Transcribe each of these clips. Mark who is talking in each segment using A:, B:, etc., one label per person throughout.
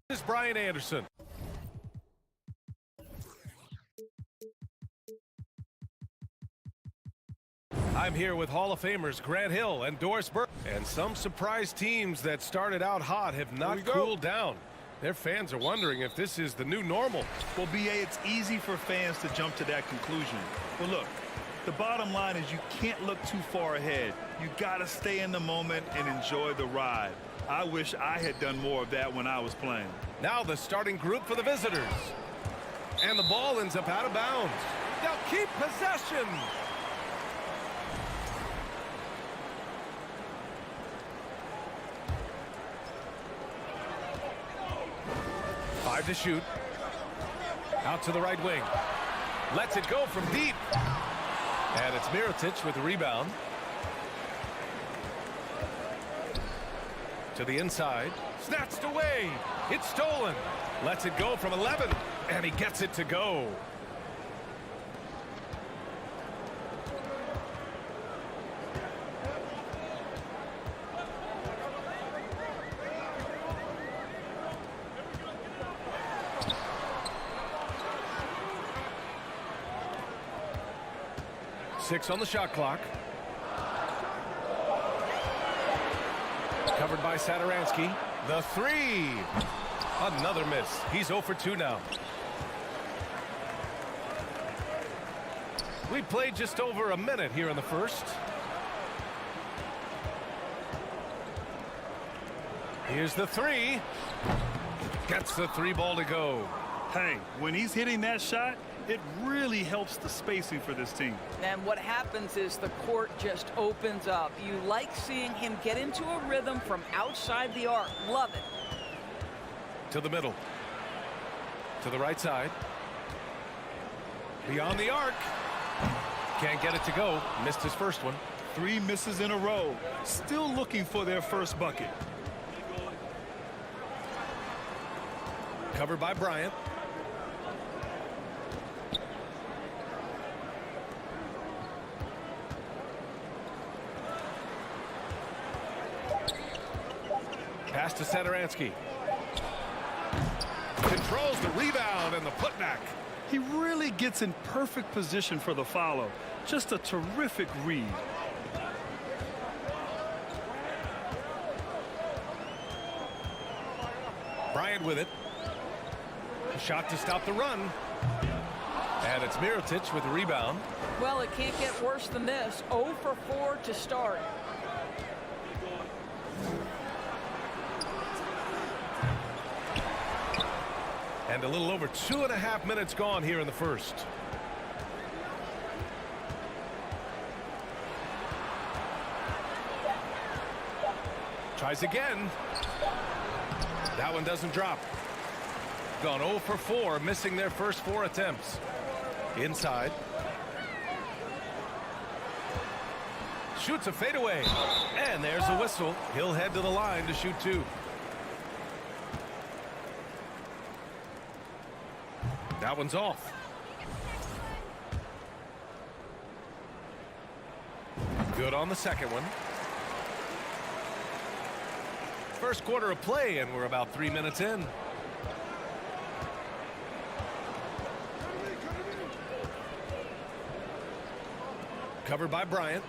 A: This is Brian Anderson. I'm here with Hall of Famers Grant Hill and Doris Burke. And some surprise teams that started out hot have not cooled down. Their fans are wondering if this is the new normal.
B: Well, BA, it's easy for fans to jump to that conclusion. Well, look, the bottom line is you can't look too far ahead. You got to stay in the moment and enjoy the ride. I wish I had done more of that when I was playing.
A: Now the starting group for the visitors. And the ball ends up out of bounds. They'll keep possession. Five to shoot. Out to the right wing. Lets it go from deep. And it's Mirotic with the rebound. To the inside. Snatched away. It's stolen. Lets it go from 11. And he gets it to go. Six on the shot clock. Covered by Satoransky. The three. Another miss. He's 0 for 2 now. We played just over a minute here in the first. Here's the three. Gets the three ball to go.
B: Hey, when he's hitting that shot, it really helps the spacing for this team.
C: And what happens is the court just opens up. You like seeing him get into a rhythm from outside the arc. Love it.
A: To the middle. To the right side. Beyond the arc. Can't get it to go. Missed his first one.
B: 3 misses in a row. Still looking for their first bucket.
A: Covered by Bryant. Pass to Satoransky. Controls the rebound and the putback.
B: He really gets in perfect position for the follow. Just a terrific read.
A: Bryant with it. A shot to stop the run. And it's Mirotic with the rebound.
C: Well, it can't get worse than this. 0 for 4 to start.
A: And a little over 2.5 minutes gone here in the first. Tries again. That one doesn't drop. Gone 0 for 4, missing their first 4 attempts. Inside. Shoots a fadeaway. And there's a whistle. He'll head to the line to shoot 2. That one's off. Good on the second one. First quarter of play, and we're about 3 minutes in. Covered by Bryant.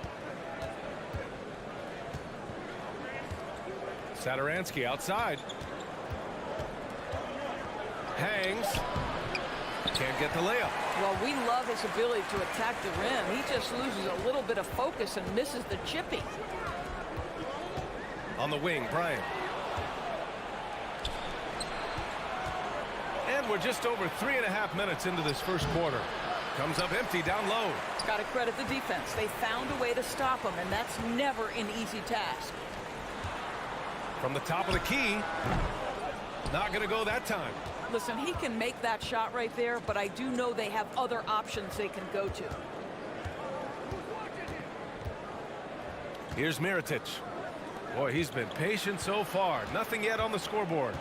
A: Satoransky outside. Hangs. Can't get the layup.
C: Well, we love his ability to attack the rim. He just loses a little bit of focus and misses the chippy.
A: On the wing, Bryant. And we're just over 3.5 minutes into this first quarter. Comes up empty down low.
C: Got to credit the defense. They found a way to stop him, and that's never an easy task.
A: From the top of the key. Not going to go that time.
C: Listen, he can make that shot right there, but I do know they have other options they can go to.
A: Here's Mirotic. Boy, he's been patient so far. Nothing yet on the scoreboard.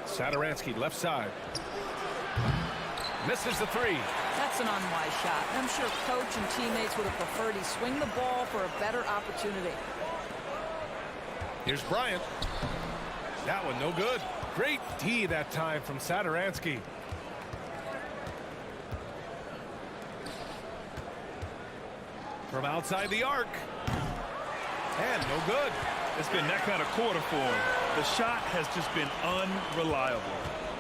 A: Satoransky, left side. Misses the three.
C: That's an unwise shot. I'm sure coach and teammates would have preferred he swing the ball for a better opportunity.
A: Here's Bryant. That one no good. Great D that time from Sadaransky. From outside the arc. And no good.
B: It's been that kind of quarter for him. The shot has just been unreliable.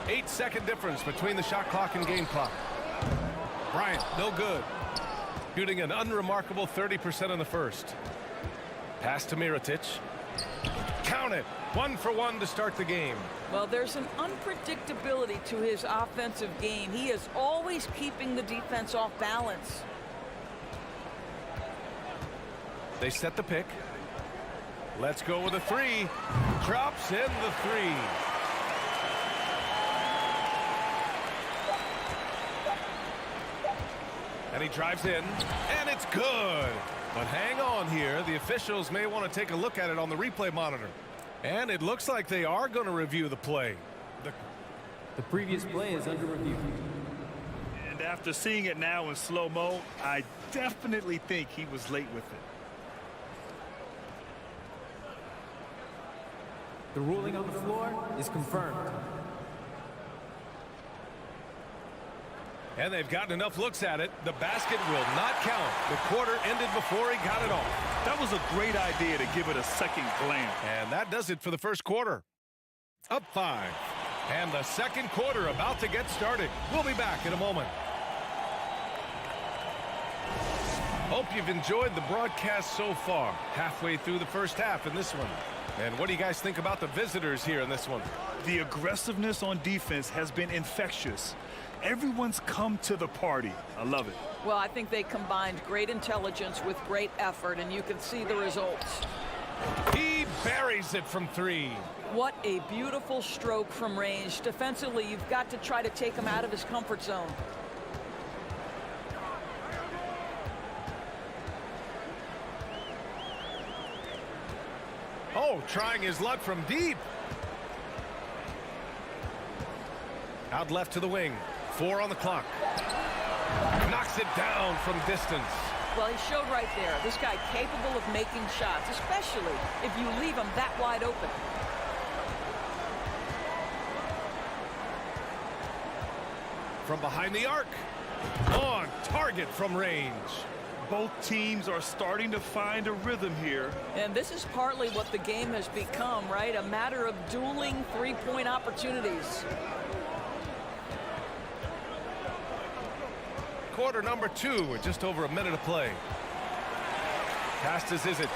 A: 8-second difference between the shot clock and game clock. Bryant, no good. Shooting an unremarkable 30% in the first. Pass to Mirotic. Count it. 1 for 1 to start the game.
C: Well, there's an unpredictability to his offensive game. He is always keeping the defense off balance.
A: They set the pick. Let's go with a 3. Drops in the 3. And he drives in, and it's good. But hang on here. The officials may want to take a look at it on the replay monitor. And it looks like they are going to review the play.
D: The previous play is under review.
B: And after seeing it now in slow-mo, I definitely think he was late with it.
D: The ruling on the floor is confirmed.
A: And they've gotten enough looks at it. The basket will not count. The quarter ended before he got it off.
B: That was a great idea to give it a second glance.
A: And that does it for the first quarter. Up 5. And the second quarter about to get started. We'll be back in a moment. Hope you've enjoyed the broadcast so far. Halfway through the first half in this one. And what do you guys think about the visitors here in this one?
B: The aggressiveness on defense has been infectious. Everyone's come to the party. I love it.
C: Well, I think they combined great intelligence with great effort, and you can see the results.
A: He buries it from 3.
C: What a beautiful stroke from range. Defensively, you've got to try to take him out of his comfort zone.
A: Oh, trying his luck from deep. Out left to the wing. 4 on the clock. Knocks it down from distance.
C: Well, he showed right there. This guy capable of making shots, especially if you leave him that wide open.
A: From behind the arc. On target from range.
B: Both teams are starting to find a rhythm here.
C: And this is partly what the game has become, right? A matter of dueling three-point opportunities.
A: Quarter number 2 with just over a minute to play. Pass to Zizic.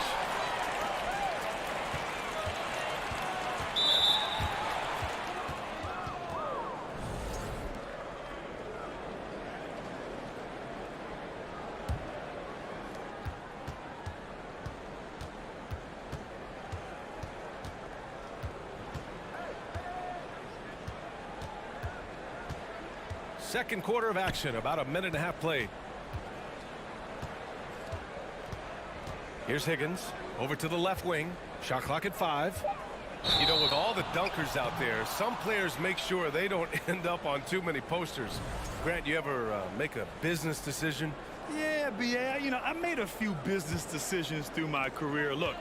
A: Second quarter of action, about a minute and a half played. Here's Higgins over to the left wing. Shot clock at 5. You know, with all the dunkers out there, some players make sure they don't end up on too many posters. Grant, you ever make a business decision?
B: Yeah, B.A., you know, I made a few business decisions through my career. Look,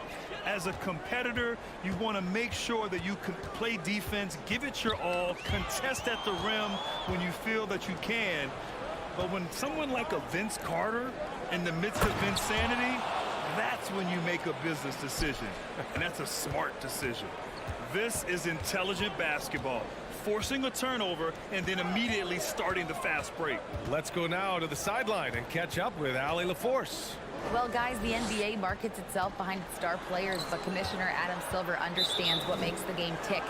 B: as a competitor, you want to make sure that you can play defense, give it your all, contest at the rim when you feel that you can. But when someone like a Vince Carter in the midst of insanity, that's when you make a business decision. And that's a smart decision. This is intelligent basketball. Forcing a turnover and then immediately starting the fast break.
A: Let's go now to the sideline and catch up with Allie LaForce.
E: Well, guys, the NBA markets itself behind its star players, but Commissioner Adam Silver understands what makes the game tick.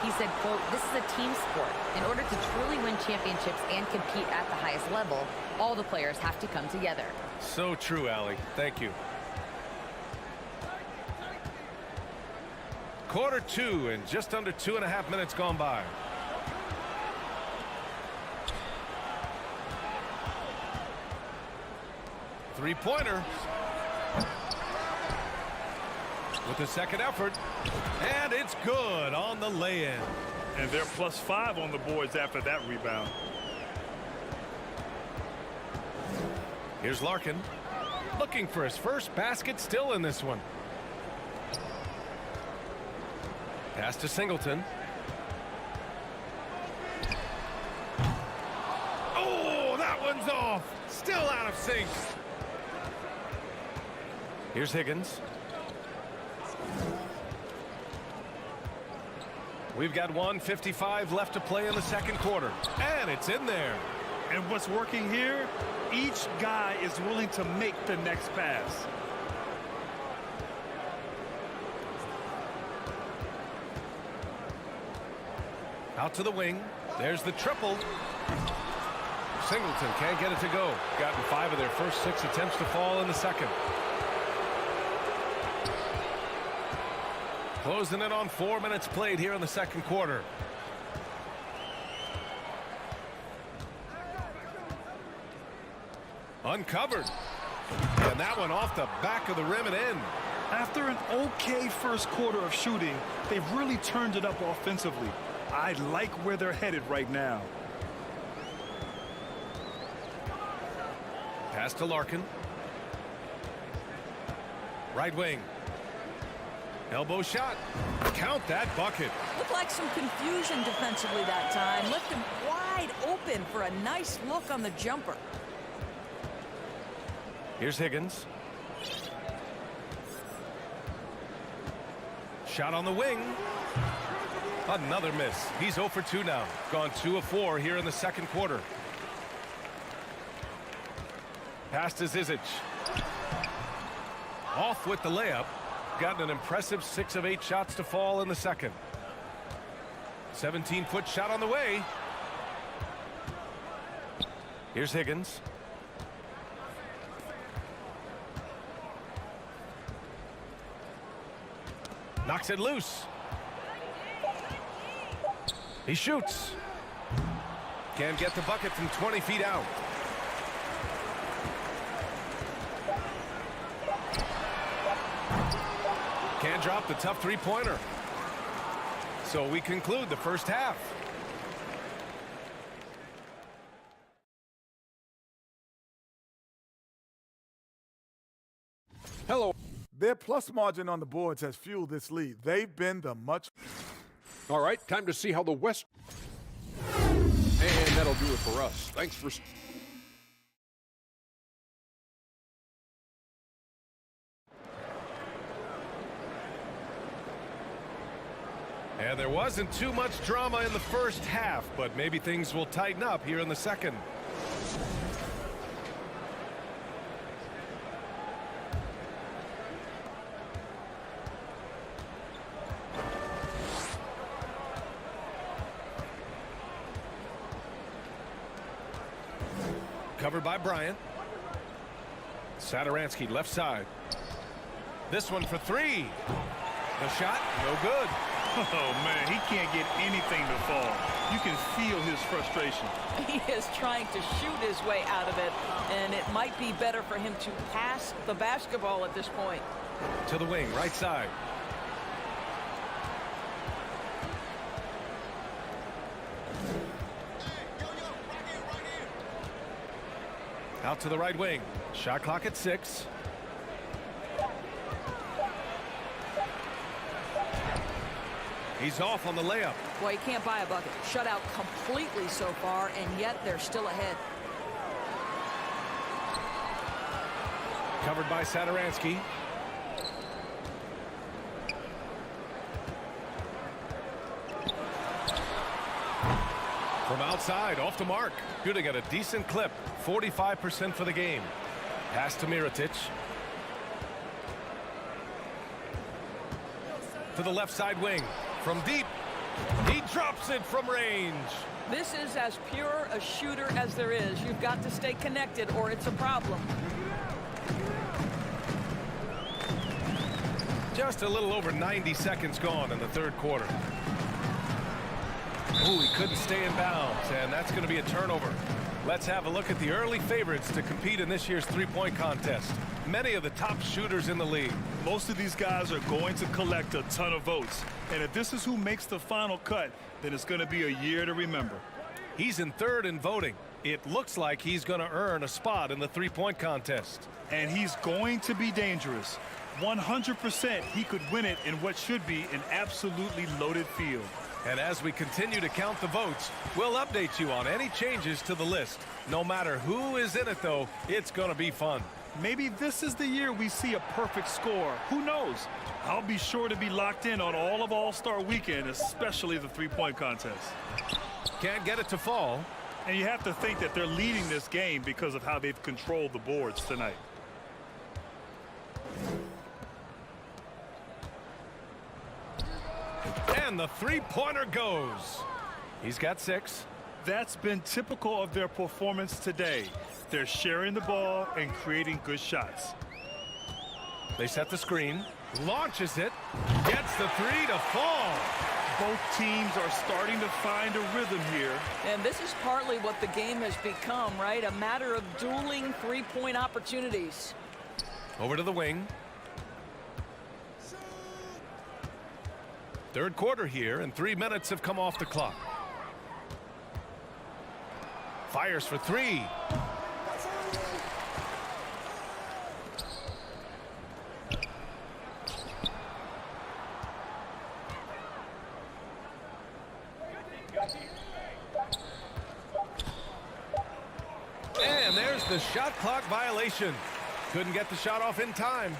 E: He said, quote, "This is a team sport. In order to truly win championships and compete at the highest level, all the players have to come together."
A: So true, Allie. Thank you. Quarter 2 and just under 2.5 minutes gone by. Three-pointer. With the second effort. And it's good on the lay-in.
B: And they're +5 on the boards after that rebound.
A: Here's Larkin. Looking for his first basket, still in this one. Pass to Singleton. Oh, that one's off. Still out of sync. Here's Higgins. We've got 1:55 left to play in the second quarter. And it's in there.
B: And what's working here? Each guy is willing to make the next pass.
A: Out to the wing. There's the triple. Singleton can't get it to go. Gotten 5 of their first 6 attempts to fall in the second. Closing in on 4 minutes played here in the second quarter. Uncovered. And that one off the back of the rim and in.
B: After an okay first quarter of shooting, they've really turned it up offensively. I like where they're headed right now.
A: Pass to Larkin. Right wing. Elbow shot. Count that bucket.
C: Looked like some confusion defensively that time. Left him wide open for a nice look on the jumper.
A: Here's Higgins. Shot on the wing. Another miss. He's 0 for 2 now. Gone 2 of 4 here in the second quarter. Pass to Zizic. Off with the layup. Gotten an impressive 6 of 8 shots to fall in the second. 17-foot shot on the way. Here's Higgins. Knocks it loose. He shoots. Can't get the bucket from 20 feet out. Can't drop the tough three-pointer. So we conclude the first half.
F: Hello. Their plus margin on the boards has fueled this lead. They've been the much...
G: All right, time to see how the West... And that'll do it for us. Thanks for...
A: And there wasn't too much drama in the first half, but maybe things will tighten up here in the second. Covered by Bryant. Satoransky left side. This one for 3. The shot, no good.
B: Oh, man, he can't get anything to fall. You can feel his frustration.
C: He is trying to shoot his way out of it, and it might be better for him to pass the basketball at this point.
A: To the wing, right side. Out to the right wing. Shot clock at 6. He's off on the layup.
C: Boy, you can't buy a bucket. Shut out completely so far, and yet they're still ahead.
A: Covered by Satoransky. From outside, off the mark. Shooting at a decent clip. 45% for the game. Pass to Mirotic. To the left side wing. From deep. He drops it from range.
C: This is as pure a shooter as there is. You've got to stay connected or it's a problem.
A: Just a little over 90 seconds gone in the third quarter. Ooh, he couldn't stay in bounds, and that's going to be a turnover. Let's have a look at the early favorites to compete in this year's three-point contest. Many of the top shooters in the league.
B: Most of these guys are going to collect a ton of votes. And if this is who makes the final cut, then it's going to be a year to remember.
A: He's in third in voting. It looks like he's going to earn a spot in the three-point contest.
B: And he's going to be dangerous. 100% he could win it in what should be an absolutely loaded field.
A: And as we continue to count the votes, we'll update you on any changes to the list. No matter who is in it, though, it's going to be fun.
B: Maybe this is the year we see a perfect score. Who knows? I'll be sure to be locked in on all of All-Star Weekend, especially the three-point contest.
A: Can't get it to fall.
B: And you have to think that they're leading this game because of how they've controlled the boards tonight.
A: And the three-pointer goes. He's got 6.
B: That's been typical of their performance today. They're sharing the ball and creating good shots.
A: They set the screen, launches it, gets the 3 to fall.
B: Both teams are starting to find a rhythm here.
C: And this is partly what the game has become, right? A matter of dueling three-point opportunities.
A: Over to the wing. Third quarter here, and 3 minutes have come off the clock. Fires for 3. And there's the shot clock violation. Couldn't get the shot off in time.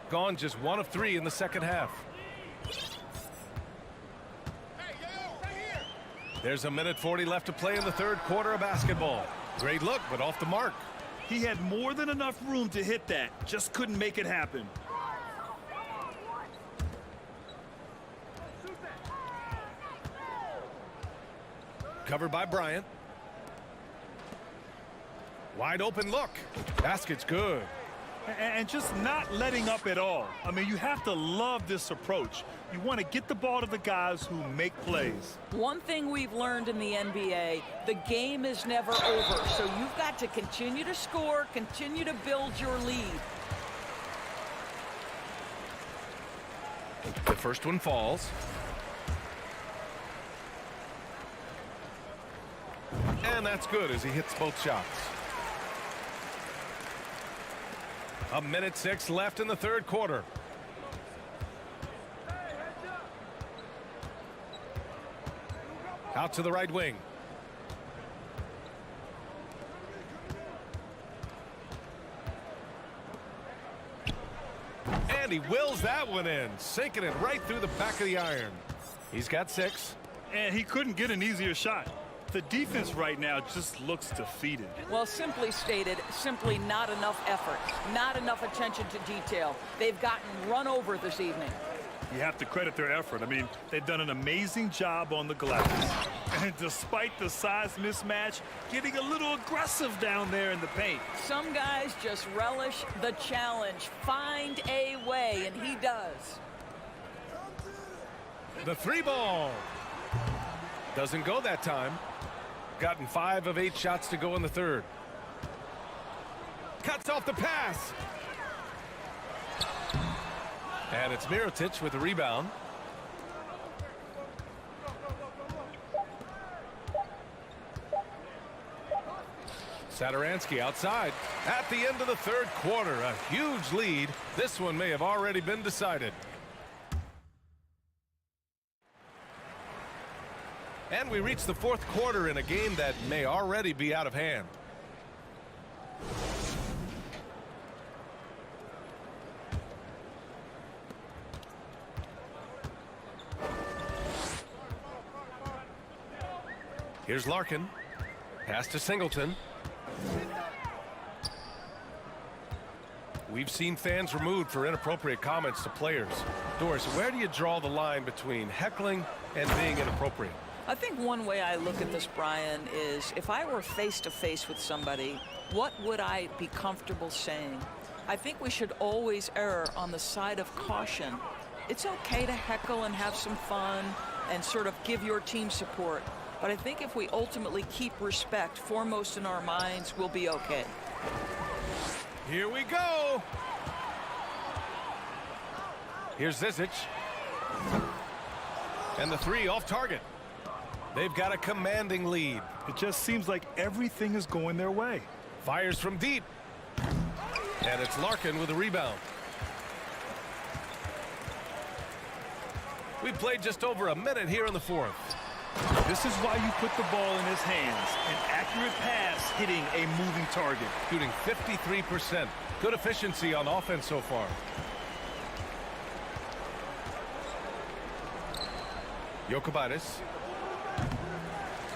A: Gone just 1 of 3 in the second half. There's a minute 40 left to play in the third quarter of basketball. Great look, but off the mark.
B: He had more than enough room to hit that, just couldn't make it happen.
A: Covered by Bryant. Wide open look. Basket's good.
B: And just not letting up at all. I mean, you have to love this approach. You want to get the ball to the guys who make plays.
C: One thing we've learned in the NBA, the game is never over. So you've got to continue to score, continue to build your lead.
A: The first one falls. And that's good as he hits both shots. A minute 6 left in the third quarter. Out to the right wing. And he wills that one in, sinking it right through the back of the iron. He's got 6.
B: And he couldn't get an easier shot. The defense right now just looks defeated.
C: Well, simply stated, simply not enough effort, not enough attention to detail. They've gotten run over this evening.
B: You have to credit their effort. I mean, they've done an amazing job on the glass. And despite the size mismatch, getting a little aggressive down there in the paint.
C: Some guys just relish the challenge. Find a way, and he does.
A: The 3 ball. Doesn't go that time. Gotten 5 of 8 shots to go in the third. Cuts off the pass. And it's Mirotic with the rebound. Satoransky outside at the end of the third quarter. A huge lead. This one may have already been decided. And we reach the fourth quarter in a game that may already be out of hand. Here's Larkin. Pass to Singleton. We've seen fans removed for inappropriate comments to players. Doris, where do you draw the line between heckling and being inappropriate?
C: I think one way I look at this, Brian, is if I were face-to-face with somebody, what would I be comfortable saying? I think we should always err on the side of caution. It's okay to heckle and have some fun and sort of give your team support. But I think if we ultimately keep respect foremost in our minds, we'll be okay.
A: Here we go. Here's Zizic. And the three off target. They've got a commanding lead.
B: It just seems like everything is going their way.
A: Fires from deep. And it's Larkin with a rebound. We played just over a minute here in the fourth.
B: This is why you put the ball in his hands. An accurate pass hitting a moving target.
A: Shooting 53%. Good efficiency on offense so far. Jokubaitis.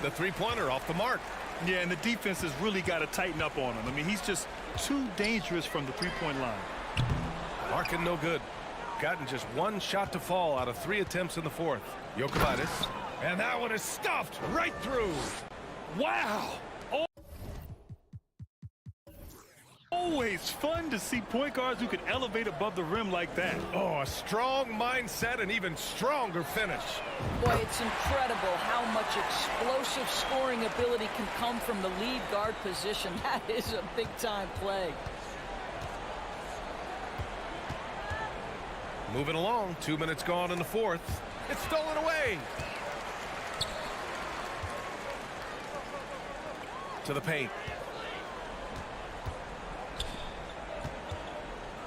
A: The three-pointer off the mark.
B: Yeah, and the defense has really got to tighten up on him. I mean, he's just too dangerous from the three-point line.
A: Larkin no good. Gotten just one shot to fall out of 3 attempts in the fourth. Jokubaitis. And that one is stuffed right through.
B: Wow! Always fun to see point guards who can elevate above the rim like that.
A: Oh, a strong mindset and even stronger finish.
C: Boy, it's incredible how much explosive scoring ability can come from the lead guard position. That is a big-time play.
A: Moving along, 2 minutes gone in the fourth. It's stolen away. To the paint.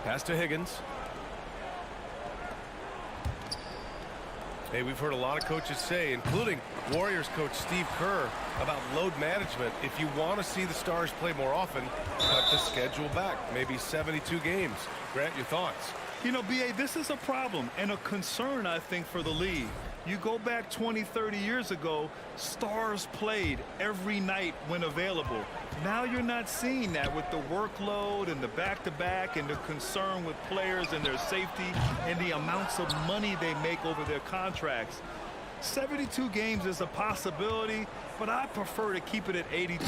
A: Pass to Higgins. Hey, we've heard a lot of coaches say, including Warriors coach Steve Kerr, about load management. If you want to see the Stars play more often, cut the schedule back. Maybe 72 games. Grant, your thoughts?
B: You know, B.A., this is a problem and a concern, I think, for the league. You go back 20, 30 years ago, Stars played every night when available. Now you're not seeing that with the workload and the back-to-back and the concern with players and their safety and the amounts of money they make over their contracts. 72 games is a possibility, but I prefer to keep it at 82.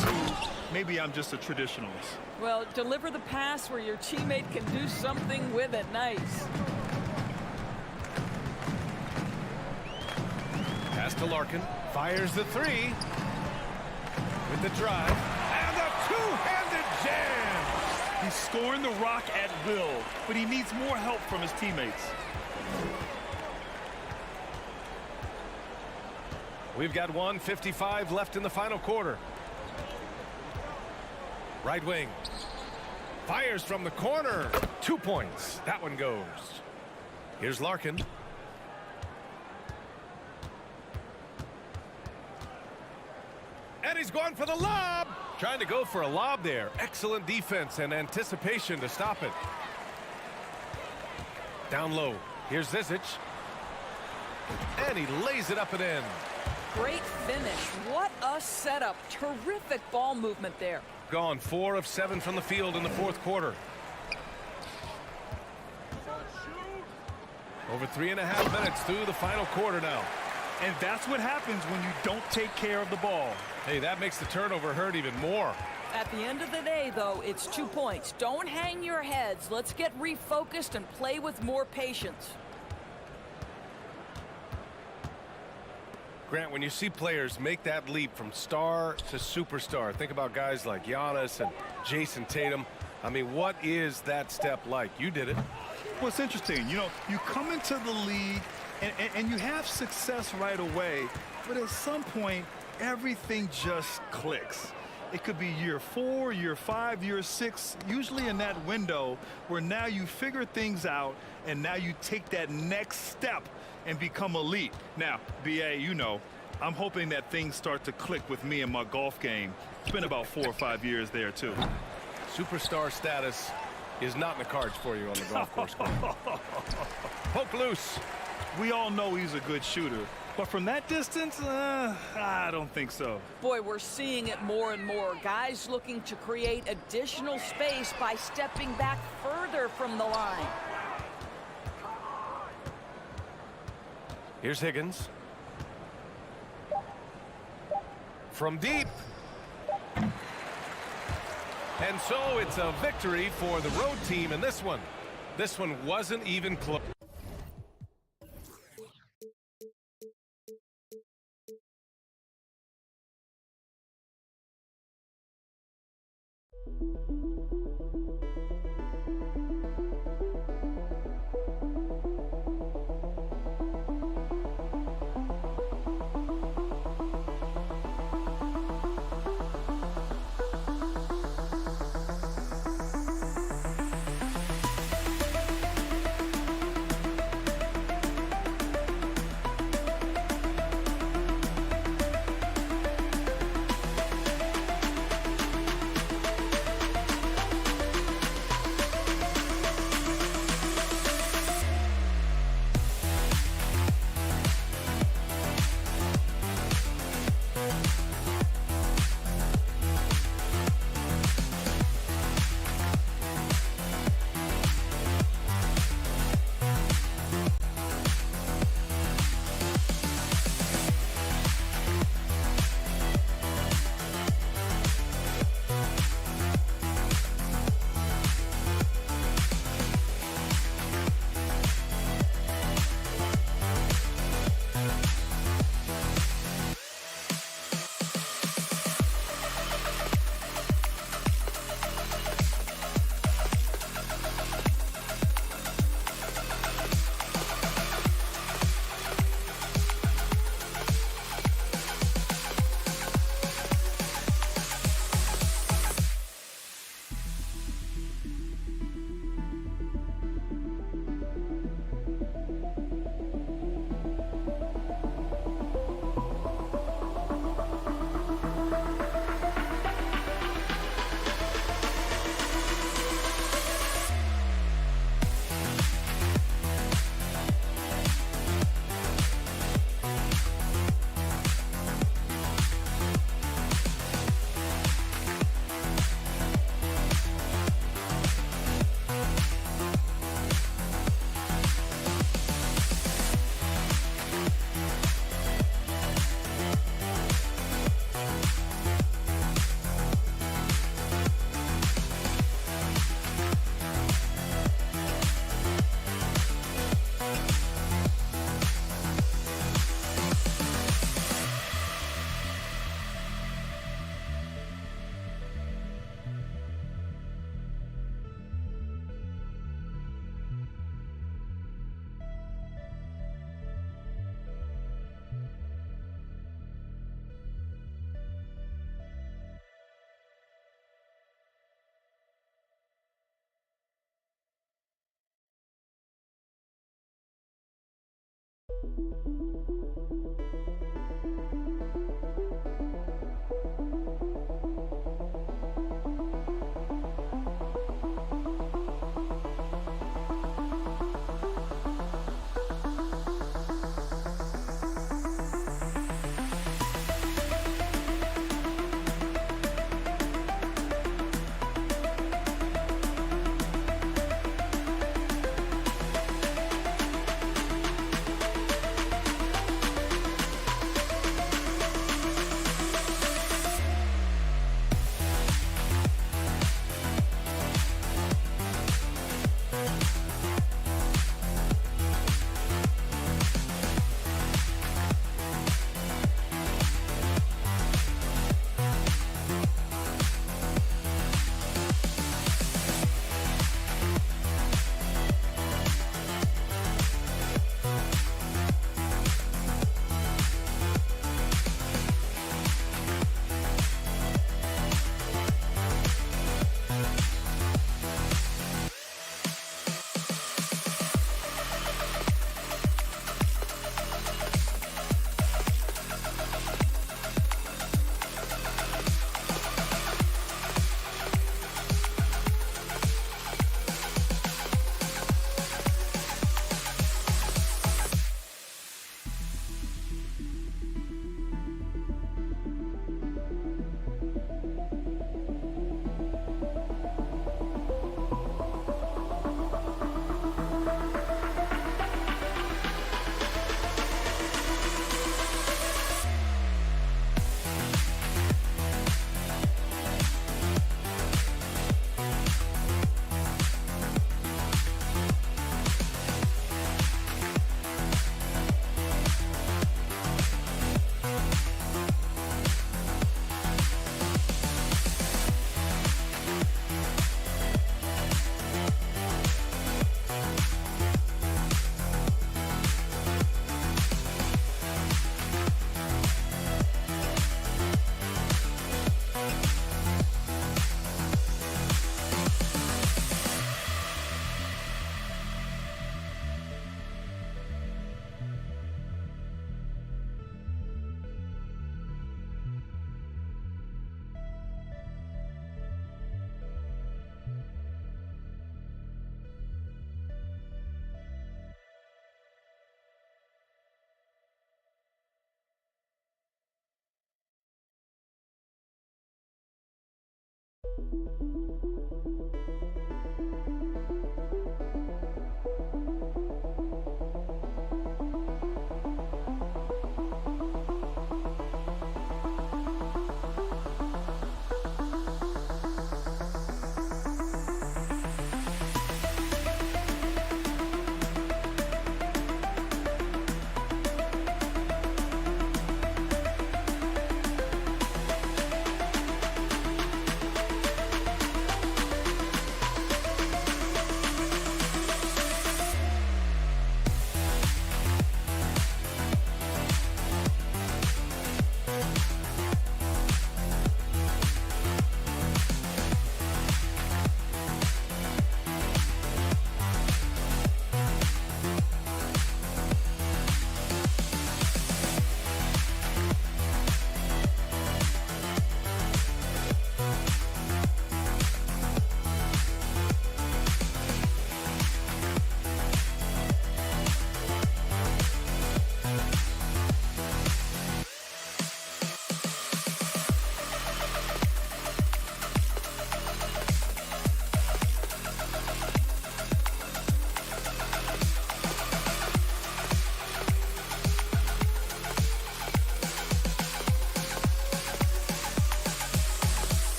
B: Maybe I'm just a traditionalist.
C: Well, deliver the pass where your teammate can do something with it. Nice.
A: Pass to Larkin. Fires the three. With the drive. And a two-handed jam.
B: He's scoring the rock at will, but he needs more help from his teammates.
A: We've got 1:55 left in the final quarter. Right wing. Fires from the corner. 2 points. That one goes. Here's Larkin. And he's going for the lob. Trying to go for a lob there. Excellent defense and anticipation to stop it. Down low. Here's Zizic. And he lays it up and in.
C: Great finish. What a setup. Terrific ball movement there.
A: Gone 4 of 7 from the field in the fourth quarter. Over 3.5 minutes through the final quarter now.
B: And that's what happens when you don't take care of the ball.
A: Hey, that makes the turnover hurt even more.
C: At the end of the day, though, it's 2 points. Don't hang your heads. Let's get refocused and play with more patience.
A: Grant, when you see players make that leap from star to superstar, think about guys like Giannis and Jason Tatum. I mean, what is that step like? You did it.
B: Well, it's interesting. You know, you come into the league and you have success right away, but at some point, everything just clicks. It could be year 4, year 5, year 6, usually in that window where now you figure things out and now you take that next step and become elite. Now, B.A., you know, I'm hoping that things start to click with me in my golf game. It's been about 4 or 5 years there, too.
A: Superstar status is not in the cards for you on the golf course. Poke loose.
B: We all know he's a good shooter, but from that distance, I don't think so.
C: Boy, we're seeing it more and more. Guys looking to create additional space by stepping back further from the line.
A: Here's Higgins. From deep. And so it's a victory for the road team in this one. This one wasn't even close.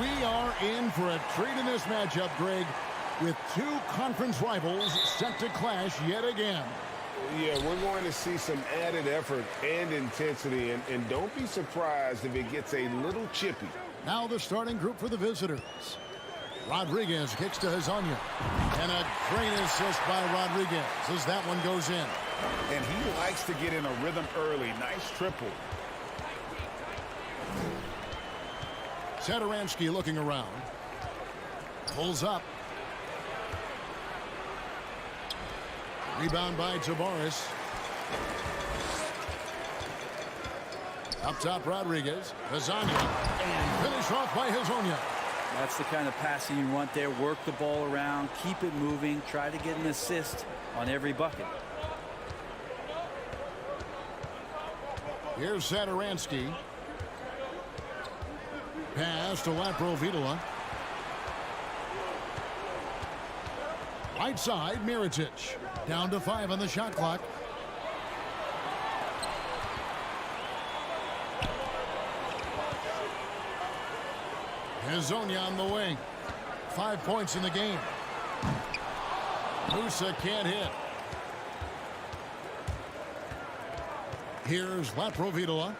H: We are in for a treat in this matchup, Greg, with two conference rivals set to clash yet again.
I: Yeah, we're going to see some added effort and intensity, and don't be surprised if it gets a little chippy.
H: Now the starting group for the visitors. Rodriguez kicks to Hezonja. And a great assist by Rodriguez as that one goes in.
B: And he likes to get in a rhythm early. Nice triple.
H: Satoransky looking around. Pulls up. Rebound by Tavares. Up top, Rodriguez. Hezonja. And finished off by Hezonja.
J: That's the kind of passing you want there. Work the ball around. Keep it moving. Try to get an assist on every bucket.
H: Here's Satoransky. Pass to Laprovitola. Right side, Mirotic. Down to 5 on the shot clock. Hezonja on the wing. 5 points in the game. Musa can't hit. Here's Laprovitola.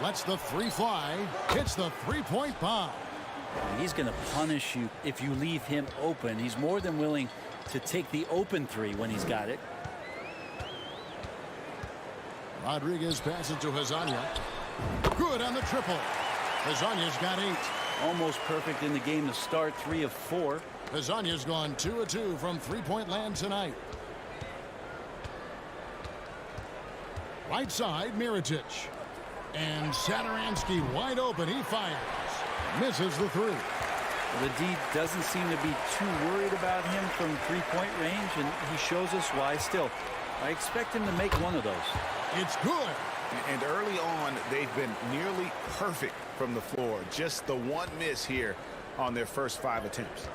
H: Lets the three fly. Hits the three-point bomb.
J: He's going to punish you if you leave him open. He's more than willing to take the open three when he's got it.
H: Rodriguez passes to Hezonja. Good on the triple. Hezonja's got 8.
J: Almost perfect in the game to start. 3 of 4.
H: Hezonja's gone 2 of 2 from three-point land tonight. Right side, Mirotic. And Satoransky wide open. He fires. Misses the 3.
J: The D doesn't seem to be too worried about him from three-point range, and he shows us why still. I expect him to make one of those.
H: It's good.
B: And early on, they've been nearly perfect from the floor. Just the one miss here on their first 5 attempts.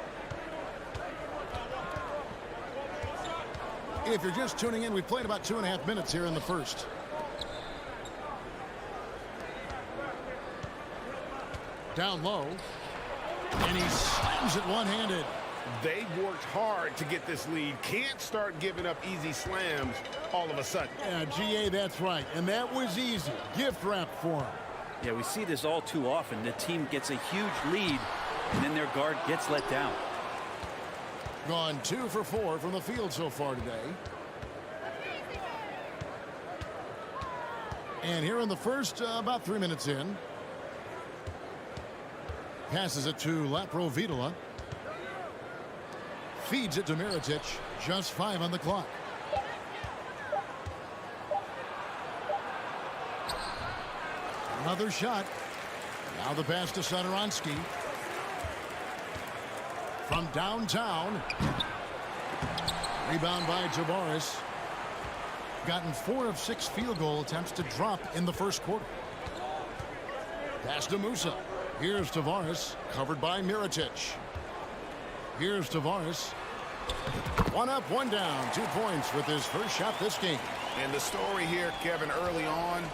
H: If you're just tuning in, we've played about 2.5 minutes here in the first. Down low. And he slams it one-handed.
I: They've worked hard to get this lead. Can't start giving up easy slams all of a sudden.
H: Yeah, GA, that's right. And that was easy. Gift wrap for him.
J: Yeah, we see this all too often. The team gets a huge lead, and then their guard gets let down.
H: Gone 2 for 4 from the field so far today. And here in the first, about 3 minutes in. Passes it to Laprovitola. Feeds it to Mirotic. Just 5 on the clock. Another shot. Now the pass to Satoransky. From downtown. Rebound by Tavares. Gotten 4 of 6 field goal attempts to drop in the first quarter. Pass to Musa. Here's Tavares, covered by Mirotic. Here's Tavares. 1 up, 1 down. 2 points with his first shot this game.
B: And the story here, Kevin, early on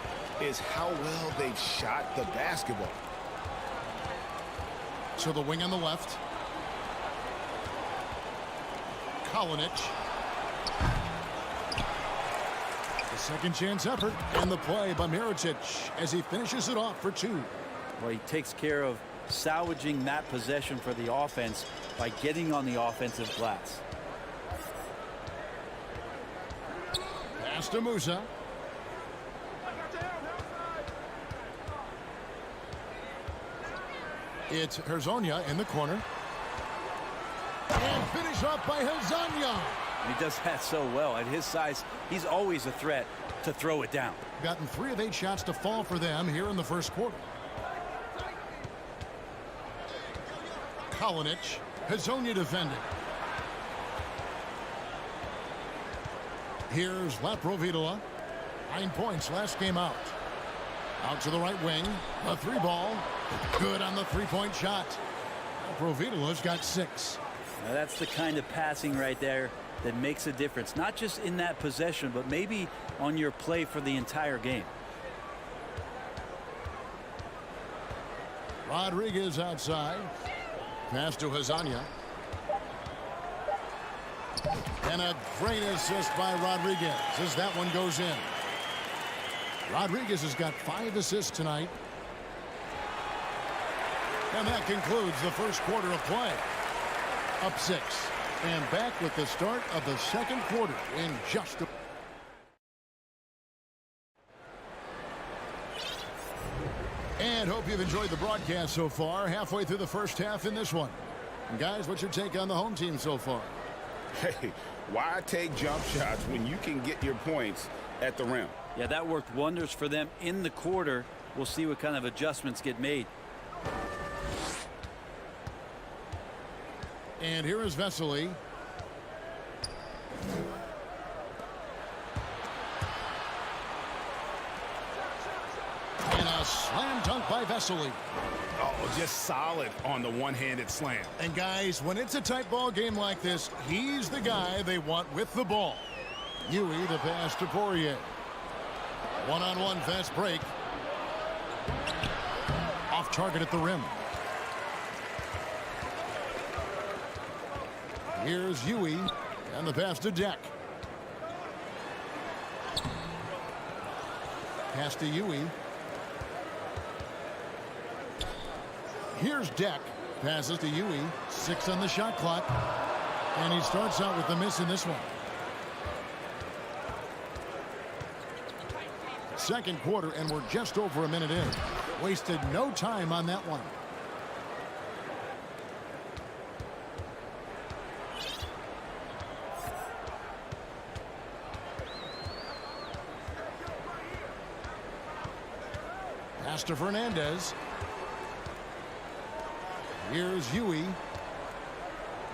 B: is how well they've shot the basketball.
H: To the wing on the left. Kalinic. The second chance effort and the play by Mirotic as he finishes it off for 2.
J: Well, he takes care of salvaging that possession for the offense by getting on the offensive glass.
H: Pass to Musa. It's Hezonja in the corner. And finish off by Hezonja.
J: He does that so well. At his size, he's always a threat to throw it down.
H: Gotten 3 of 8 shots to fall for them here in the first quarter. Kalinic. Hezonja defending. Here's Laprovitola. 9 points last game out. Out to the right wing. A 3-ball. Good on the 3-point shot. Laprovitola's got 6.
J: Now that's the kind of passing right there that makes a difference. Not just in that possession, but maybe on your play for the entire game.
H: Rodriguez outside. Pass to Hezonja. And a great assist by Rodriguez as that one goes in. Rodriguez has got 5 assists tonight. And that concludes the first quarter of play. Up 6. And back with the start of the second quarter in just a... And hope you've enjoyed the broadcast so far. Halfway through the first half in this one. And guys, what's your take on the home team so far?
I: Hey, why take jump shots when you can get your points at the rim?
J: Yeah, that worked wonders for them in the quarter. We'll see what kind of adjustments get made.
H: And here is Vesely. And a slam dunk by Vesely.
B: Oh, just solid on the one-handed slam.
H: And guys, when it's a tight ball game like this, he's the guy they want with the ball. Huey the pass to Poirier. One-on-one fast break. Off target at the rim. Here's Huey and the pass to Deck. Pass to Huey. Here's Deck. Passes to Huey. 6 on the shot clock. And he starts out with the miss in this one. Second quarter, and we're just over a minute in. Wasted no time on that one. Pass to Fernandez. Here's Huey.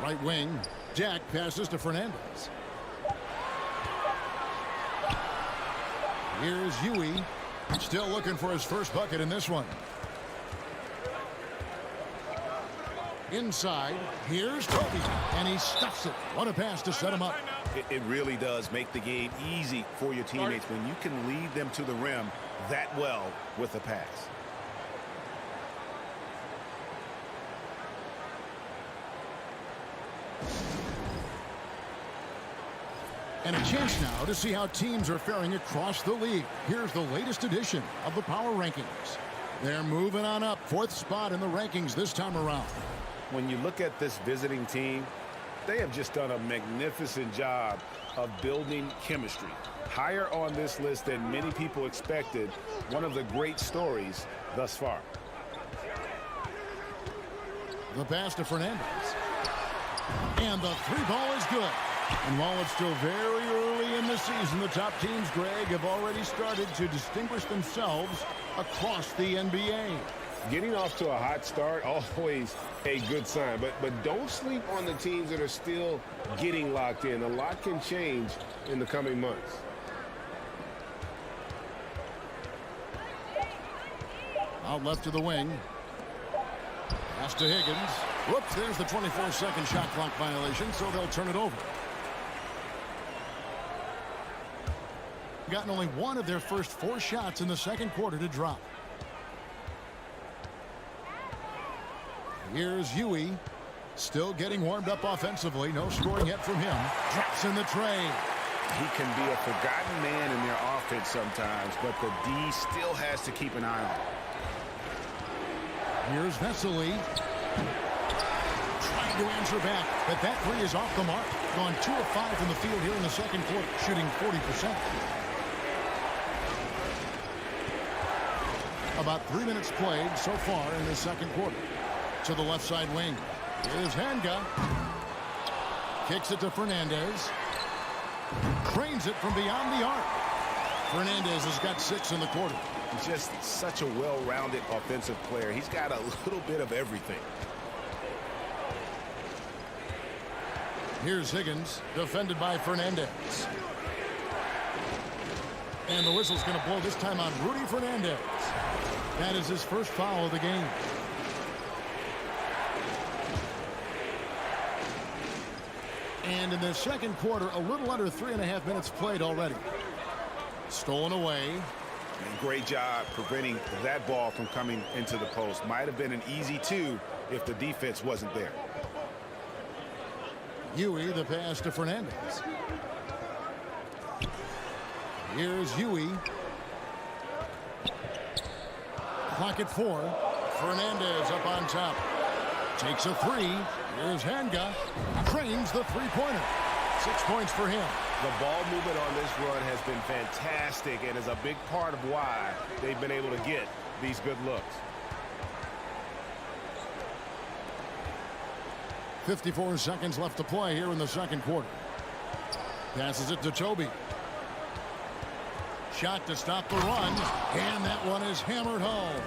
H: Right wing. Jack passes to Fernandez. Here's Huey. Still looking for his first bucket in this one. Inside. Here's Toby. And he stuffs it. What a pass to set him up.
K: It really does make the game easy for your teammates when you can lead them to the rim that well with a pass.
H: And a chance now to see how teams are faring across the league. Here's the latest edition of the Power Rankings. They're moving on up. 4th spot in the rankings this time around.
I: When you look at this visiting team, they have just done a magnificent job of building chemistry. Higher on this list than many people expected. One of the great stories thus far.
H: The pass to Fernandez. And the 3-ball is good. And while it's still very early in the season, the top teams, Greg, have already started to distinguish themselves across the NBA.
I: Getting off to a hot start, always a good sign. But don't sleep on the teams that are still getting locked in. A lot can change in the coming months.
H: Out left to the wing. Pass to Higgins. Whoops, there's the 24-second shot clock violation, so they'll turn it over. Gotten only one of their first 4 shots in the second quarter to drop. Here's Huey. Still getting warmed up offensively. No scoring yet from him. Drops in the tray.
K: He can be a forgotten man in their offense sometimes, but the D still has to keep an eye on him.
H: Here's Vesely. Trying to answer back, but that 3 is off the mark. Gone 2 of 5 from the field here in the second quarter, shooting 40%. About 3 minutes played so far in the second quarter. To the left side wing. Here's Hanga. Kicks it to Fernandez. Cranes it from beyond the arc. Fernandez has got 6 in the quarter.
K: He's just such a well-rounded offensive player. He's got a little bit of everything.
H: Here's Higgins, defended by Fernandez. And the whistle's going to blow this time on Rudy Fernandez. That is his first foul of the game. And in the second quarter, a little under 3.5 minutes played already. Stolen away.
K: And great job preventing that ball from coming into the post. Might have been an easy 2 if the defense wasn't there.
H: Huey, the pass to Fernandez. Here's Huey. Clock at 4. Fernandez up on top. Takes a 3. Here's Hanga. Cranes the 3-pointer. 6 points for him.
I: The ball movement on this run has been fantastic and is a big part of why they've been able to get these good looks.
H: 54 seconds left to play here in the second quarter. Passes it to Toby. Shot to stop the run, and that one is hammered home.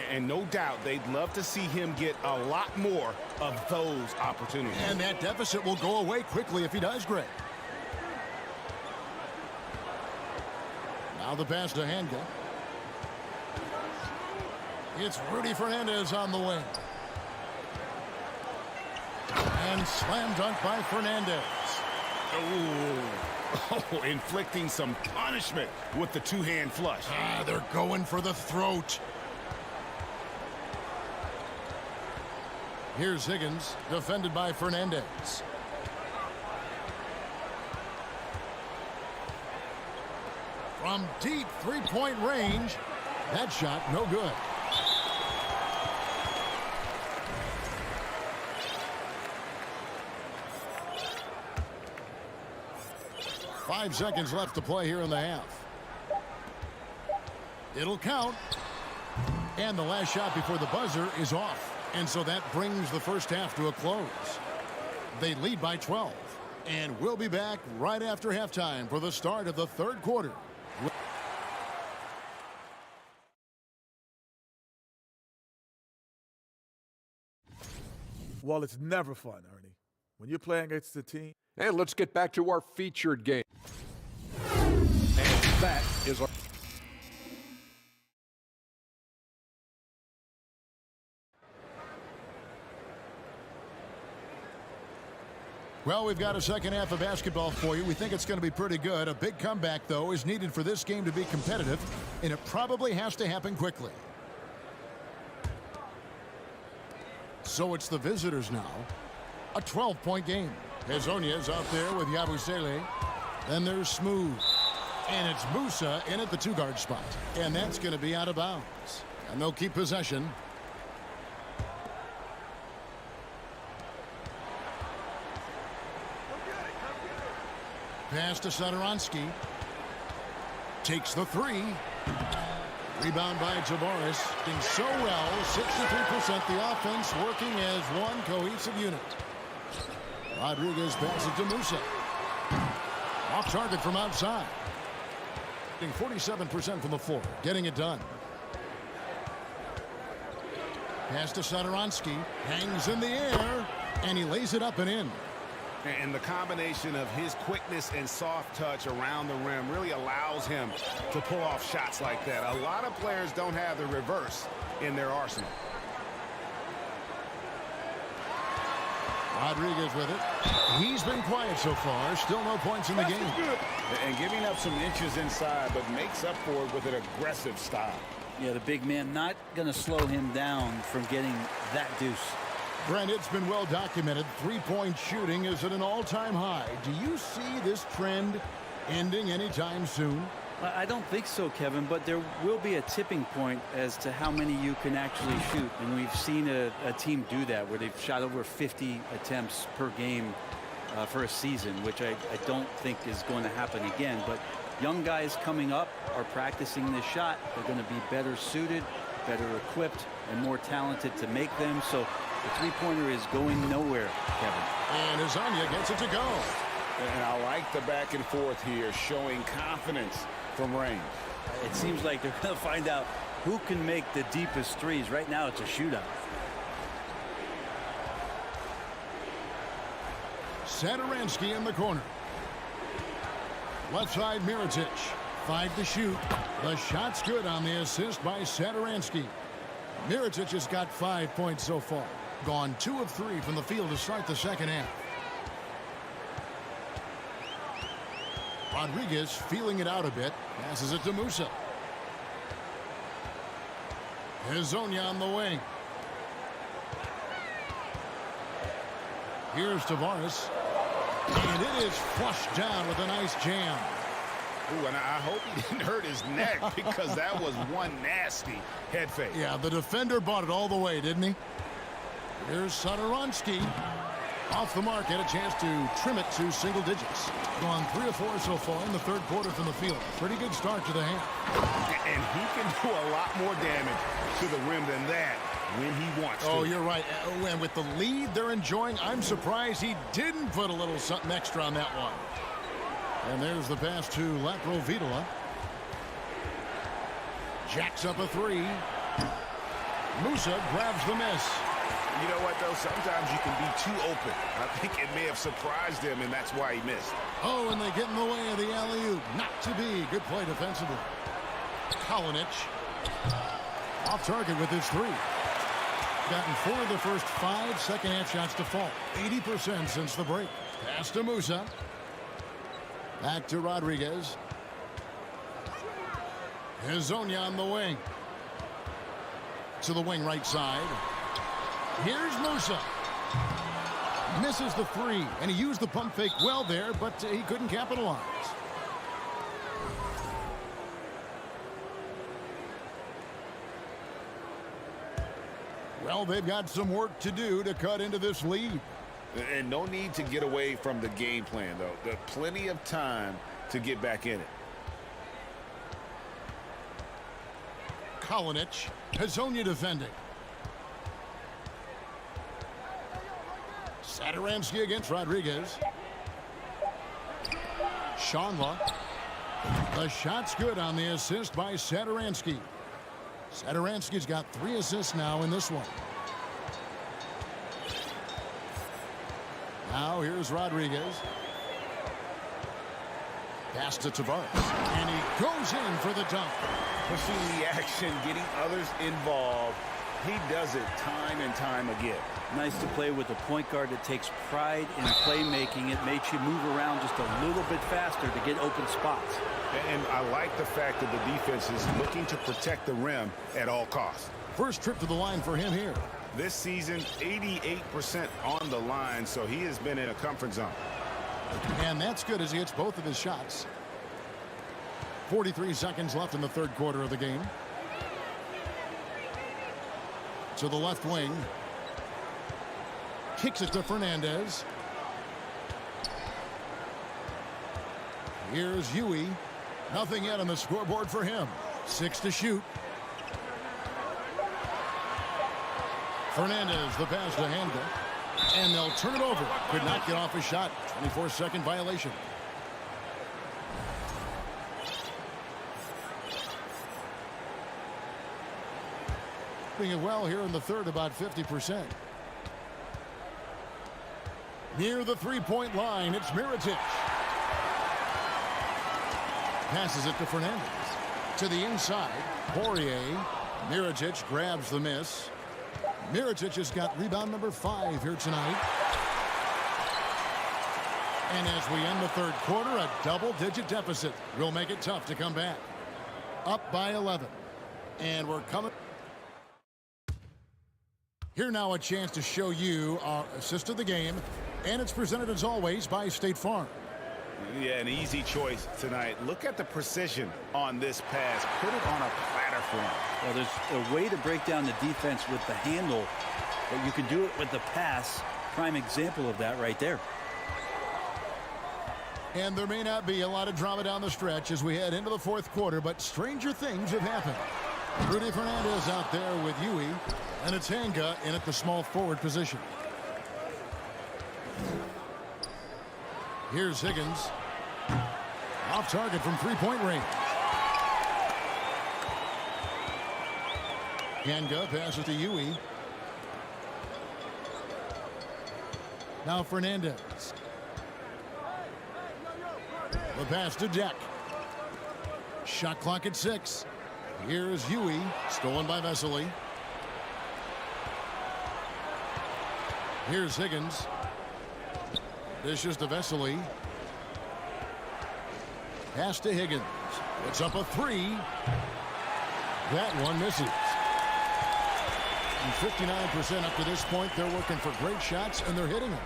K: And no doubt they'd love to see him get a lot more of those opportunities.
H: And that deficit will go away quickly if he does, Greg. Now the pass to Hanga. It's Rudy Fernandez on the wing. And slam dunk by Fernandez.
K: Oh, inflicting some punishment with the 2-hand flush.
H: They're going for the throat. Here's Higgins, defended by Fernandez. From deep 3-point range, that shot no good. Five seconds left to play here in the half. It'll count. And the last shot before the buzzer is off. And so that brings the first half to a close. They lead by 12. And we'll be back right after halftime for the start of the third quarter.
F: Well, it's never fun, Ernie. When you're playing against a team.
G: And let's get back to our featured game. And that is our...
H: Well, we've got a second half of basketball for you. We think it's going to be pretty good. A big comeback, though, is needed for this game to be competitive, and it probably has to happen quickly. So it's the visitors now. A 12-point game. Hezonya's out there with Yabusele. Then there's Smooth. And it's Musa in at the two-guard spot. And that's going to be out of bounds. And they'll keep possession. Pass to Satoransky. Takes the three. Rebound by Tavares. Doing so well. 63% the offense working as one cohesive unit. Rodriguez passes it to Musa. Off target from outside. 47% from the floor. Getting it done. Pass to Satoransky. Hangs in the air. And he lays it up and in.
I: And the combination of his quickness and soft touch around the rim really allows him to pull off shots like that. A lot of players don't have the reverse in their arsenal.
H: Rodriguez with it. He's been quiet so far. Still no points in the game.
I: And giving up some inches inside, but makes up for it with an aggressive style.
J: Yeah, the big man not going to slow him down from getting that deuce.
H: Brent, it's been well documented. Three-point shooting is at an all-time high. Do you see this trend ending anytime soon?
J: I don't think so, Kevin, but there will be a tipping point as to how many you can actually shoot. And we've seen a team do that where they've shot over 50 attempts per game for a season, which I don't think is going to happen again. But young guys coming up are practicing this shot. They're going to be better suited, better equipped, and more talented to make them. So the three-pointer is going nowhere, Kevin.
H: And Hezonja gets it to go.
I: And I like the back and forth here, showing confidence from range.
J: It seems like they're going to find out who can make the deepest threes. Right now, it's a shootout.
H: Satoransky in the corner. Left side, Mirotic. 5 to shoot. The shot's good on the assist by Satoransky. Mirotic has got 5 points so far. Gone 2 of 3 from the field to start the second half. Rodriguez feeling it out a bit. Passes it to Musa. Hezonja on the wing. Here's Tavares. And it is flushed down with a nice jam.
I: Ooh, and I hope he didn't hurt his neck because that was one nasty head fake.
H: Yeah, the defender bought it all the way, didn't he? Here's Satoransky. Off the mark, had a chance to trim it to single digits. Gone 3 of 4 so far in the third quarter from the field. Pretty good start to the half.
I: And he can do a lot more damage to the rim than that when he wants to.
H: Oh, you're right. And with the lead they're enjoying, I'm surprised he didn't put a little something extra on that one. And there's the pass to Laprovitola. Jacks up a 3. Musa grabs the miss.
I: You know what, though? Sometimes you can be too open. I think it may have surprised him, and that's why he missed.
H: Oh, and they get in the way of the alley-oop. Not to be. Good play defensively. Kalinic. Off target with his 3. Gotten 4 of the first 5 second-half shots to fall. 80% since the break. Pass to Musa. Back to Rodriguez. Hezonja on the wing. To the wing right side. Here's Musa. Misses the 3, and he used the pump fake well there, but he couldn't capitalize. Well, they've got some work to do to cut into this lead.
I: And no need to get away from the game plan, though. There's plenty of time to get back in it.
H: Kalinic. Hezonja defending. Satoransky against Rodriguez. Shanla. The shot's good on the assist by Satoransky. Satoransky's got 3 assists now in this one. Now here's Rodriguez. Pass to Tavares. And he goes in for the dunk.
I: Pushing the action, getting others involved. He does it time and time again.
J: Nice to play with a point guard that takes pride in playmaking. It makes you move around just a little bit faster to get open spots.
I: And I like the fact that the defense is looking to protect the rim at all costs.
H: First trip to the line for him here.
I: This season, 88% on the line, so he has been in a comfort zone.
H: And that's good as he hits both of his shots. 43 seconds left in the third quarter of the game. To the left wing. Kicks it to Fernandez. Here's Huey. Nothing yet on the scoreboard for him. 6 to shoot. Fernandez, the pass to Hanga. And they'll turn it over. Could not get off his shot. 24-second violation. Doing it well here in the third, about 50%. Near the three-point line, it's Mirotic. Passes it to Fernandez. To the inside, Poirier. Mirotic grabs the miss. Mirotic has got rebound number 5 here tonight. And as we end the third quarter, a double-digit deficit will make it tough to come back. Up by 11. And we're coming. Here now a chance to show you our assist of the game. And it's presented as always by State Farm.
I: Yeah, an easy choice tonight. Look at the precision on this pass. Put it on a platter for him.
J: Well, there's a way to break down the defense with the handle, but you can do it with the pass. Prime example of that right there.
H: And there may not be a lot of drama down the stretch as we head into the fourth quarter, but stranger things have happened. Rudy Fernandez out there with Huey, and it's Hanga in at the small forward position. Here's Higgins. Off target from three-point range. Hanga passes to Huey. Now Fernandez. The pass to Deck. Shot clock at 6. Here's Huey. Stolen by Vesely. Here's Higgins. Dishes to Vesely. Pass to Higgins. It's up a 3. That one misses. And 59% up to this point. They're working for great shots, and they're hitting them.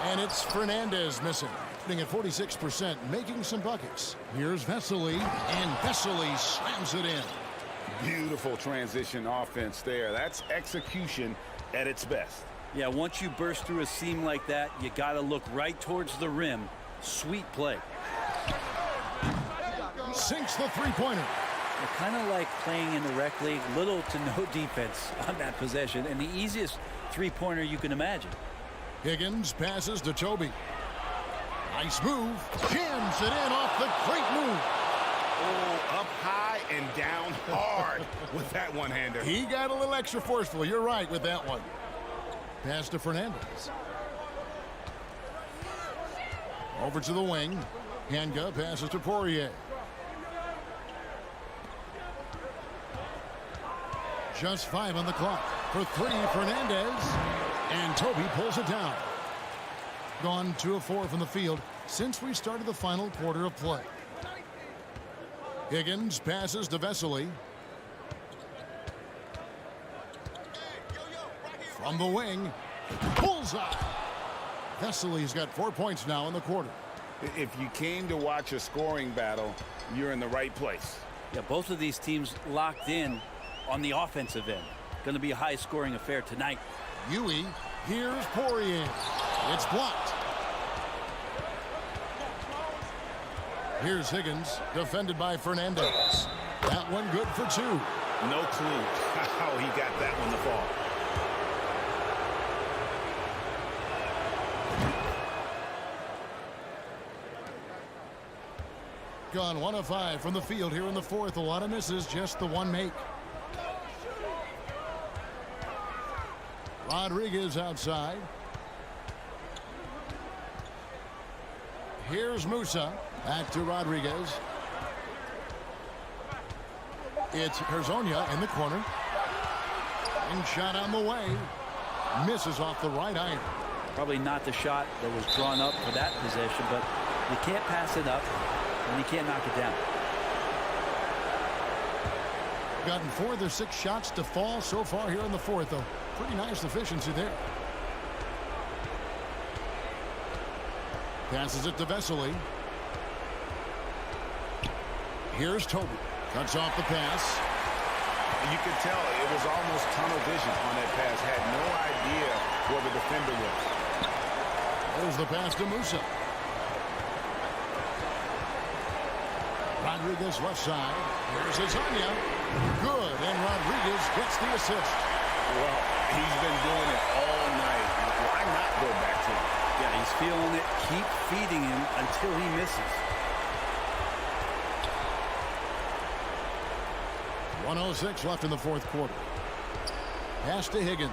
H: And it's Fernandez missing. At 46%, making some buckets. Here's Vesely, and Vesely slams it in.
I: Beautiful transition offense there. That's execution at its best.
J: Yeah, once you burst through a seam like that, you got to look right towards the rim. Sweet play.
H: Sinks the three-pointer.
J: Kind of like playing in the rec league, little to no defense on that possession, and the easiest three-pointer you can imagine.
H: Higgins passes to Toby. Nice move. Jams it in off the great move.
I: Oh, up high and down hard with that one-hander.
H: He got a little extra forceful. You're right with that one. Pass to Fernandez. Over to the wing. Hanga passes to Poirier. Just 5 on the clock. For 3, Fernandez. And Toby pulls it down. Gone 2 of 4 from the field since we started the final quarter of play. Higgins passes to Vesely. From the wing. Bullseye. Vesely's got 4 points now in the quarter.
I: If you came to watch a scoring battle, you're in the right place.
J: Yeah, both of these teams locked in on the offensive end. Going to be a high-scoring affair tonight.
H: Huey. Here's Poirier. It's blocked. Here's Higgins, defended by Fernandez. That one good for 2.
I: No clue how he got that one to fall.
H: Gone 1 of 5 from the field here in the fourth. A lot of misses, just the one make. Rodriguez outside. Here's Musa. Back to Rodriguez. It's Herzonia in the corner. And shot on the way. Misses off the right iron.
J: Probably not the shot that was drawn up for that possession, but you can't pass it up and you can't knock it down.
H: Gotten 4 of their 6 shots to fall so far here in the fourth, though. Pretty nice efficiency there. Passes it to Vesely. Here's Toby. Cuts off the pass.
K: You could tell it was almost tunnel vision on that pass. Had no idea where the defender was.
H: There's the pass to Musa. Rodriguez left side. Here's Azania. Good, and Rodriguez gets the assist.
K: Well, he's been doing it all night. Why not go back to him?
J: Yeah, he's feeling it. Keep feeding him until he misses.
H: 1:06 left in the fourth quarter. Pass to Higgins.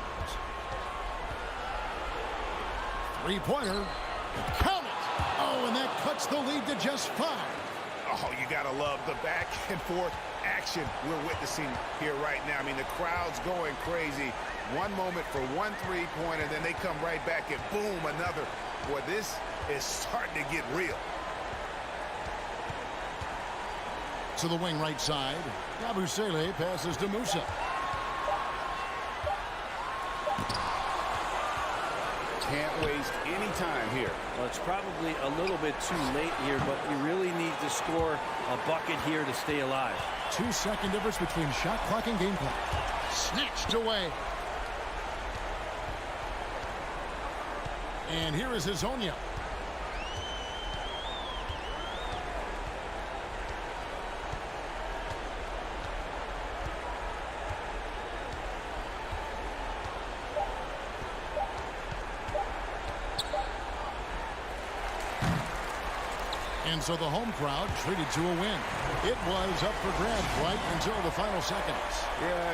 H: Three-pointer. Count it! Oh, and that cuts the lead to just 5.
K: Oh, you got to love the back and forth action we're witnessing here right now. I mean, the crowd's going crazy. One moment for one three-pointer, then they come right back and boom, another. Boy, this is starting to get real.
H: To the wing right side. Yabusele passes to Musa.
K: Can't waste any time here.
J: Well, it's probably a little bit too late here, but you really need to score a bucket here to stay alive.
H: 2-second difference between shot clock and game clock. Snatched away. And here is Hazonia. And so the home crowd treated to a win. It was up for grabs right until the final seconds.
K: Yeah,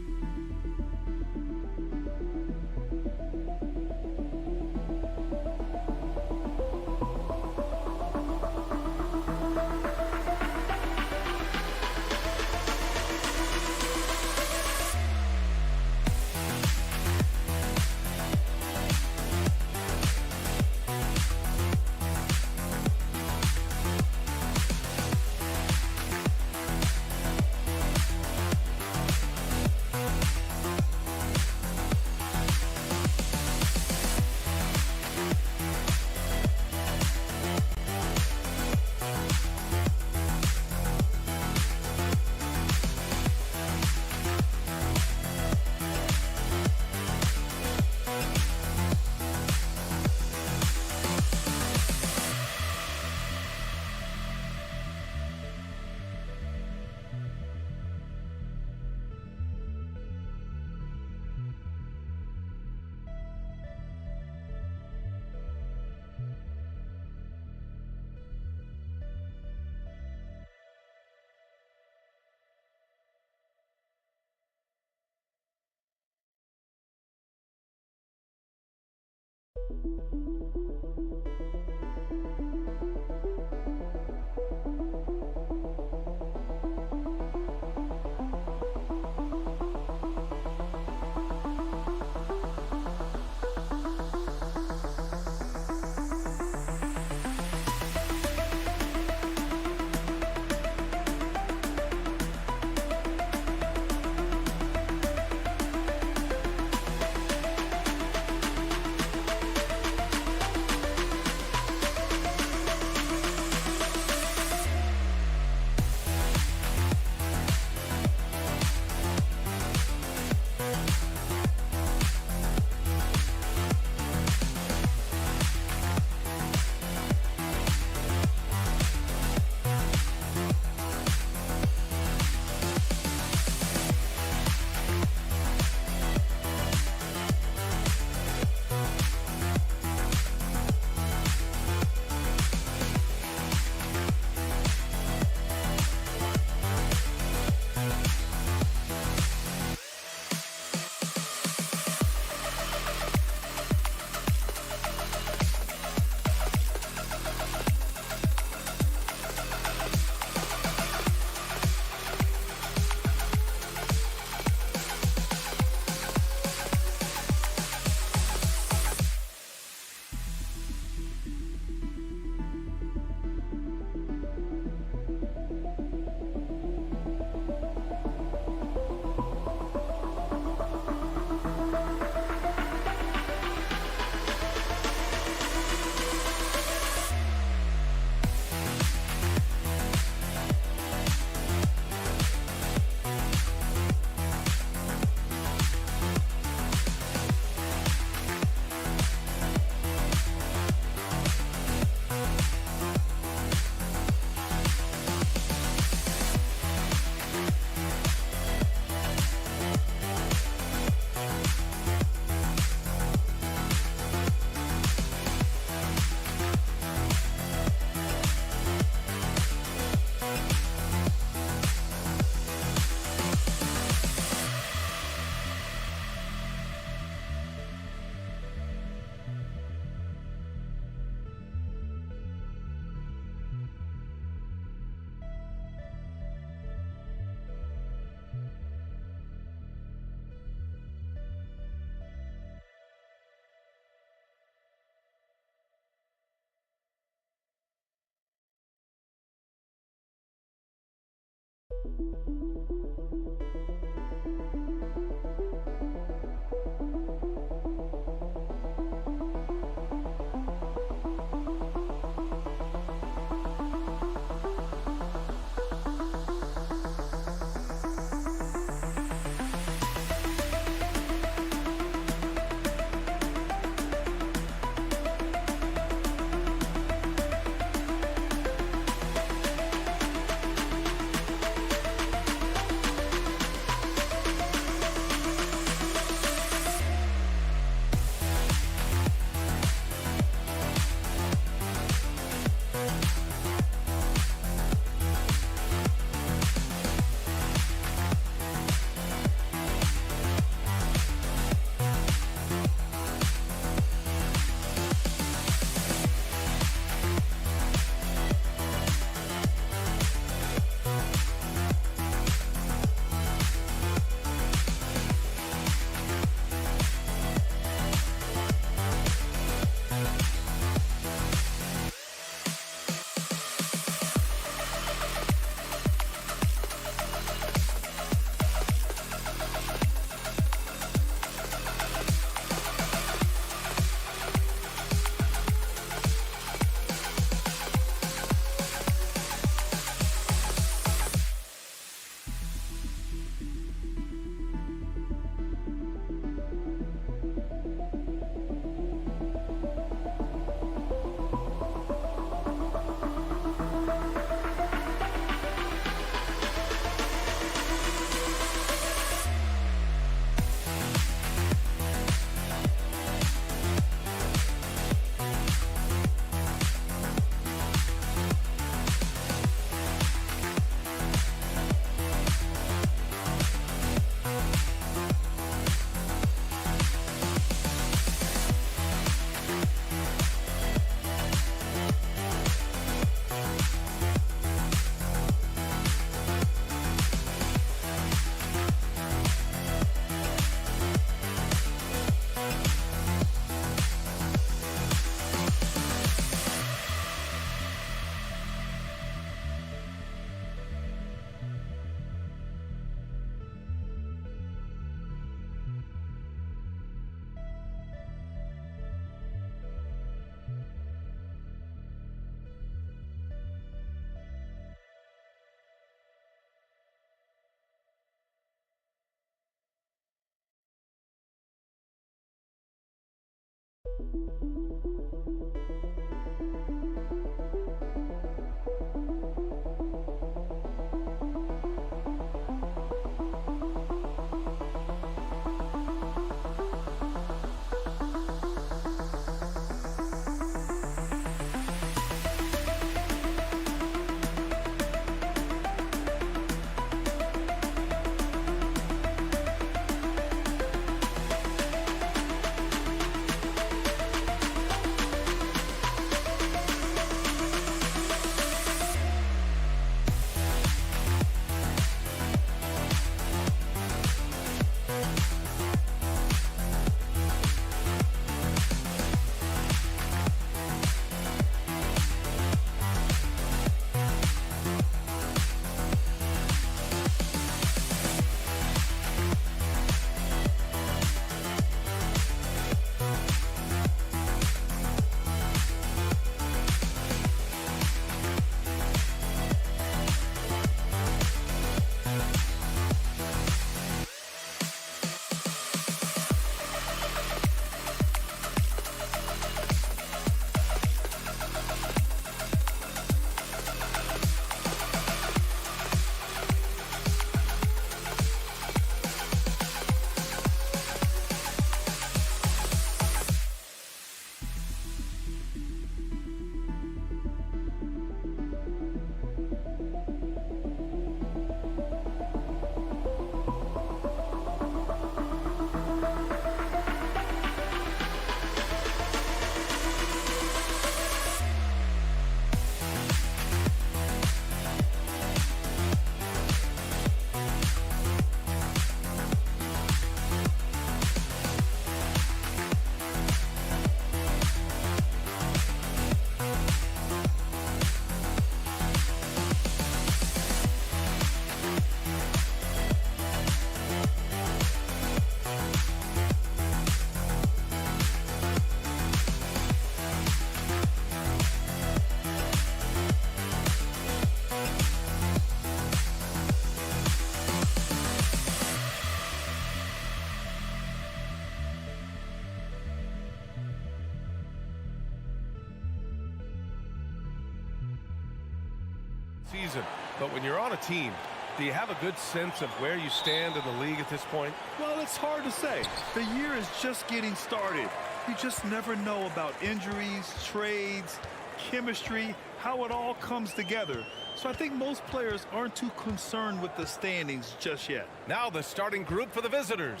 A: season. But when you're on a team, do you have a good sense of where you stand in the league at this point?
B: Well, it's hard to say. The year is just getting started. You just never know about injuries, trades, chemistry, how it all comes together. So I think most players aren't too concerned with the standings just yet.
A: Now the starting group for the visitors.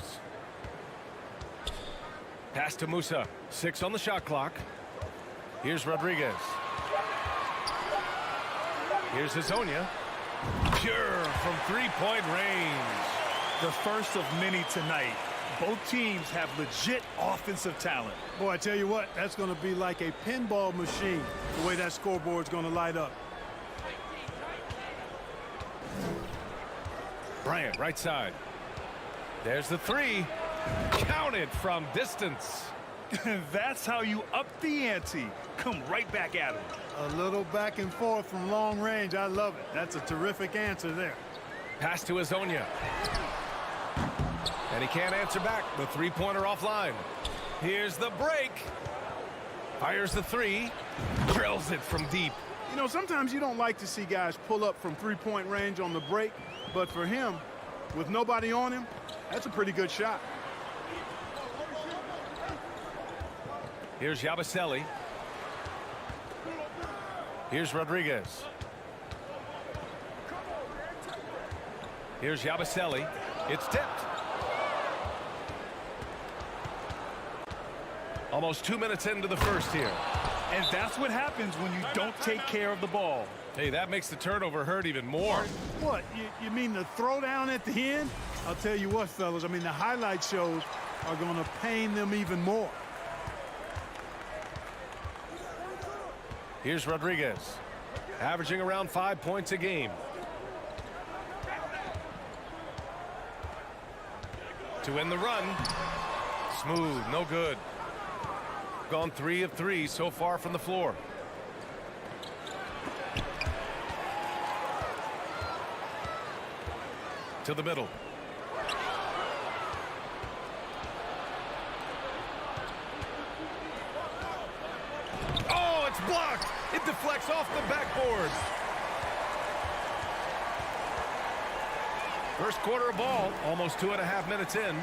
A: Pass to Musa. 6 on the shot clock. Here's Rodriguez. Here's Hazonia. Pure from three-point range.
B: The first of many tonight. Both teams have legit offensive talent.
L: Boy, I tell you what, that's going to be like a pinball machine, the way that scoreboard's going to light up.
A: Bryant, right side. There's the three. Counted from distance.
B: That's how you up the ante. Come right back at him.
L: A little back and forth from long range. I love it. That's a terrific answer there.
A: Pass to Hazonia. And he can't answer back. The three-pointer offline. Here's the break. Fires the three. Drills it from deep.
L: You know, sometimes you don't like to see guys pull up from three-point range on the break, but for him, with nobody on him, that's a pretty good shot.
A: Here's Yabusele. Here's Rodriguez. Here's Yabusele. It's tipped. Almost 2 minutes into the first here.
B: And that's what happens when you don't take care of the ball.
A: Hey, that makes the turnover hurt even more.
L: What, you mean the throwdown at the end? I'll tell you what, fellas, I mean, the highlight shows are going to pain them even more.
A: Here's Rodriguez, averaging around 5 points a game. To end the run. Smooth, no good. Gone 3 of 3 so far from the floor. To the middle. deflects off the backboard. First quarter of ball, almost 2.5 minutes in.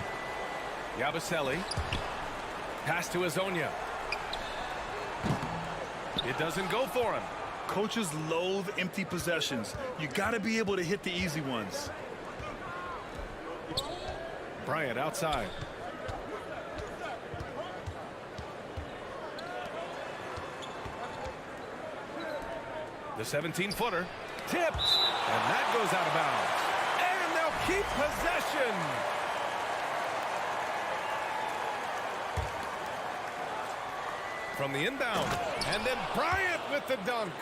A: Yabusele. Pass to Azonia. It doesn't go for him.
B: Coaches loathe empty possessions. You got to be able to hit the easy ones.
A: Bryant outside. The 17-footer tipped, and that goes out of bounds. And they'll keep possession. From the inbound, and then Bryant with the dunk.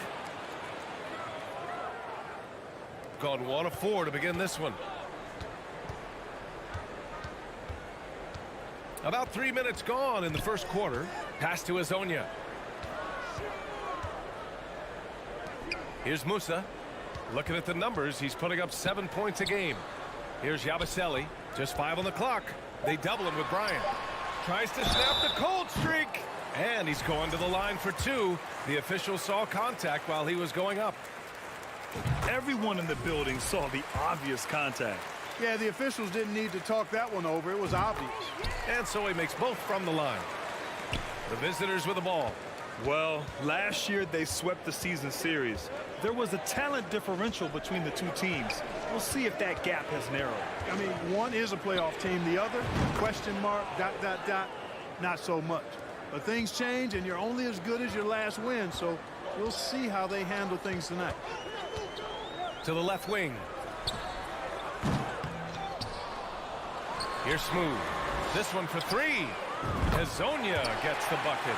A: Gone 1 of 4 to begin this one. About 3 minutes gone in the first quarter. Pass to Azonia. Here's Musa. Looking at the numbers, he's putting up 7 points a game. Here's Yabusele. Just 5 on the clock. They double him with Bryant. Tries to snap the cold streak. And he's going to the line for 2. The official saw contact while he was going up.
B: Everyone in the building saw the obvious contact.
L: Yeah, the officials didn't need to talk that one over. It was obvious.
A: And so he makes both from the line. The visitors with the ball.
B: Well, last year they swept the season series. There was a talent differential between the two teams. We'll see if that gap has narrowed.
L: I mean, one is a playoff team. The other, question mark, ... not so much. But things change, and you're only as good as your last win, so we'll see how they handle things tonight.
A: To the left wing. Here's Smooth. This one for 3. Azonia gets the bucket.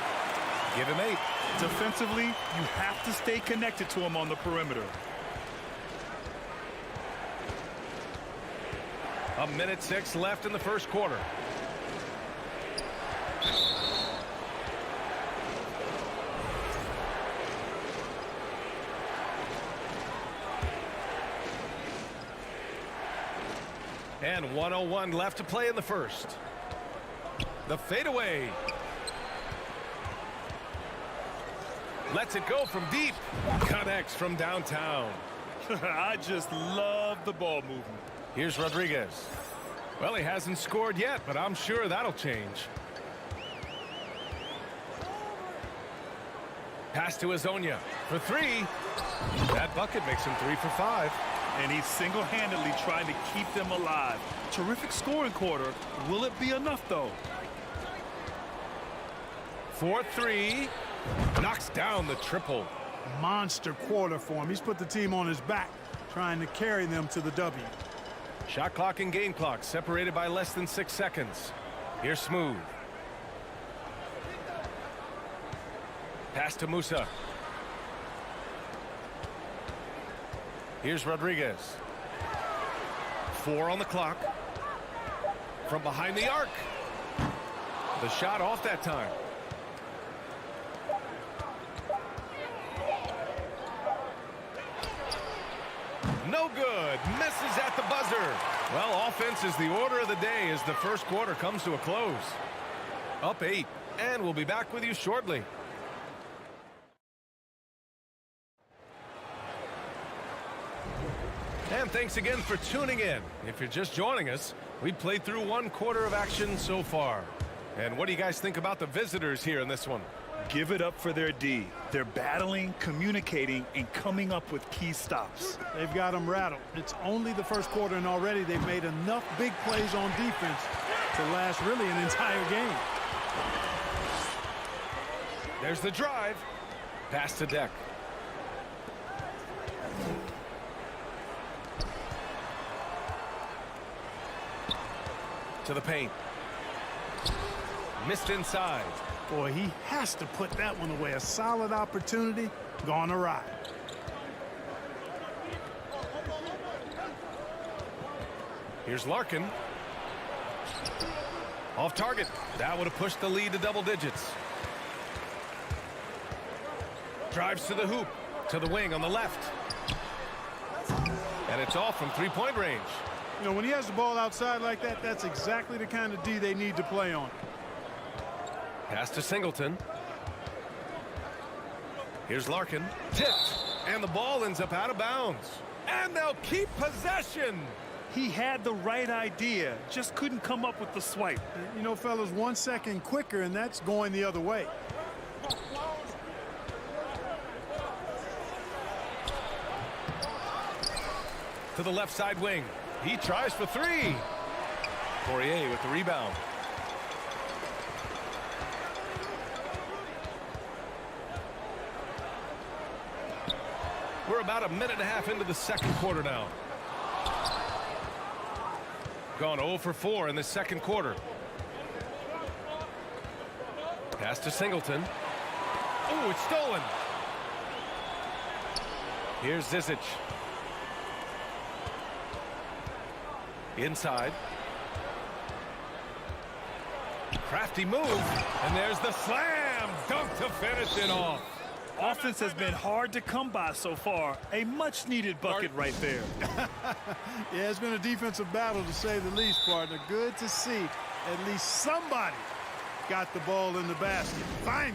A: Give him 8.
B: Defensively, you have to stay connected to him on the perimeter.
A: 1:06 left in the first quarter. And 1:01 left to play in the first. The fadeaway. Lets it go from deep. Connects from downtown.
B: I just love the ball movement.
A: Here's Rodriguez. Well, he hasn't scored yet, but I'm sure that'll change. Pass to Azonia for 3. That bucket makes him 3 for 5.
B: And he's single-handedly trying to keep them alive. Terrific scoring quarter. Will it be enough, though?
A: 4-3. Knocks down the triple.
L: Monster quarter for him. He's put the team on his back, trying to carry them to the W.
A: Shot clock and game clock separated by less than 6 seconds. Here's Smooth. Pass to Musa. Here's Rodriguez. 4 on the clock. From behind the arc. The shot off that time. No good. Misses at the buzzer. Well, offense is the order of the day as the first quarter comes to a close. Up 8. And we'll be back with you shortly. And thanks again for tuning in. If you're just joining us, we've played through 1 quarter of action so far. And what do you guys think about the visitors here in this one?
B: Give it up for their D. They're battling, communicating, and coming up with key stops.
L: They've got them rattled. It's only the first quarter, and already they've made enough big plays on defense to last really an entire game.
A: There's the drive. Pass to Deck. To the paint. Missed inside.
L: Boy, he has to put that one away. A solid opportunity gone awry.
A: Here's Larkin. Off target. That would have pushed the lead to double digits. Drives to the hoop. To the wing on the left. And it's off from 3-point range.
L: You know, when he has the ball outside like that, that's exactly the kind of D they need to play on.
A: Pass to Singleton. Here's Larkin. Tipped. And the ball ends up out of bounds. And they'll keep possession.
B: He had the right idea, just couldn't come up with the swipe.
L: You know, fellas, 1 second quicker, and that's going the other way.
A: To the left side wing. He tries for three. Poirier with the rebound. We're about a minute and a half into the second quarter now. Gone 0 for 4 in the second quarter. Pass to Singleton. Oh, it's stolen. Here's Zizic. Inside. Crafty move. And there's the slam dunk to finish it off.
B: Offense has been hard to come by so far. A much-needed bucket right there.
L: Yeah, it's been a defensive battle, to say the least, partner. Good to see at least somebody got the ball in the basket. Finally.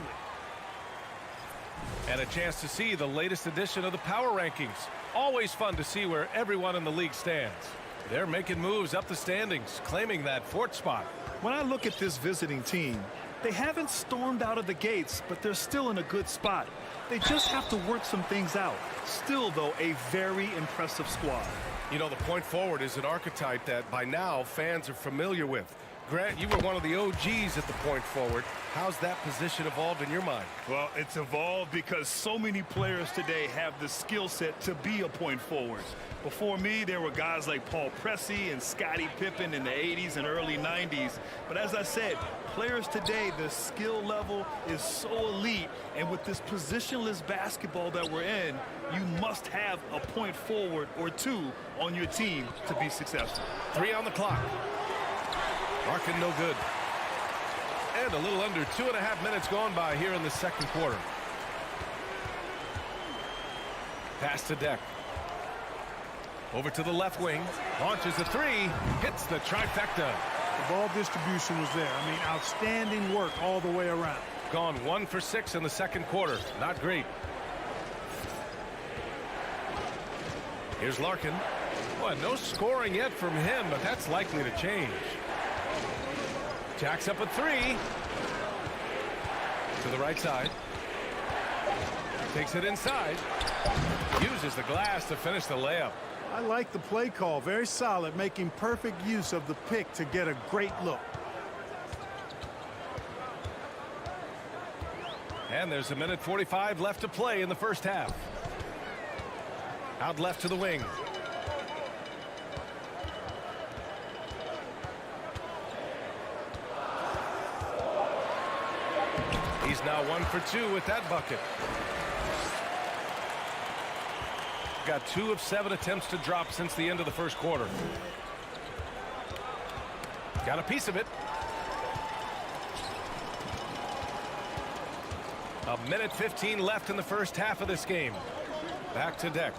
A: And a chance to see the latest edition of the power rankings. Always fun to see where everyone in the league stands. They're making moves up the standings, claiming that fourth spot.
B: When I look at this visiting team, they haven't stormed out of the gates, but they're still in a good spot. They just have to work some things out. Still, though, a very impressive squad.
A: You know, the point forward is an archetype that by now fans are familiar with. Grant, you were one of the OGs at the point forward. How's that position evolved in your mind?
B: Well, it's evolved because so many players today have the skill set to be a point forward. Before me, there were guys like Paul Pressey and Scottie Pippen in the 80s and early 90s. But as I said, players today, the skill level is so elite. And with this positionless basketball that we're in, you must have a point forward or two on your team to be successful.
A: 3 on the clock. Larkin no good. And a little under 2.5 minutes gone by here in the second quarter. Pass to Deck. Over to the left wing. Launches a three. Hits the trifecta.
L: The ball distribution was there. I mean, outstanding work all the way around.
A: Gone 1 for 6 in the second quarter. Not great. Here's Larkin. Boy, no scoring yet from him, but that's likely to change. Jacks up a three. To the right side. Takes it inside. Uses the glass to finish the layup.
L: I like the play call. Very solid, making perfect use of the pick to get a great look.
A: And there's a minute 45 left to play in the first half. Out left to the wing. He's now 1 for 2 with that bucket. Got 2 of 7 attempts to drop since the end of the first quarter. Got a piece of it. A minute 15 left in the first half of this game. Back to Deck.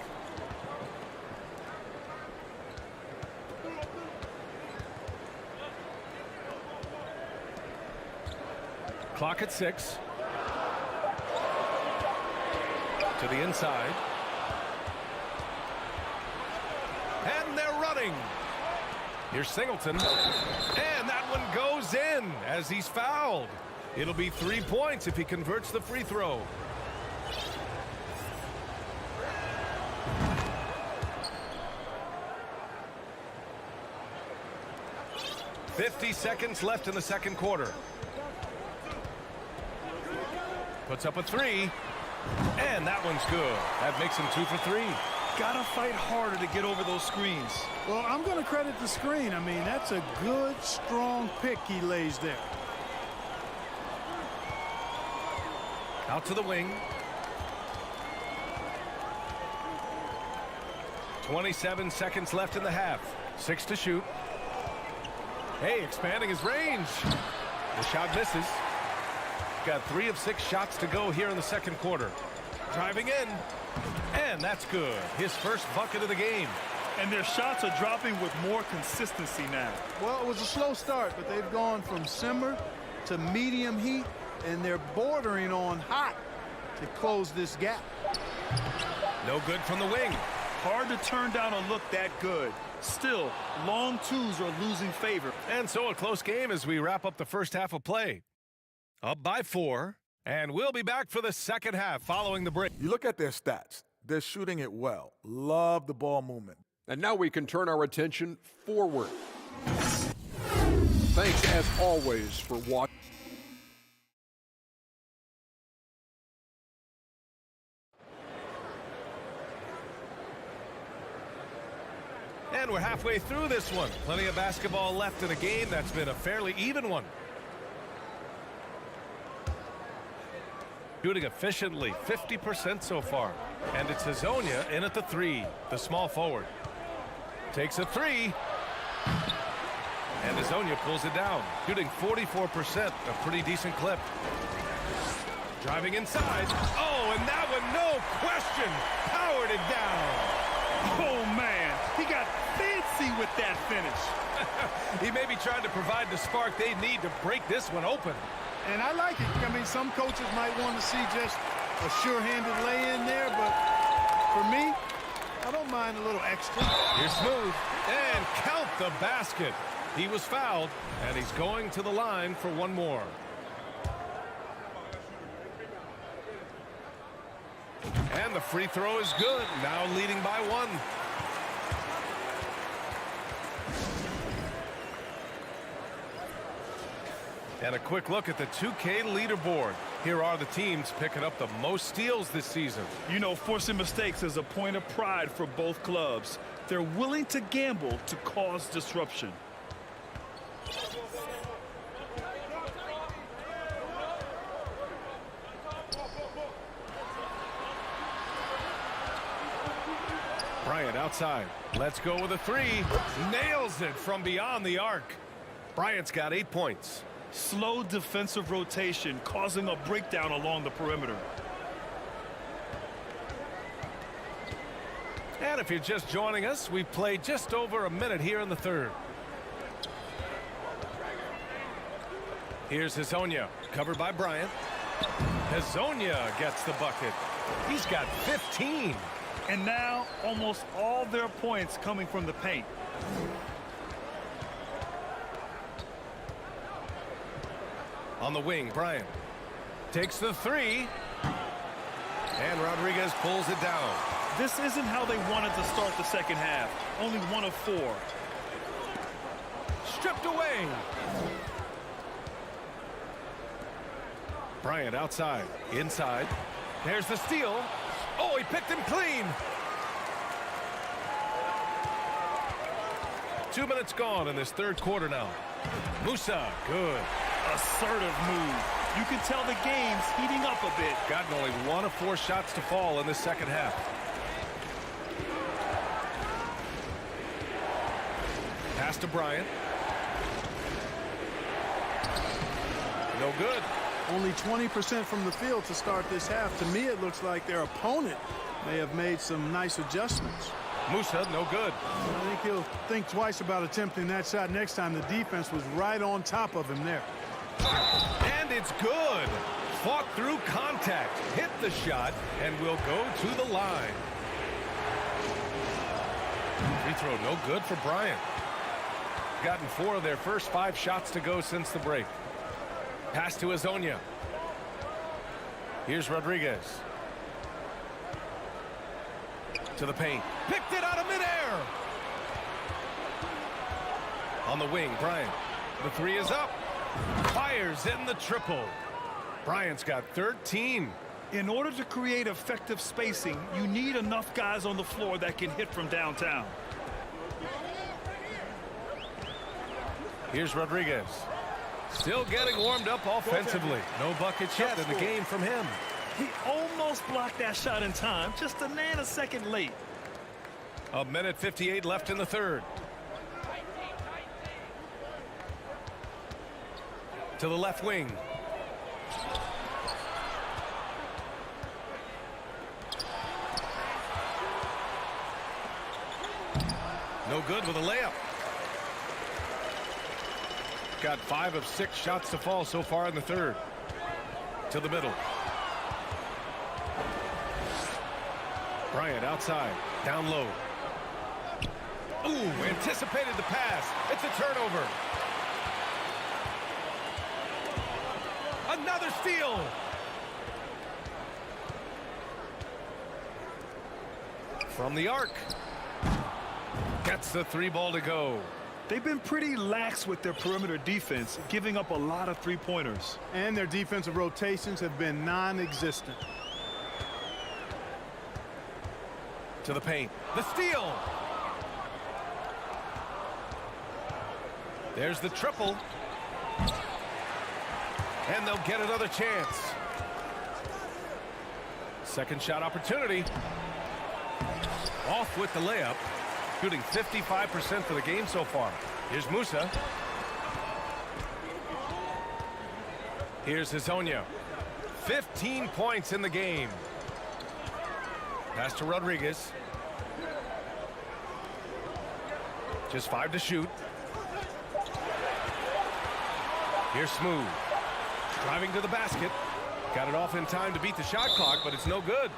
A: Clock at 6. To the inside. And they're running. Here's Singleton. And that one goes in as he's fouled. It'll be 3 points if he converts the free throw. .50 seconds left in the second quarter. Puts up a three. And that one's good. That makes him 2 for 3.
B: Gotta fight harder to get over those screens.
L: Well, I'm going to credit the screen. I mean, that's a good, strong pick he lays there.
A: Out to the wing. 27 seconds left in the half. 6 to shoot. Hey, expanding his range. The shot misses. Got 3 of 6 shots to go here in the second quarter. Driving in. And that's good. His first bucket of the game.
B: And their shots are dropping with more consistency now.
L: Well, it was a slow start, but they've gone from simmer to medium heat, and they're bordering on hot to close this gap.
A: No good from the wing.
B: Hard to turn down a look that good. Still, long twos are losing favor.
A: And so a close game as we wrap up the first half of play. Up by 4, and we'll be back for the second half following the break.
F: You look at their stats. They're shooting it well. Love the ball movement.
G: And now we can turn our attention forward. Thanks, as always, for watching.
A: And we're halfway through this one. Plenty of basketball left in a game that's been a fairly even one. Shooting efficiently, 50% so far. And it's Hezonja in at the 3, the small forward. Takes a 3. And Hezonja pulls it down. Shooting 44%, a pretty decent clip. Driving inside. Oh, and that one, no question, powered it down.
B: Oh, man, he got fancy with that finish.
A: He may be trying to provide the spark they need to break this one open.
L: And I like it. I mean, some coaches might want to see just a sure-handed lay-in there, but for me, I don't mind a little extra.
A: Here's Smooth, and count the basket. He was fouled, and he's going to the line for one more. And the free throw is good, now leading by 1. And a quick look at the 2K leaderboard. Here are the teams picking up the most steals this season.
B: You know, forcing mistakes is a point of pride for both clubs. They're willing to gamble to cause disruption.
A: Bryant outside. Let's go with a 3. Nails it from beyond the arc. Bryant's got 8 points.
B: Slow defensive rotation causing a breakdown along the perimeter.
A: And if you're just joining us, we've played just over a minute here in the third. Here's Hezonja, covered by Bryant. Hezonja gets the bucket. He's got 15.
B: And now almost all their points coming from the paint.
A: On the wing, Bryant takes the 3. And Rodriguez pulls it down.
B: This isn't how they wanted to start the second half. Only 1 of 4.
A: Stripped away. Bryant outside. Inside. There's the steal. Oh, he picked him clean. 2 minutes gone in this third quarter now. Musa, good.
B: Assertive move. You can tell the game's heating up a bit.
A: Gotten only 1 of 4 shots to fall in the second half. Pass to Bryant. No good.
L: Only 20% from the field to start this half. To me, it looks like their opponent may have made some nice adjustments.
A: Musa, no good.
L: I think he'll think twice about attempting that shot next time. The defense was right on top of him there.
A: And it's good. Fought through contact, hit the shot, and will go to the line. Free throw no good for Bryant. Gotten 4 of their first 5 shots to go since the break. Pass to Hezonja. Here's Rodriguez. To the paint. Picked it out of midair. On the wing, Bryant. The 3 is up. Fires in the triple. Bryant's got 13.
B: In order to create effective spacing, you need enough guys on the floor that can hit from downtown.
A: Here's Rodriguez. Still getting warmed up offensively. No buckets yet in the game from him.
B: He almost blocked that shot in time, just a nanosecond late.
A: 1:58 left in the third. To the left wing. No good with a layup. Got 5 of 6 shots to fall so far in the third. To the middle. Bryant outside, down low. Ooh, anticipated the pass. It's a turnover. Another steal. From the arc. Gets the 3-ball to go.
B: They've been pretty lax with their perimeter defense, giving up a lot of three-pointers.
L: And their defensive rotations have been non-existent.
A: To the paint. The steal. There's the triple. And they'll get another chance. Second shot opportunity. Off with the layup. Shooting 55% for the game so far. Here's Musa. Here's Hezonja. 15 points in the game. Pass to Rodriguez. Just 5 to shoot. Here's Smooth. Driving to the basket. Got it off in time to beat the shot clock, but it's no good.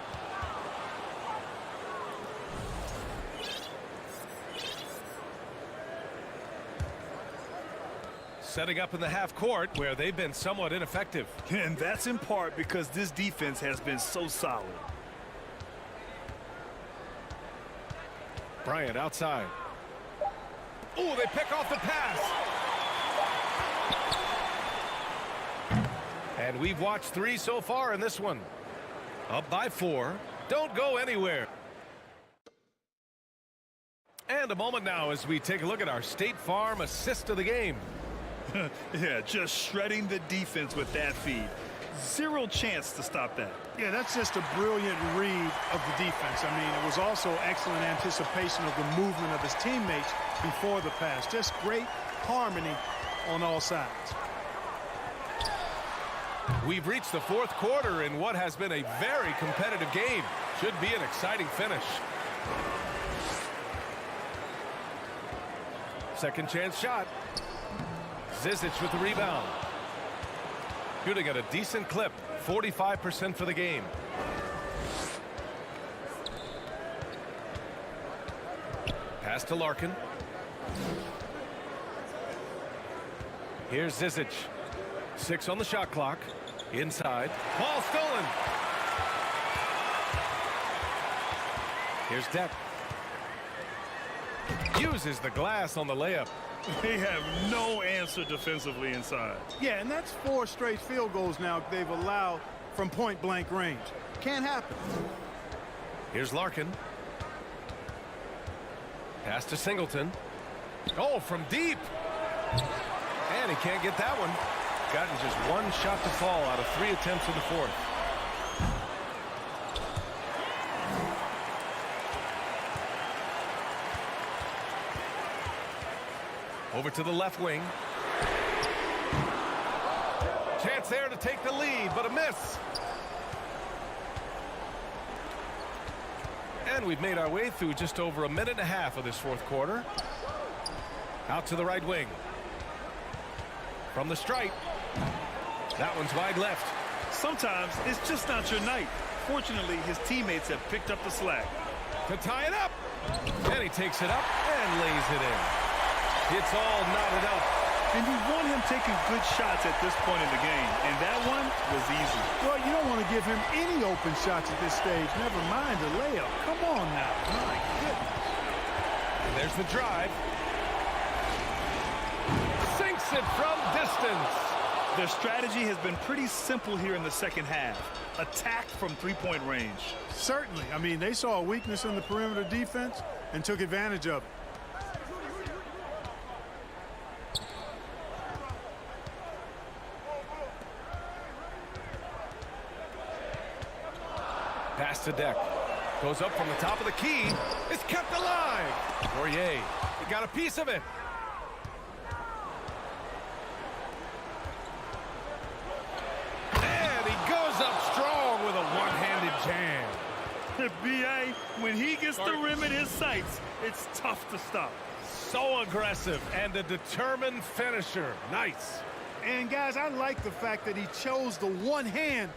A: Setting up in the half court where they've been somewhat ineffective.
B: And that's in part because this defense has been so solid.
A: Bryant outside. Oh, they pick off the pass. And we've watched 3 so far in this one. Up by 4. Don't go anywhere. And a moment now as we take a look at our State Farm assist of the game.
B: Yeah, just shredding the defense with that feed. Zero chance to stop that.
L: Yeah, that's just a brilliant read of the defense. I mean, it was also excellent anticipation of the movement of his teammates before the pass. Just great harmony on all sides.
A: We've reached the 4th quarter in what has been a very competitive game. Should be an exciting finish. Second chance shot. Zizic with the rebound. Shooting at a decent clip. 45% for the game. Pass to Larkin. Here's Zizic. 6 on the shot clock. Inside. Ball stolen. Here's Deck. Uses the glass on the layup.
B: They have no answer defensively inside.
L: Yeah, and that's 4 straight field goals now they've allowed from point-blank range. Can't happen.
A: Here's Larkin. Pass to Singleton. Oh, from deep. And he can't get that one. Gotten just 1 shot to fall out of 3 attempts in the 4th. Over to the left wing. Chance there to take the lead, but a miss. And we've made our way through just over a minute and a half of this 4th quarter. Out to the right wing. From the stripe. That one's wide left.
B: Sometimes it's just not your night. Fortunately, his teammates have picked up the slack.
A: To tie it up. And he takes it up and lays it in. It's all knotted up.
B: And you want him taking good shots at this point in the game. And that one was easy.
L: Well, you don't want to give him any open shots at this stage. Never mind a layup. Come on now. My goodness.
A: And there's the drive. Sinks it from distance.
B: Their strategy has been pretty simple here in the second half. Attack from 3-point range.
L: Certainly. I mean, they saw a weakness in the perimeter defense and took advantage of it.
A: Pass to Deck. Goes up from the top of the key. It's kept alive. Poirier. He got a piece of it. And he goes up strong with a one-handed jam.
B: B.A., when he gets the rim in his sights, it's tough to stop.
A: So aggressive and a determined finisher. Nice.
L: And, guys, I like the fact that he chose the one hand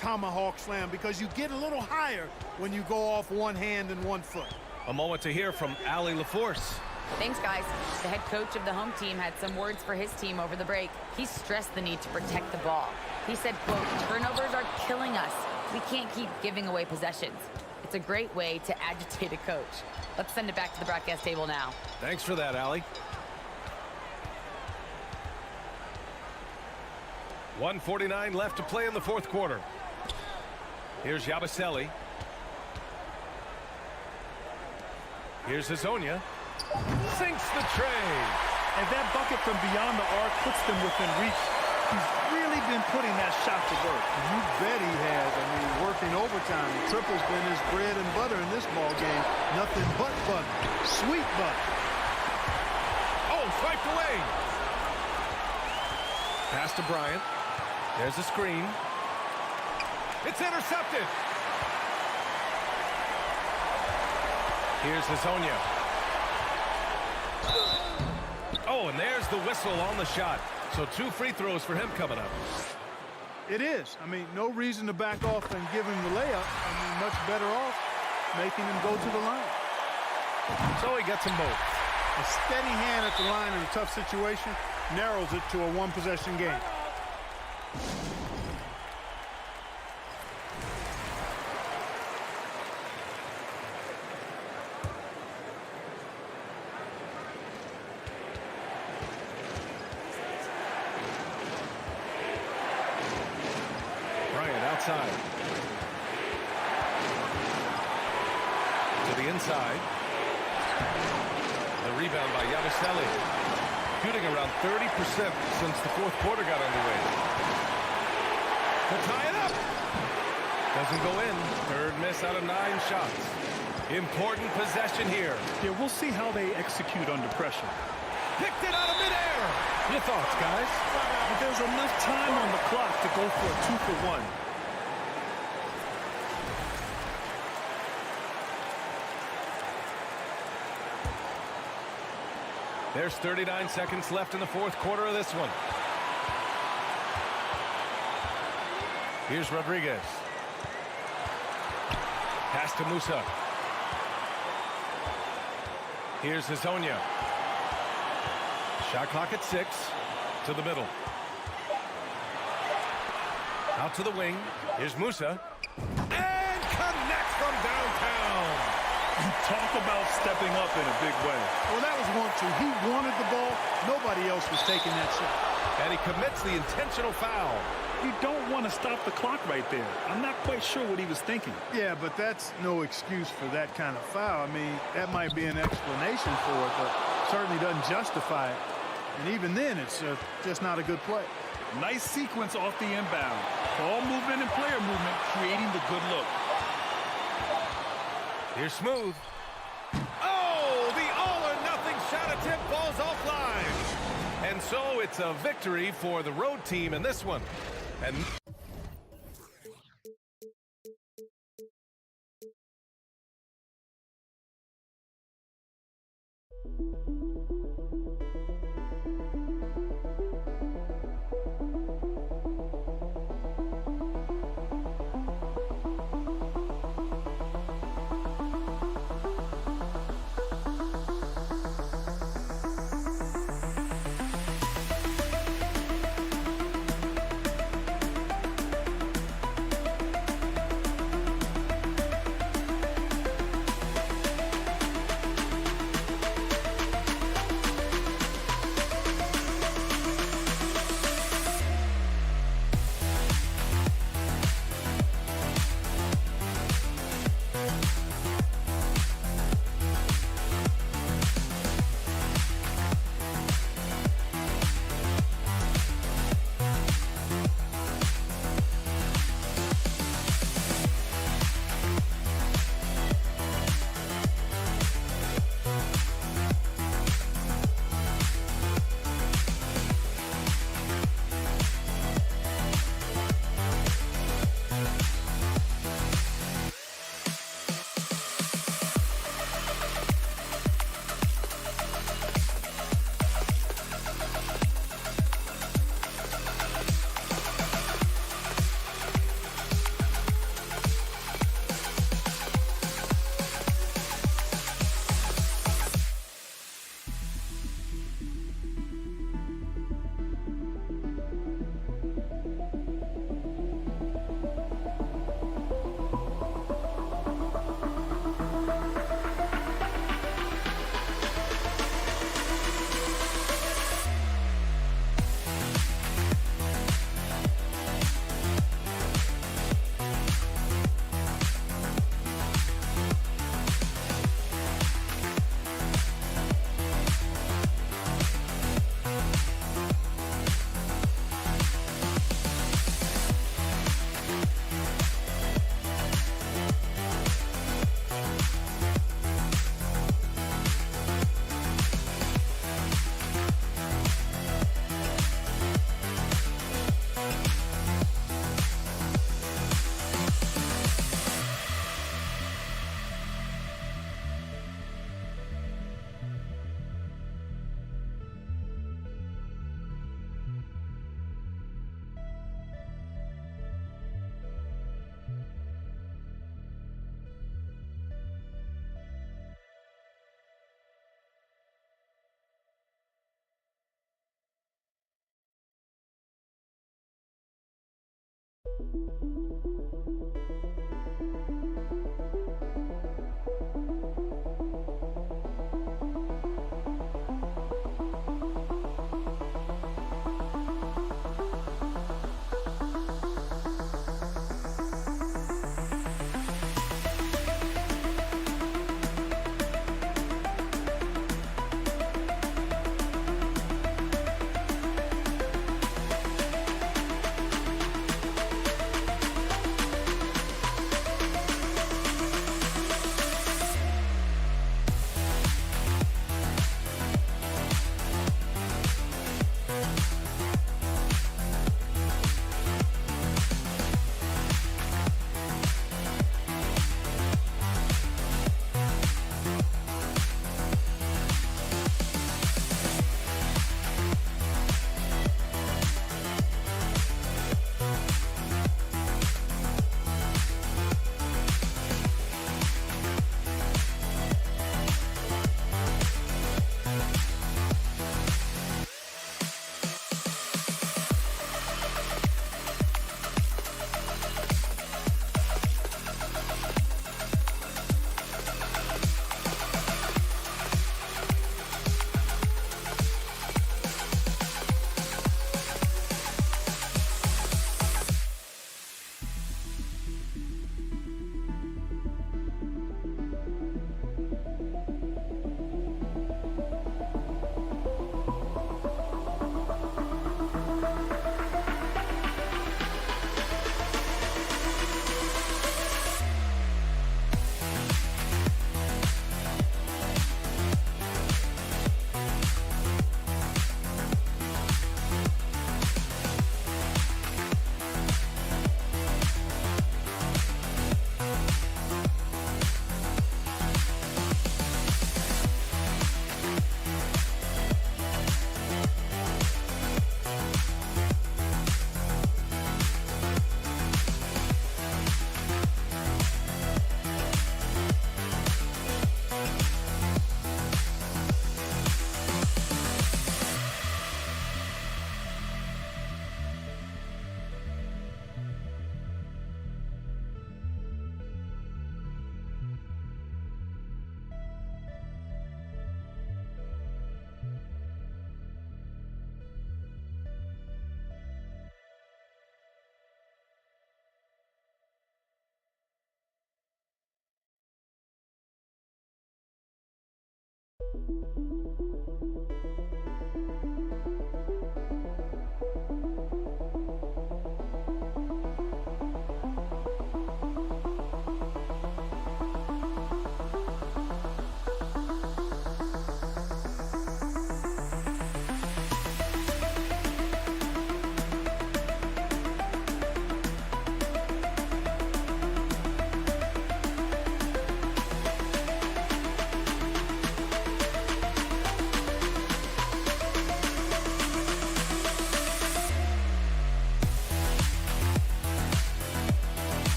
L: tomahawk slam because you get a little higher when you go off one hand and one foot.
A: A moment to hear from Allie LaForce.
E: Thanks, guys. The head coach of the home team had some words for his team over the break. He stressed the need to protect the ball. He said, quote, "Turnovers are killing us. We can't keep giving away possessions." It's a great way to agitate a coach. Let's send it back to the broadcast table now.
A: Thanks for that, Allie. 1:49 left to play in the fourth quarter. Here's Yabusele. Here's Hezonja. Sinks the tray.
B: And that bucket from beyond the arc puts them within reach. He's really been putting that shot to work.
L: You bet he has. I mean, working overtime. The triple's been his bread and butter in this ball game. Nothing but butter. Sweet butter.
A: Oh, swiped away. Pass to Bryant. There's a screen. It's intercepted. Here's Hezonja. Oh, and there's the whistle on the shot. So 2 free throws for him coming up.
L: It is. I mean, no reason to back off and give him the layup. I mean, much better off making him go to the line.
A: So he gets them both.
L: A steady hand at the line in a tough situation narrows it to a one-possession game.
A: Outside. To the inside. The rebound by Yabusele. Shooting around 30% since the fourth quarter got underway. To tie it up. Doesn't go in. Third miss out of 9 shots. Important possession here.
B: Yeah, we'll see how they execute under pressure.
A: Picked it out of midair. Your thoughts, guys?
B: There's enough time on the clock to go for a 2-for-1.
A: There's 39 seconds left in the fourth quarter of this one. Here's Rodriguez. Pass to Musa. Here's Hezonja. Shot clock at 6. To the middle. Out to the wing. Here's Musa. And connects from downtown.
B: Talk about stepping up in a big way.
L: Well, that was 1-2. He wanted the ball. Nobody else was taking that shot.
A: And he commits the intentional foul.
B: You don't want to stop the clock right there. I'm not quite sure what he was thinking.
L: Yeah, but that's no excuse for that kind of foul. I mean, that might be an explanation for it, but certainly doesn't justify it. And even then, it's just not a good play.
B: Nice sequence off the inbound. Ball movement and player movement creating the good look.
A: Here's Smooth. Oh, the all-or-nothing shot attempt falls offline. And so it's a victory for the road team in this one. And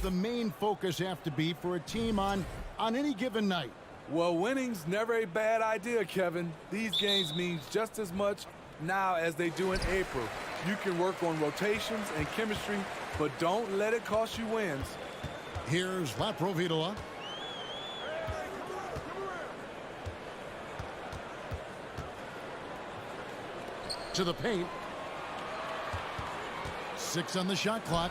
H: The main focus have to be for a team on any given night?
M: Well, winning's never a bad idea, Kevin. These games mean just as much now as they do in April. You can work on rotations and chemistry, but don't let it cost you wins.
H: Here's Laprovitola. To the paint. 6 on the shot clock.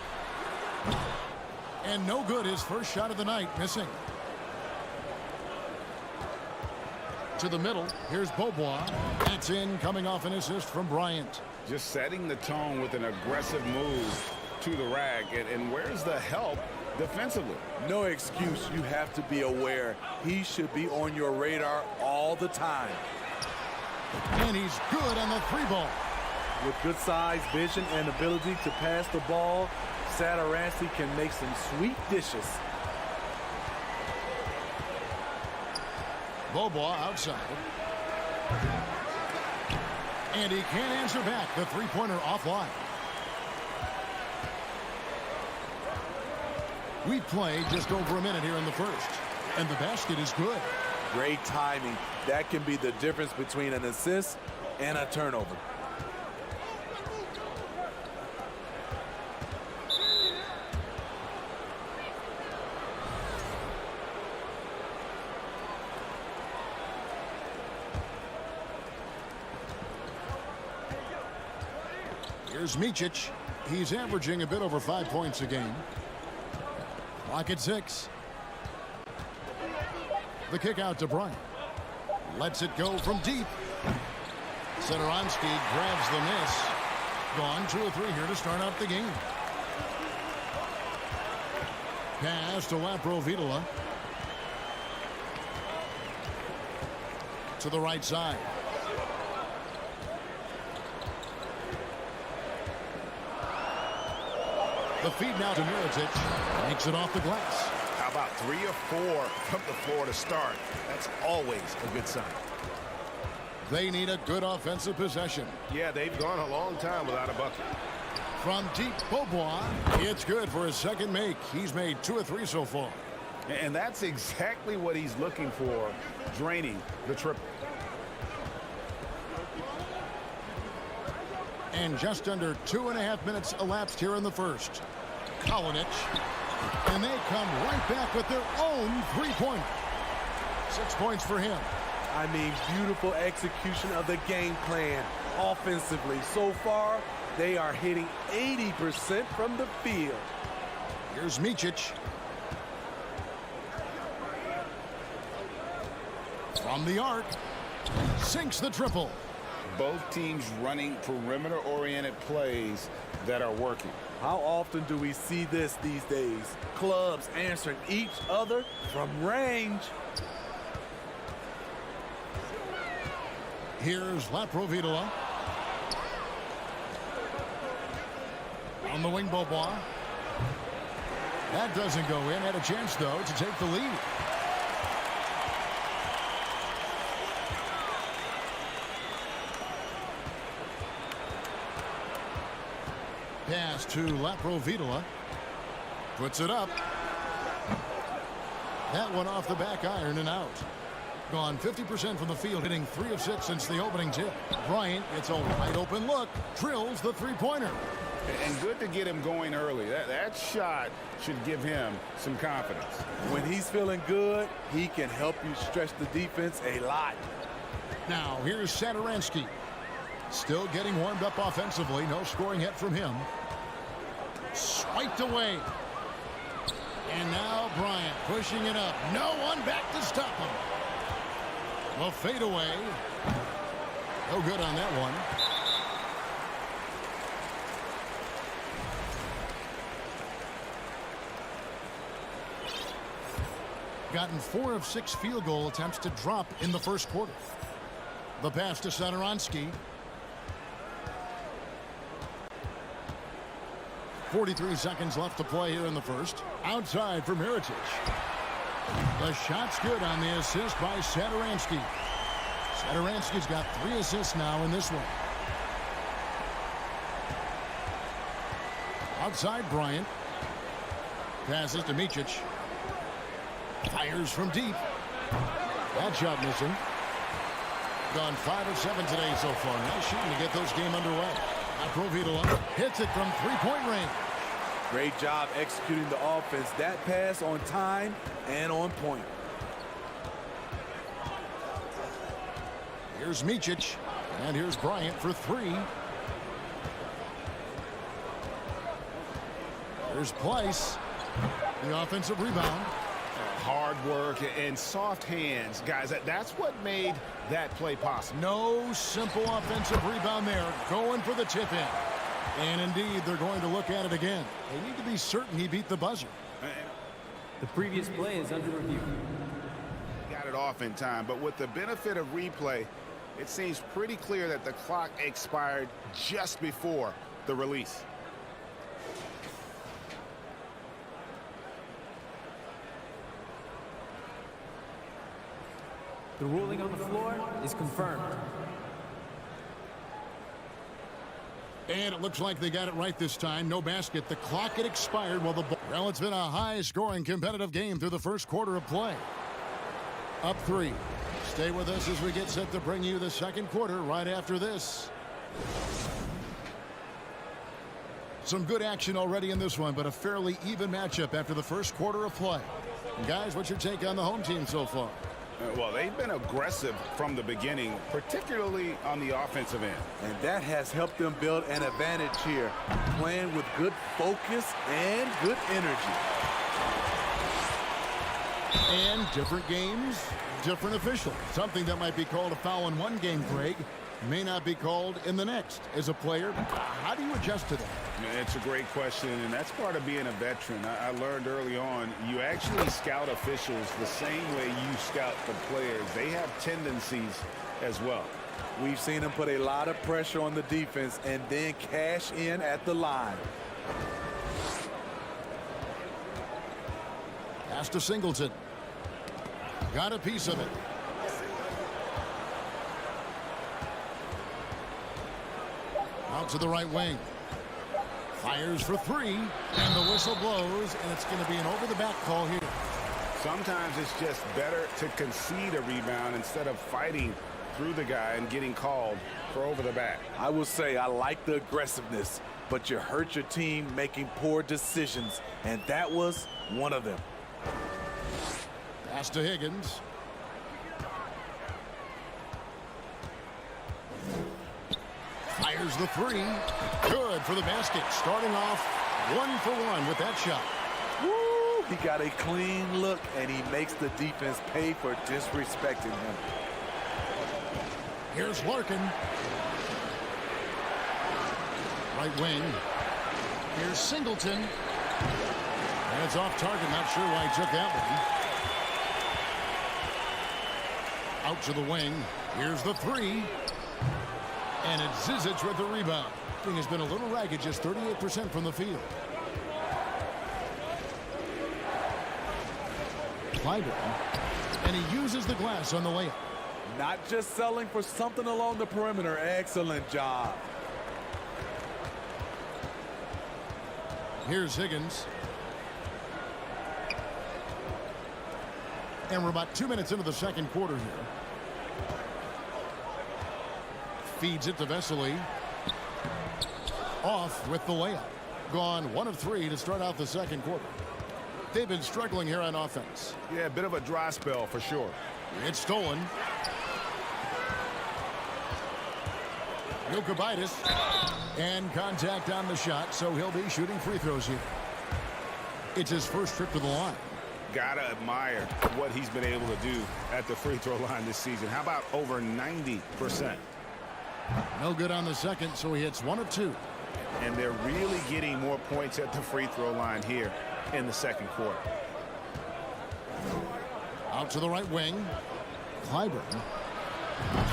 H: And no good. His first shot of the night, missing. To the middle. Here's Beaubois. That's in, coming off an assist from Bryant.
I: Just setting the tone with an aggressive move to the rack. And where's the help defensively?
M: No excuse. You have to be aware. He should be on your radar all the time.
H: And he's good on the 3-ball.
M: With good size, vision, and ability to pass the ball, Satoransky can make some sweet dishes.
H: Beaubois outside. And he can't answer back. The three-pointer offline. We played just over a minute here in the first. And the basket is good.
M: Great timing. That can be the difference between an assist and a turnover.
H: Here's Micic. He's averaging a bit over 5 points a game. Clock at 6. The kick out to Bryant. Lets it go from deep. Satoransky grabs the miss. Gone 2 of 3 here to start out the game. Pass to Laprovitola. To the right side. The feed now to Mirotic. Makes it off the glass.
K: How about 3 or 4 from the floor to start? That's always a good sign.
H: They need a good offensive possession.
K: Yeah, they've gone a long time without a bucket.
H: From deep, Beaubois. It's good for his second make. He's made 2 of 3 so far.
I: And that's exactly what he's looking for, draining the triple.
H: And just under 2.5 minutes elapsed here in the first. Kalinic. And they come right back with their own 3-pointer. 6 points for him.
M: I mean, beautiful execution of the game plan offensively. So far, they are hitting 80% from the field.
H: Here's Micic. From the arc. Sinks the triple.
I: Both teams running perimeter-oriented plays that are working.
M: How often do we see this these days? Clubs answering each other from range.
H: Here's Laprovitola. On the wing, Beaubois. That doesn't go in. Had a chance, though, to take the lead. Pass to Laprovitola. Puts it up. That one off the back iron and out. Gone 50% from the field, hitting 3 of 6 since the opening tip. Bryant gets a wide open look, drills the three-pointer.
I: And good to get him going early. That shot should give him some confidence.
M: When he's feeling good, he can help you stretch the defense a lot.
H: Now here's Satoransky. Still getting warmed up offensively. No scoring hit from him. Swiped away. And now Bryant pushing it up. No one back to stop him. Well, fade away. No good on that one. Gotten 4 of 6 field goal attempts to drop in the first quarter. The pass to Satoransky. 43 seconds left to play here in the first. Outside for Mirotic. The shot's good on the assist by Satoransky. Satoransky's got 3 assists now in this one. Outside Bryant. Passes to Micic. Fires from deep. That shot missing. Gone 5 of 7 today so far. Nice shooting to get this game underway. Laprovitola hits it from three-point range.
M: Great job executing the offense. That pass on time and on point.
H: Here's Micic. And here's Bryant for 3. Here's Pleiss. The offensive rebound.
I: Hard work and soft hands. Guys, that's what made that play possible.
H: No simple offensive rebound there. Going for the tip in. And indeed, they're going to look at it again. They need to be certain he beat the buzzer.
D: The previous play is under review.
I: Got it off in time, but with the benefit of replay, it seems pretty clear that the clock expired just before the release.
D: The ruling on the floor is confirmed.
H: And it looks like they got it right this time. No basket. The clock had expired while the ball. Well, it's been a high-scoring competitive game through the first quarter of play. Up 3. Stay with us as we get set to bring you the second quarter right after this. Some good action already in this one, but a fairly even matchup after the first quarter of play. And guys, what's your take on the home team so far?
I: Well, they've been aggressive from the beginning, particularly on the offensive end.
M: And that has helped them build an advantage here, playing with good focus and good energy.
H: And different games, different officials. Something that might be called a foul in one game, Greg, may not be called in the next. As a player, how do you adjust to that?
I: It's a great question, and that's part of being a veteran. I learned early on, you actually scout officials the same way you scout the players. They have tendencies as well.
M: We've seen them put a lot of pressure on the defense and then cash in at the line.
H: Pass to Singleton. Got a piece of it. Out to the right wing. Fires for 3, and the whistle blows, and it's going to be an over-the-back call here.
I: Sometimes it's just better to concede a rebound instead of fighting through the guy and getting called for over-the-back.
M: I will say I like the aggressiveness, but you hurt your team making poor decisions, and that was one of them.
H: Pass to Higgins. Fires the 3. Good for the basket. Starting off 1 for 1 with that shot.
M: Woo! He got a clean look, and he makes the defense pay for disrespecting him.
H: Here's Larkin. Right wing. Here's Singleton. And it's off target. Not sure why he took that one. Out to the wing. Here's the 3. And it's Skijesss with the rebound. Thing has been a little ragged, just 38% from the field. Clyburn. And he uses the glass on the layup.
M: Not just selling for something along the perimeter. Excellent job.
H: Here's Higgins. And we're about 2 minutes into the second quarter here. Feeds it to Vesely. Off with the layup. Gone 1 of 3 to start out the second quarter. They've been struggling here on offense.
I: Yeah, a bit of a dry spell for sure.
H: It's stolen. Skijesss. And contact on the shot, so he'll be shooting free throws here. It's his first trip to the line.
I: Gotta admire what he's been able to do at the free throw line this season. How about over 90%?
H: No good on the second, so he hits 1 of 2.
I: And they're really getting more points at the free throw line here in the second quarter.
H: Out to the right wing. Clyburn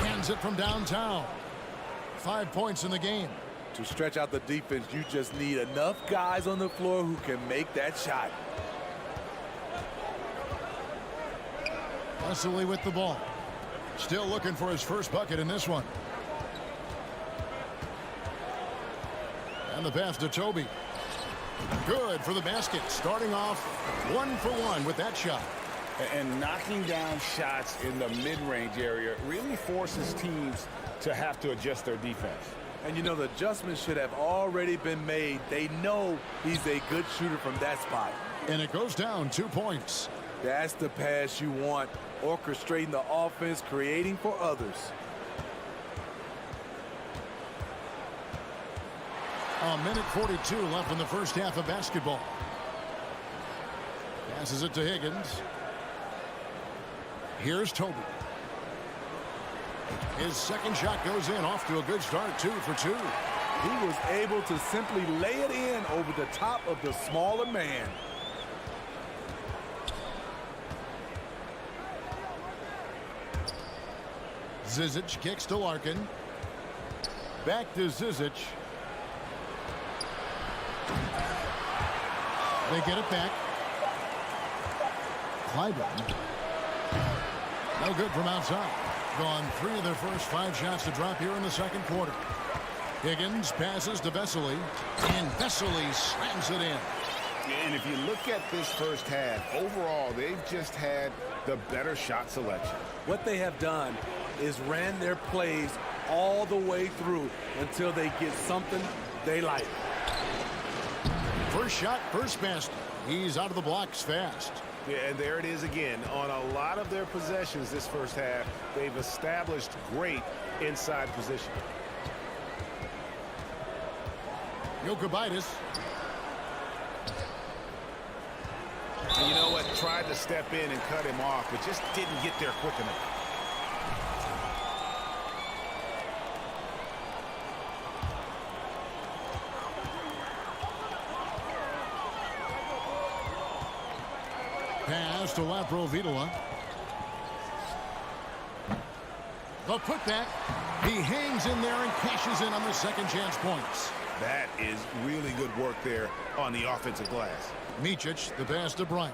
H: hands it from downtown. 5 points in the game.
M: To stretch out the defense, you just need enough guys on the floor who can make that shot.
H: Vesely with the ball. Still looking for his first bucket in this one. And the pass to Toby. Good for the basket. Starting off 1 for 1 with that shot.
I: And knocking down shots in the mid-range area really forces teams to have to adjust their defense.
M: And you know, the adjustments should have already been made. They know he's a good shooter from that spot.
H: And it goes down 2 points.
M: That's the pass you want. Orchestrating the offense, creating for others.
H: A minute 42 left in the first half of basketball. Passes it to Higgins. Here's Toby. His second shot goes in, off to a good start, 2 for 2.
M: He was able to simply lay it in over the top of the smaller man.
H: Skijesss kicks to Larkin. Back to Skijesss. They get it back. Clyburn. No good from outside. Gone 3 of their first 5 shots to drop here in the second quarter. Higgins passes to Vesely. And Vesely slams it in.
I: And if you look at this first half, overall, they've just had the better shot selection.
M: What they have done is ran their plays all the way through until they get something they like.
H: First shot, first basket. He's out of the blocks fast.
I: Yeah, and there it is again. On a lot of their possessions this first half, they've established great inside position.
H: Skijesss.
I: And you know what? Tried to step in and cut him off, but just didn't get there quick enough.
H: Pass to Laprovitola. The putback. He hangs in there and cashes in on the second chance points.
I: That is really good work there on the offensive glass.
H: Micic, the pass to Bryant.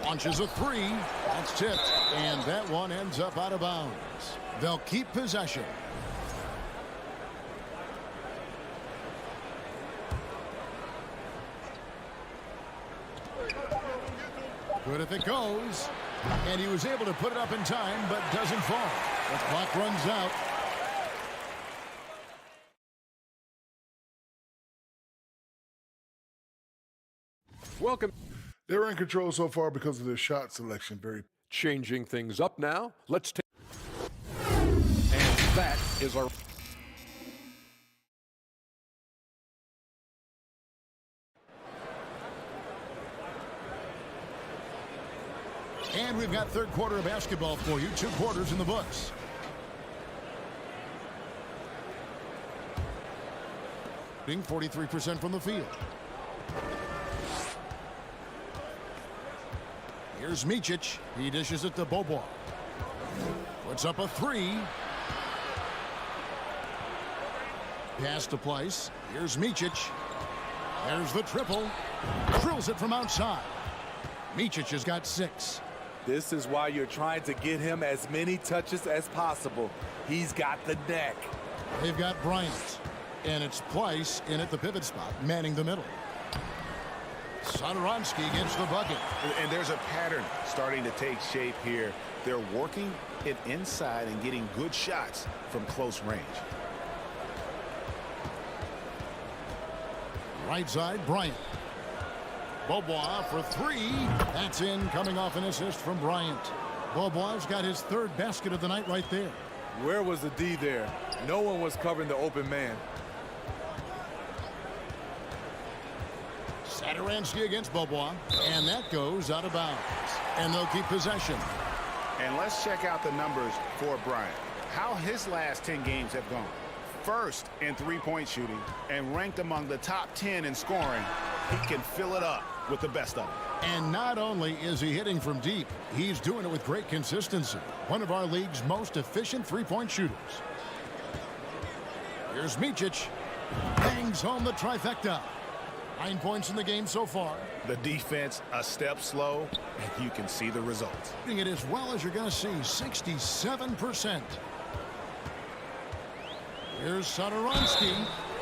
H: Launches a 3. That's tipped. And that one ends up out of bounds. They'll keep possession. Good if it goes. And he was able to put it up in time, but doesn't fall. The clock runs out.
G: Welcome.
F: They're in control so far because of their shot selection. Very
G: Changing things up now. Let's take. And that is our.
H: And we've got third quarter of basketball for you. 2 quarters in the books. Being 43% from the field. Here's Micic. He dishes it to Bobo. Puts up a 3. Pass to Place. Here's Micic. There's the triple. Drills it from outside. Micic has got 6.
M: This is why you're trying to get him as many touches as possible. He's got the neck.
H: They've got Bryant, and it's Pleiss in at the pivot spot, manning the middle. Satoransky gets the bucket.
I: And there's a pattern starting to take shape here. They're working it inside and getting good shots from close range.
H: Right side, Bryant. Beaubois for three. That's in, coming off an assist from Bryant. Beaubois got his third basket of the night right there.
M: Where was the D there? No one was covering the open man.
H: Satoransky against Beaubois, and that goes out of bounds. And they'll keep possession.
I: And let's check out the numbers for Bryant. How his last 10 games have gone. First in three-point shooting and ranked among the top 10 in scoring. He can fill it up with the best of them.
H: And not only is he hitting from deep, he's doing it with great consistency. One of our league's most efficient three-point shooters. Here's Micic. Bangs home the trifecta. 9 points in the game so far.
I: The defense a step slow, and you can see the results.
H: Doing it as well as you're going to see, 67%. Here's Satoransky.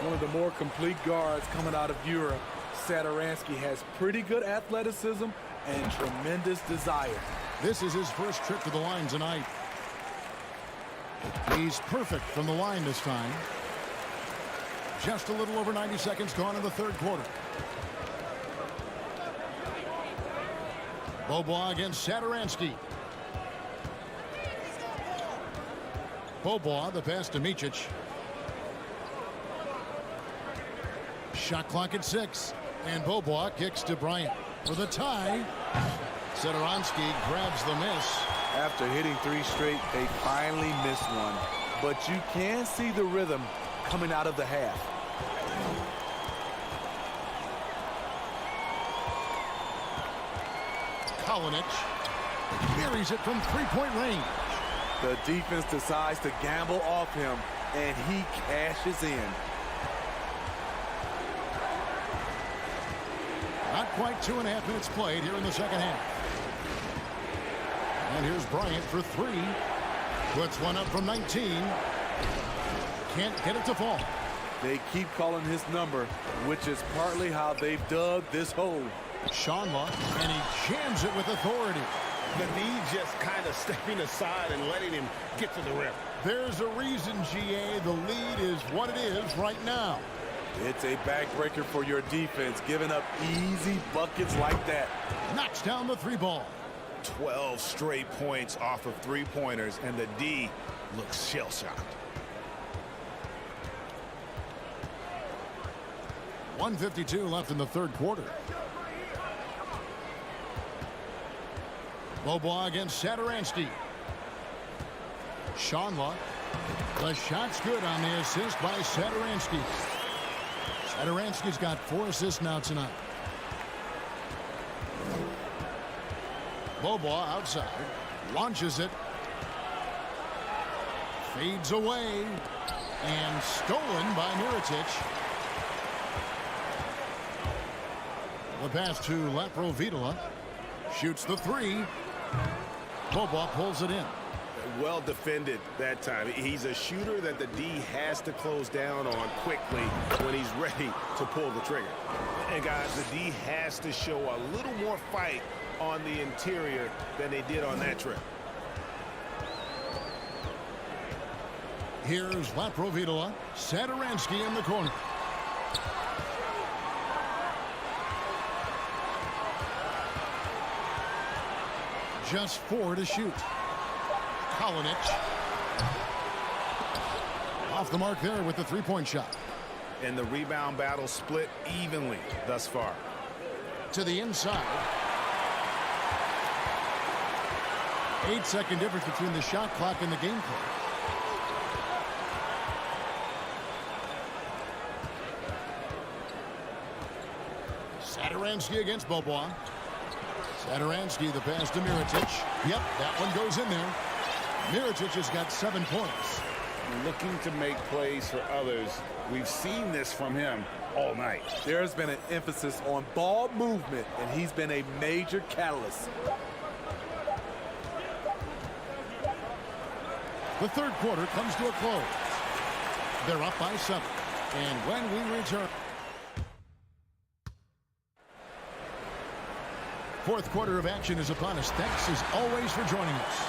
M: One of the more complete guards coming out of Europe. Satoransky has pretty good athleticism and tremendous desire.
H: This is his first trip to the line tonight. He's perfect from the line this time. Just a little over 90 seconds gone in the third quarter. Beaubois against Satoransky. Beaubois, the pass to Micic. Shot clock at 6. And Beaubois kicks to Bryant for the tie. Satoransky grabs the miss.
M: After hitting 3 straight, they finally missed one. But you can see the rhythm coming out of the half.
H: Kalinic buries it from three-point range.
M: The defense decides to gamble off him, and he cashes in.
H: Not quite 2.5 minutes played here in the second half. And here's Bryant for 3. Puts one up from 19. Can't get it to fall.
M: They keep calling his number, which is partly how they've dug this hole.
H: Shanla, and he jams it with authority.
K: The knee just kind of stepping aside and letting him get to the rim.
H: There's a reason, GA, the lead is what it is right now.
M: It's a backbreaker for your defense, giving up easy buckets like that.
H: Knocks down the 3 ball.
I: 12 straight points off of 3-pointers, and the D looks shell-shocked.
H: 1:52 left in the third quarter. Beaubois against Satoransky. Shanla. The shot's good on the assist by Satoransky. Satoransky's got 4 assists now tonight. Beaubois outside. Launches it. Fades away. And stolen by Mirotic. The pass to Laprovitola. Shoots the 3. Beaubois pulls it in.
I: Well defended that time. He's a shooter that the D has to close down on quickly when he's ready to pull the trigger. And guys, the D has to show a little more fight on the interior than they did on that trip.
H: Here's Laprovitola. Satoransky in the corner. Just 4 to shoot. Kalinic. Off the mark there with the 3-point shot.
I: And the rebound battle split evenly thus far.
H: To the inside. 8-second difference between the shot clock and the game clock. Satoransky against Beaubois. Satoransky, the pass to Mirotic. Yep, that one goes in there. Mirotic has got 7 points.
I: Looking to make plays for others. We've seen this from him all night.
M: There's been an emphasis on ball movement, and he's been a major catalyst.
H: The third quarter comes to a close. They're up by 7. And when we return, fourth quarter of action is upon us. Thanks as always for joining us.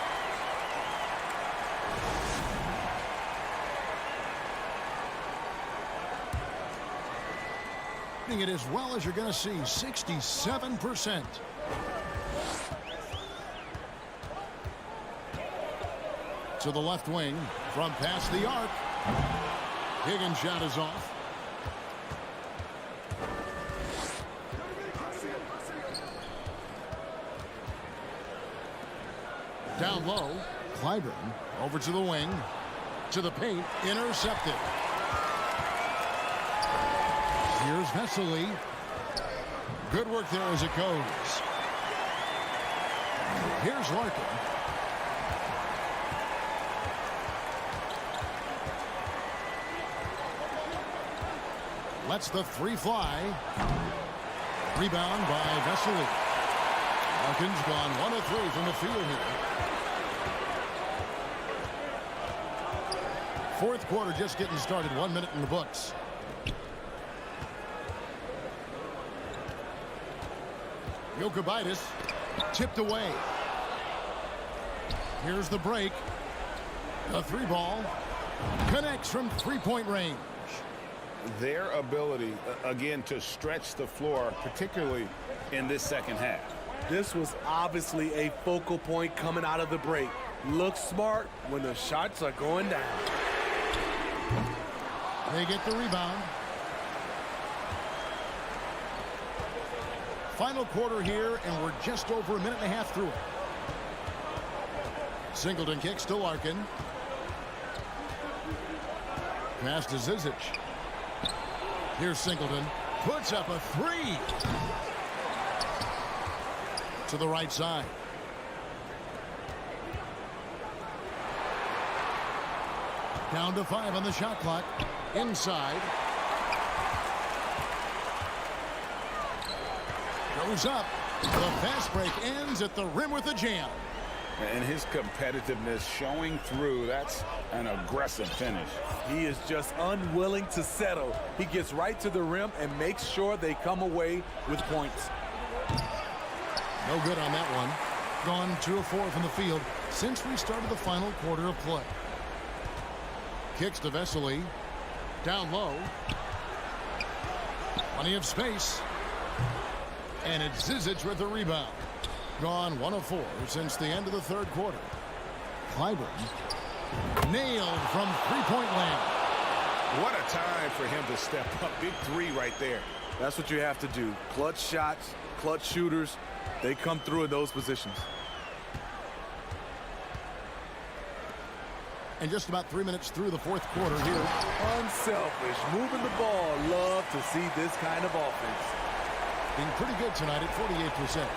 H: It as well as you're going to see, 67%. To the left wing from past the arc. Higgins' shot is off. Down low, Clyburn over to the wing, to the paint, intercepted. Here's Vesely. Good work there as it goes. Here's Larkin. Lets the three fly. Rebound by Vesely. Larkin's gone 1 of 3 from the field here. Fourth quarter just getting started. 1 minute in the books. Jokubaitis tipped away. Here's the break. A 3-ball connects from 3-point range.
I: Their ability, again, to stretch the floor, particularly in this second half.
M: This was obviously a focal point coming out of the break. Look smart when the shots are going down.
H: They get the rebound. Final quarter here, and we're just over 1.5 minutes through it. Singleton kicks to Larkin. Pass to Zizic. Here's Singleton. Puts up a 3. To the right side. Down to 5 on the shot clock. Inside. Goes up. The fast break ends at the rim with a jam.
I: And his competitiveness showing through. That's an aggressive finish.
M: He is just unwilling to settle. He gets right to the rim and makes sure they come away with points.
H: No good on that one. Gone 2 of 4 from the field since we started the final quarter of play. Kicks to Vesely. Down low. Plenty of space. And it's Zizic with the rebound. Gone 1 of 4 since the end of the third quarter. Clyburn nailed from 3-point land.
I: What a time for him to step up. Big 3 right there.
M: That's what you have to do. Clutch shots, clutch shooters. They come through in those positions.
H: And just about 3 minutes through the fourth quarter here.
M: Unselfish, moving the ball. Love to see this kind of offense.
H: Being pretty good tonight at 48%.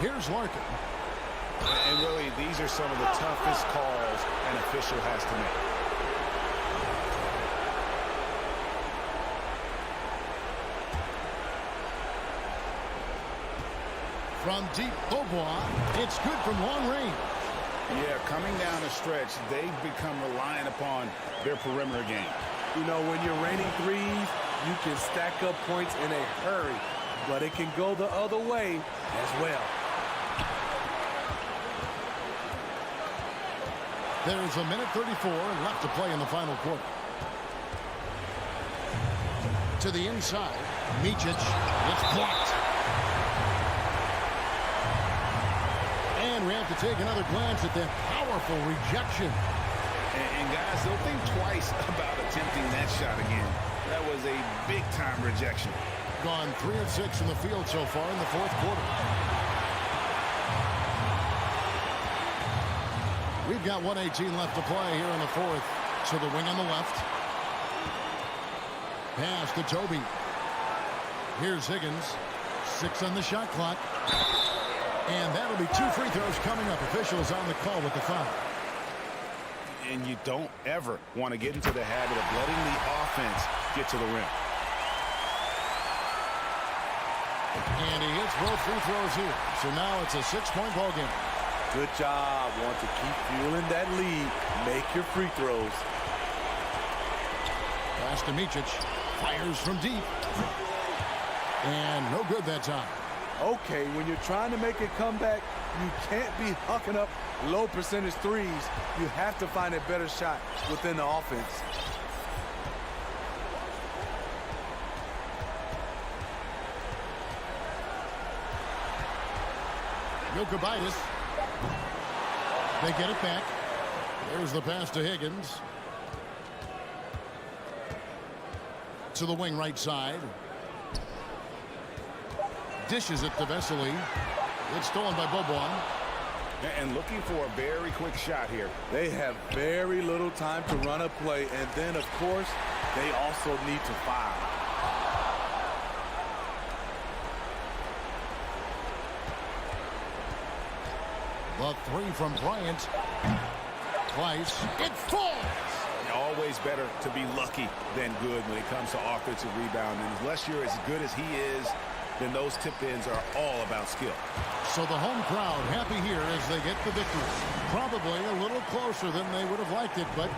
H: Here's Larkin.
I: And really, these are some of the toughest calls an official has to make.
H: From deep, Beaubois. It's good from long range.
I: Yeah, coming down the stretch, they've become reliant upon their perimeter game.
M: You know, when you're raining threes, you can stack up points in a hurry, but it can go the other way as well.
H: There's 1:34 left to play in the final quarter. To the inside, Micic. It's blocked. And we have to take another glance at that powerful rejection.
I: And guys, they'll think twice about attempting that shot again. That was a big-time rejection.
H: Gone 3 of 6 from the field so far in the fourth quarter. We've got 1:18 left to play here in the fourth. To the wing on the left. Pass to Toby. Here's Higgins. 6 on the shot clock. And that'll be 2 free throws coming up. Officials on the call with the foul.
I: And you don't ever want to get into the habit of letting the offense get to the rim.
H: And he hits both free throws here. So now it's a 6-point ball game.
M: Good job. Want to keep fueling that lead. Make your free throws.
H: Pass to Micic. Fires from deep. And no good that time.
M: Okay, when you're trying to make a comeback, you can't be hucking up low percentage threes. You have to find a better shot within the offense.
H: Skijesss. They get it back. There's the pass to Higgins. To the wing right side. Dishes it to Vesely. It's stolen by Boban.
I: And looking for a very quick shot here.
M: They have very little time to run a play, and then, of course, they also need to foul.
H: The three from Bryant. Twice. It falls.
I: Always better to be lucky than good when it comes to offensive rebounding. Unless you're as good as he is, then those tip-ins are all about skill.
H: So the home crowd happy here as they get the victory. Probably a little closer than they would have liked it, but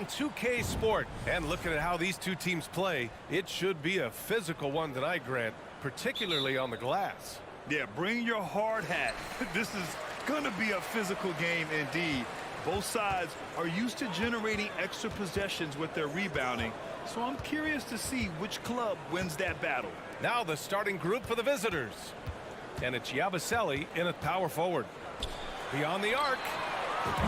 A: on 2K Sport. And looking at how these two teams play, it should be a physical one tonight, Grant, particularly on the glass.
B: Yeah, bring your hard hat. This is going to be a physical game indeed. Both sides are used to generating extra possessions with their rebounding, so I'm curious to see which club wins that battle.
A: Now the starting group for the visitors. And it's Yabusele in at power forward. Beyond the arc.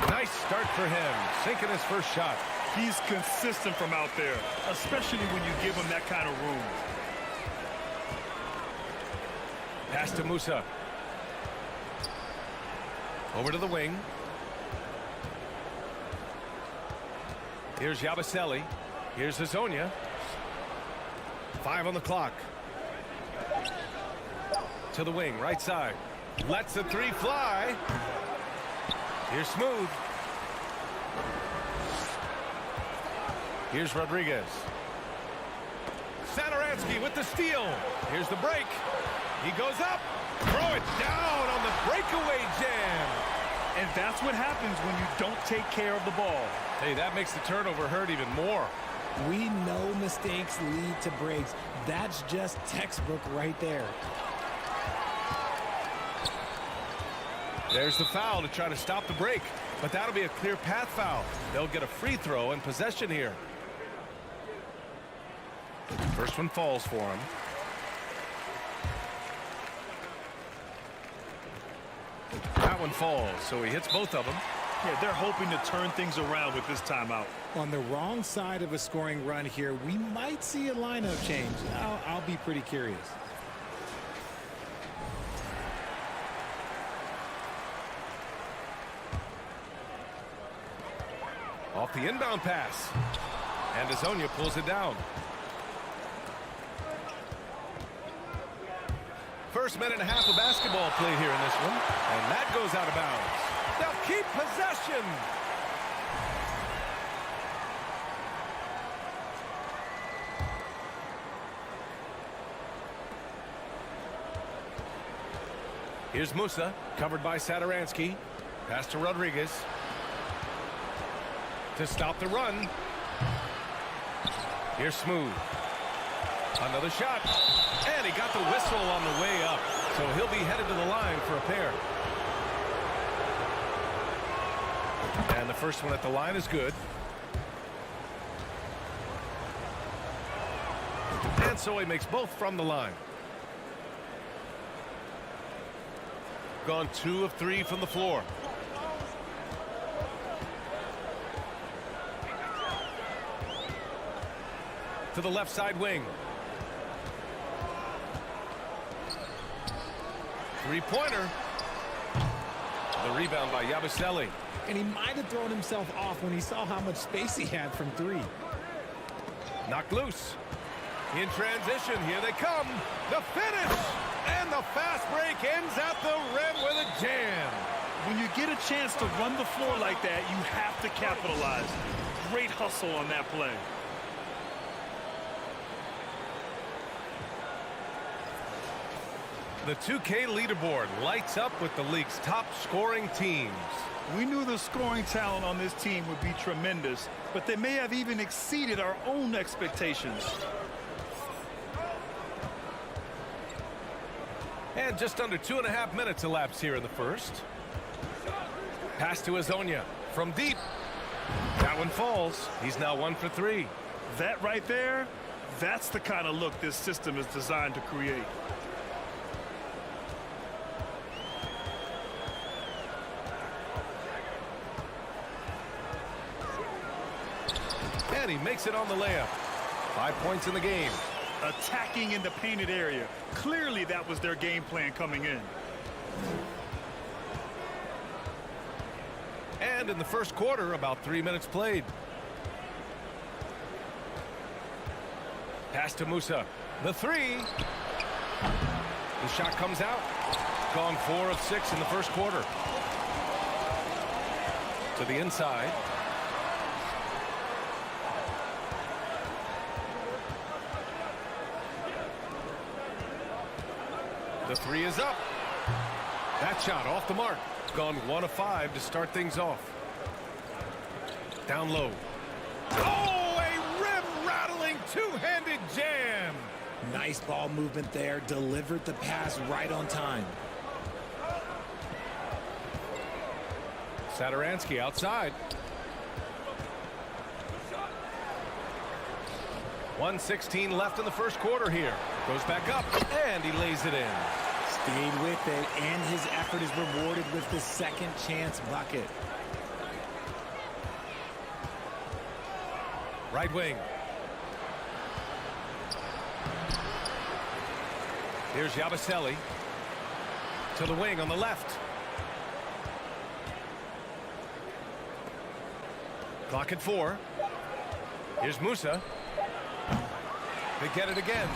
A: Nice start for him, sinking his first shot.
B: He's consistent from out there, especially when you give him that kind of room.
A: Pass to Musa. Over to the wing. Here's Yabusele. Here's Hezonja. 5 on the clock. To the wing, right side. Lets the three fly. Here's Smooth. Here's Rodriguez. Satoransky with the steal. Here's the break. He goes up. Throw it down on the breakaway jam.
B: And that's what happens when you don't take care of the ball.
A: Hey, that makes the turnover hurt even more.
N: We know mistakes lead to breaks. That's just textbook right there.
A: There's the foul to try to stop the break, but that'll be a clear path foul. They'll get a free throw and possession here. First one falls for him. That one falls, so he hits both of them.
B: Yeah, they're hoping to turn things around with this timeout.
N: On the wrong side of a scoring run here, we might see a lineup change. I'll be pretty curious.
A: Off the inbound pass. And Hezonja pulls it down. First minute and a half of basketball played here in this one. And that goes out of bounds. They'll keep possession. Here's Musa, covered by Satoransky. Pass to Rodriguez. To stop the run. Here's Smooth. Another shot. And he got the whistle on the way up. So he'll be headed to the line for a pair. And the first one at the line is good. And so he makes both from the line. Gone 2 of 3 from the floor. To the left side wing. Three-pointer. The rebound by Yabusele.
N: And he might have thrown himself off when he saw how much space he had from 3.
A: Knocked loose. In transition, here they come. The finish! And the fast break ends at the rim with a jam.
B: When you get a chance to run the floor like that, you have to capitalize. Great hustle on that play.
A: The 2K leaderboard lights up with the league's top scoring teams.
B: We knew the scoring talent on this team would be tremendous, but they may have even exceeded our own expectations.
A: And just under 2.5 minutes elapsed here in the first. Pass to Hezonja from deep. That one falls. He's now 1 for 3.
B: That right there, that's the kind of look this system is designed to create.
A: And he makes it on the layup. 5 points in the game.
B: Attacking in the painted area. Clearly that was their game plan coming in.
A: And in the first quarter, about 3 minutes played. Pass to Musa. The three. The shot comes out. Gone 4 of 6 in the first quarter. To the inside. The three is up. That shot off the mark. Gone 1 of 5 to start things off. Down low. Oh, a rim-rattling two-handed jam.
N: Nice ball movement there. Delivered the pass right on time.
A: Satoransky outside. 1:16 left in the first quarter here. Goes back up, and he lays it in.
N: Stayed with it, and his effort is rewarded with the second chance bucket.
A: Right wing. Here's Yabusele. To the wing on the left. Clock at 4. Here's Musa. They get it again.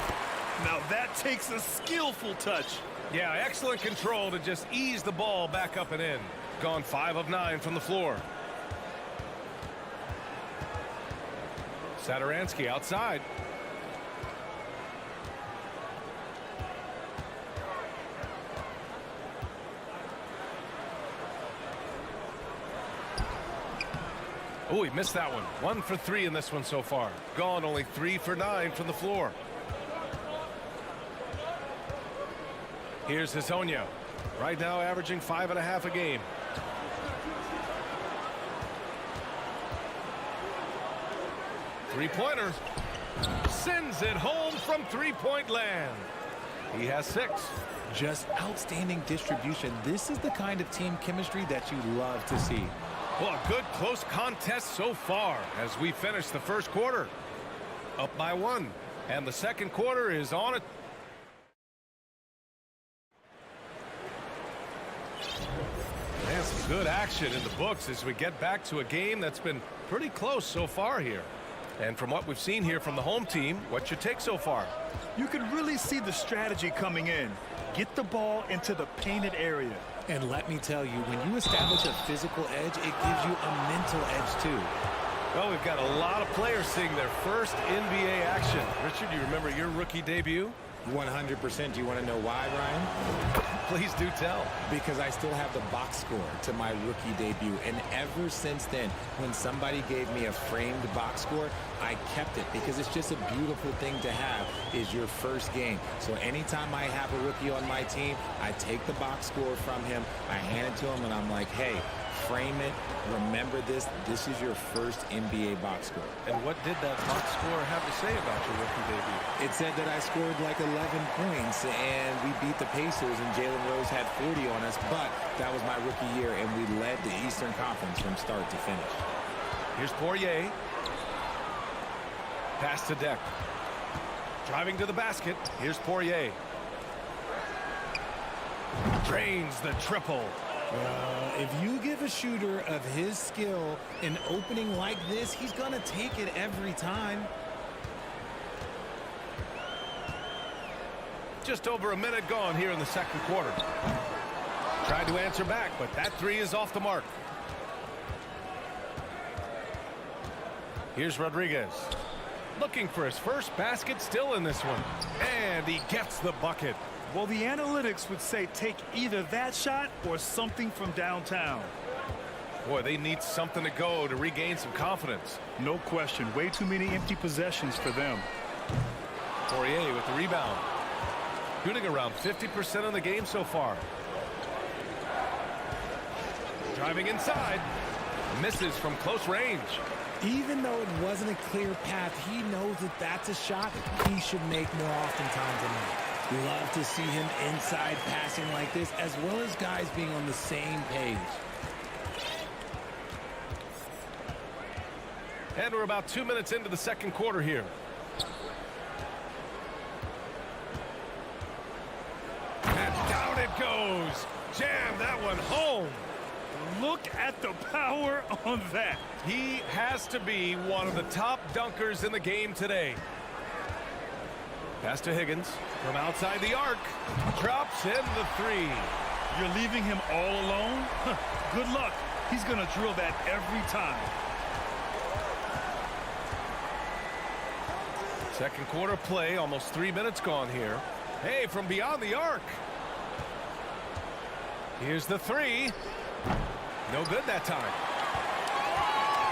B: Now that takes a skillful touch.
A: Yeah, excellent control to just ease the ball back up and in. Gone 5 of 9 from the floor. Satoransky outside. Oh, he missed that one. 1 for 3 in this one so far. Gone only 3 for 9 from the floor. Here's Hezonja. Right now averaging 5.5 a game. Three-pointer. Sends it home from three-point land. He has 6.
N: Just outstanding distribution. This is the kind of team chemistry that you love to see.
A: Well, a good close contest so far as we finish the first quarter. Up by 1. And the second quarter is on it. Man, some good action in the books as we get back to a game that's been pretty close so far here. And from what we've seen here from the home team, what's your take so far?
B: You can really see the strategy coming in. Get the ball into the painted area.
N: And let me tell you, when you establish a physical edge, it gives you a mental edge too.
A: Well, we've got a lot of players seeing their first NBA action. Richard, do you remember your rookie debut?
N: 100%. Do you want to know why, Ryan?
A: Please do tell.
N: Because I still have the box score to my rookie debut. And ever since then, when somebody gave me a framed box score, I kept it because it's just a beautiful thing to have is your first game. So anytime I have a rookie on my team, I take the box score from him, I hand it to him, and I'm like, hey, frame it. Remember this. This is your first NBA box score.
A: And what did that box score have to say about your rookie debut?
N: It said that I scored like 11 points, and we beat the Pacers, and Jalen Rose had 40 on us, but that was my rookie year, and we led the Eastern Conference from start to finish.
A: Here's Poirier. Pass to Deck. Driving to the basket. Here's Poirier. Drains the triple.
N: If you give a shooter of his skill an opening like this, he's going to take it every time.
A: Just over a minute gone here in the second quarter. Tried to answer back, but that 3 is off the mark. Here's Rodriguez. Looking for his first basket still in this one. And he gets the bucket.
B: Well, the analytics would say take either that shot or something from downtown.
A: Boy, they need something to go to regain some confidence.
B: No question. Way too many empty possessions for them.
A: Poirier with the rebound. Shooting around 50% of the game so far. Driving inside. Misses from close range.
N: Even though it wasn't a clear path, he knows that that's a shot he should make more oftentimes than not. Love to see him inside passing like this, as well as guys being on the same page.
A: And we're about 2 minutes into the second quarter here. And down it goes. Jam that one home.
B: Look at the power on that.
A: He has to be one of the top dunkers in the game today. Pass to Higgins from outside the arc. Drops in the 3.
B: You're leaving him all alone? Good luck. He's going to drill that every time.
A: Second quarter play, almost 3 minutes gone here. Hey, from beyond the arc. Here's the 3. No good that time.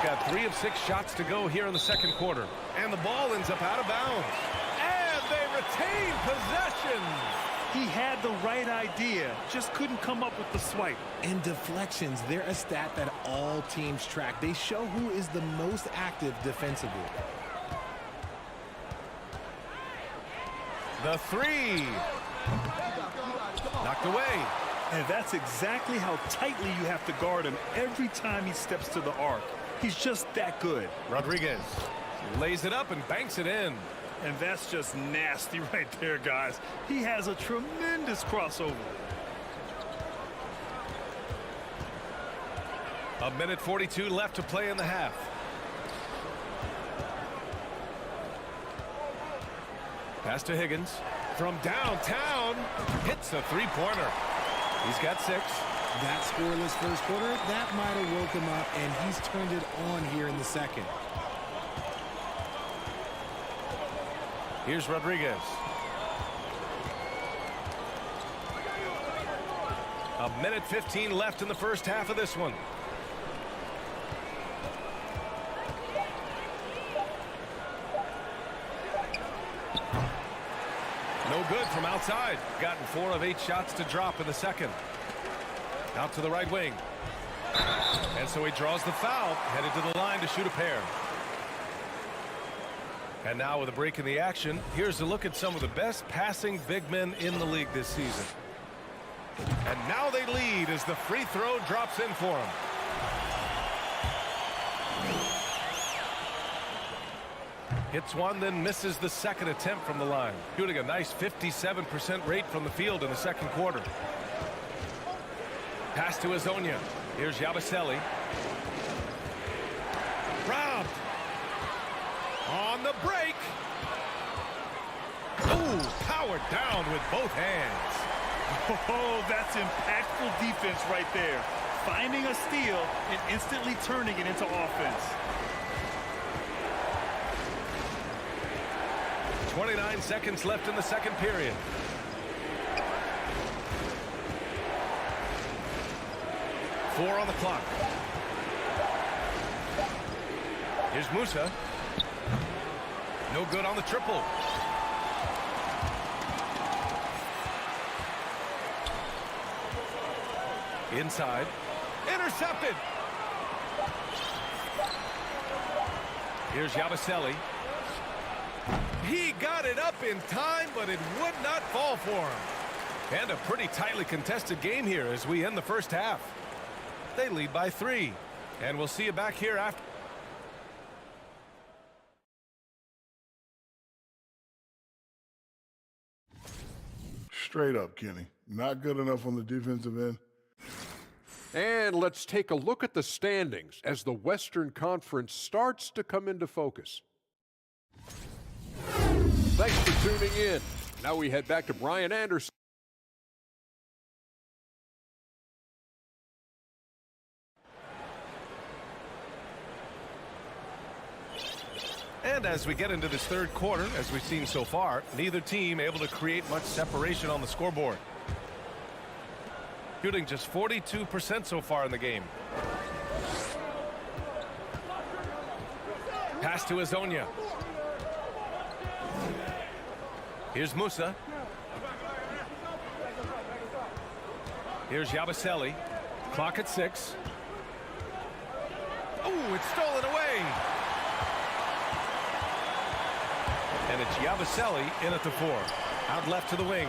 A: got 3 of 6 shots to go here in the second quarter. And the ball ends up out of bounds. And they retain possession.
B: He had the right idea, just couldn't come up with the swipe.
N: And deflections, they're a stat that all teams track. They show who is the most active defensively.
A: The 3. Knocked away.
B: And that's exactly how tightly you have to guard him every time he steps to the arc. He's just that good.
A: Rodriguez lays it up and banks it in.
B: And that's just nasty right there, guys. He has a tremendous crossover.
A: A minute 42 left to play in the half. Pass to Higgins from downtown. Hits a three-pointer. He's got 6.
N: That scoreless first quarter, that might have woke him up, and he's turned it on here in the second.
A: Here's Rodriguez. A minute 15 left in the first half of this one. No good from outside. Gotten 4 of 8 shots to drop in the second. Out to the right wing. And so he draws the foul, headed to the line to shoot a pair. And now with a break in the action, here's a look at some of the best passing big men in the league this season. And now they lead as the free throw drops in for them. Hits one, then misses the second attempt from the line. Shooting a nice 57% rate from the field in the second quarter. Pass to Azonia. Here's Yabusele. Robbed. On the break. Oh, powered down with both hands.
B: Oh, that's impactful defense right there. Finding a steal and instantly turning it into offense.
A: 29 seconds left in the second period. Four on the clock. Here's Musa. No good on the triple. Inside. Intercepted. Here's Yabusele. He got it up in time, but it would not fall for him. And a pretty tightly contested game here as we end the first half. They lead by 3. And we'll see you back here after.
F: Straight up, Kenny. Not good enough on the defensive end.
G: And let's take a look at the standings as the Western Conference starts to come into focus. Thanks for tuning in. Now we head back to Brian Anderson.
A: And as we get into this third quarter, as we've seen so far, neither team able to create much separation on the scoreboard. Shooting just 42% so far in the game. Pass to Azonia. Here's Musa. Here's Yabusele. Clock at 6. Oh, it's stolen away. And it's Yabusele in at the 4. Out left to the wing.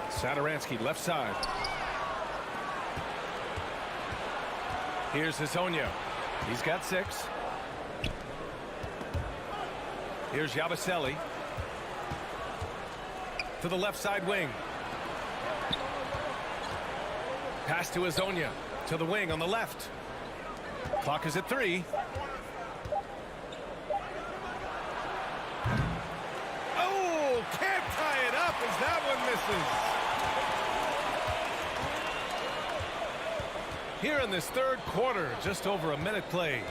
A: Satoransky left side. Here's Azonia. He's got 6. Here's Yabusele. To the left side wing. Pass to Azonia. To the wing on the left. Clock is at 3. Oh, can't tie it up as that one misses. Here in this third quarter, just over a minute played.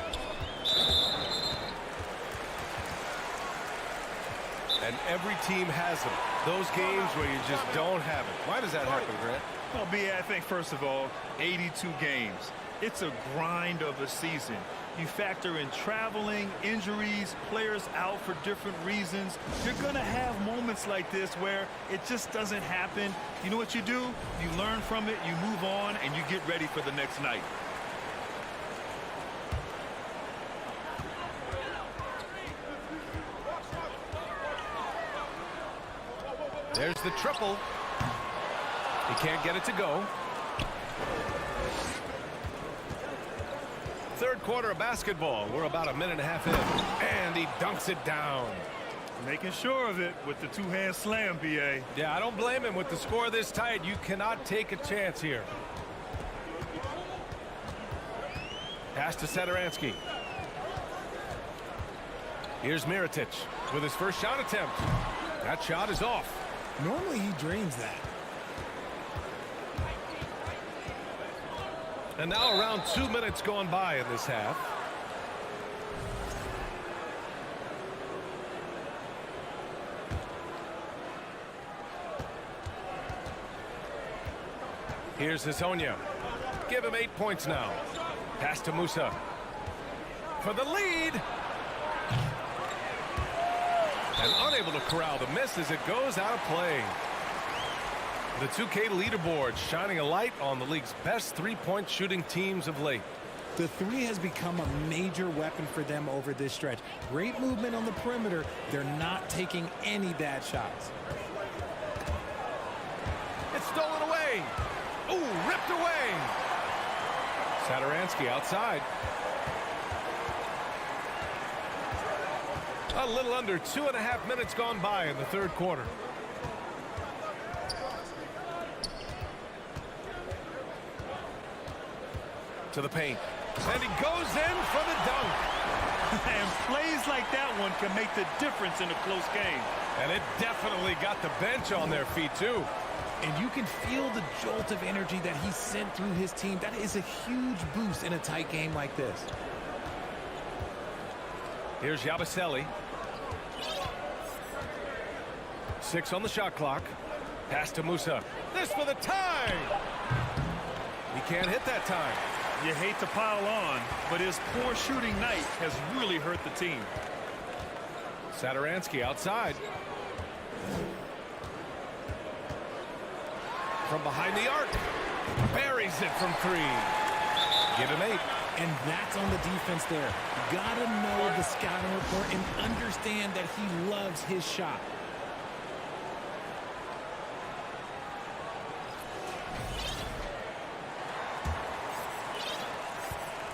A: And every team has them. Those games where you just don't have it. Why does that happen, Grant?
B: Well, B.A., I think, first of all, 82 games. It's a grind of a season. You factor in traveling, injuries, players out for different reasons. You're going to have moments like this where it just doesn't happen. You know what you do? You learn from it, you move on, and you get ready for the next night.
A: There's the triple. He can't get it to go. Third quarter of basketball. We're about a minute and a half in. And he dunks it down.
B: Making sure of it with the two-hand slam, B.A.
A: Yeah, I don't blame him. With the score this tight, you cannot take a chance here. Pass to Satoransky. Here's Mirotic with his first shot attempt. That shot is off.
N: Normally he drains that.
A: And now around 2 minutes gone by in this half. Here's Hezonja. Give him 8 points now. Pass to Musa. For the lead. And unable to corral the miss as it goes out of play. The 2K leaderboard shining a light on the league's best three-point shooting teams of late.
N: The three has become a major weapon for them over this stretch. Great movement on the perimeter. They're not taking any bad shots.
A: It's stolen away. Ooh, ripped away. Satoransky outside. A little under 2.5 minutes gone by in the third quarter. To the paint. And he goes in for the dunk.
B: And plays like that one can make the difference in a close game.
A: And it definitely got the bench on their feet, too.
N: And you can feel the jolt of energy that he sent through his team. That is a huge boost in a tight game like this.
A: Here's Yabusele. 6 on the shot clock. Pass to Musa. This for the tie. He can't hit that time.
B: You hate to pile on, but his poor shooting night has really hurt the team.
A: Satoransky outside. From behind the arc. Buries it from 3. Give him 8.
N: And that's on the defense there. Gotta know the scouting report and understand that he loves his shot.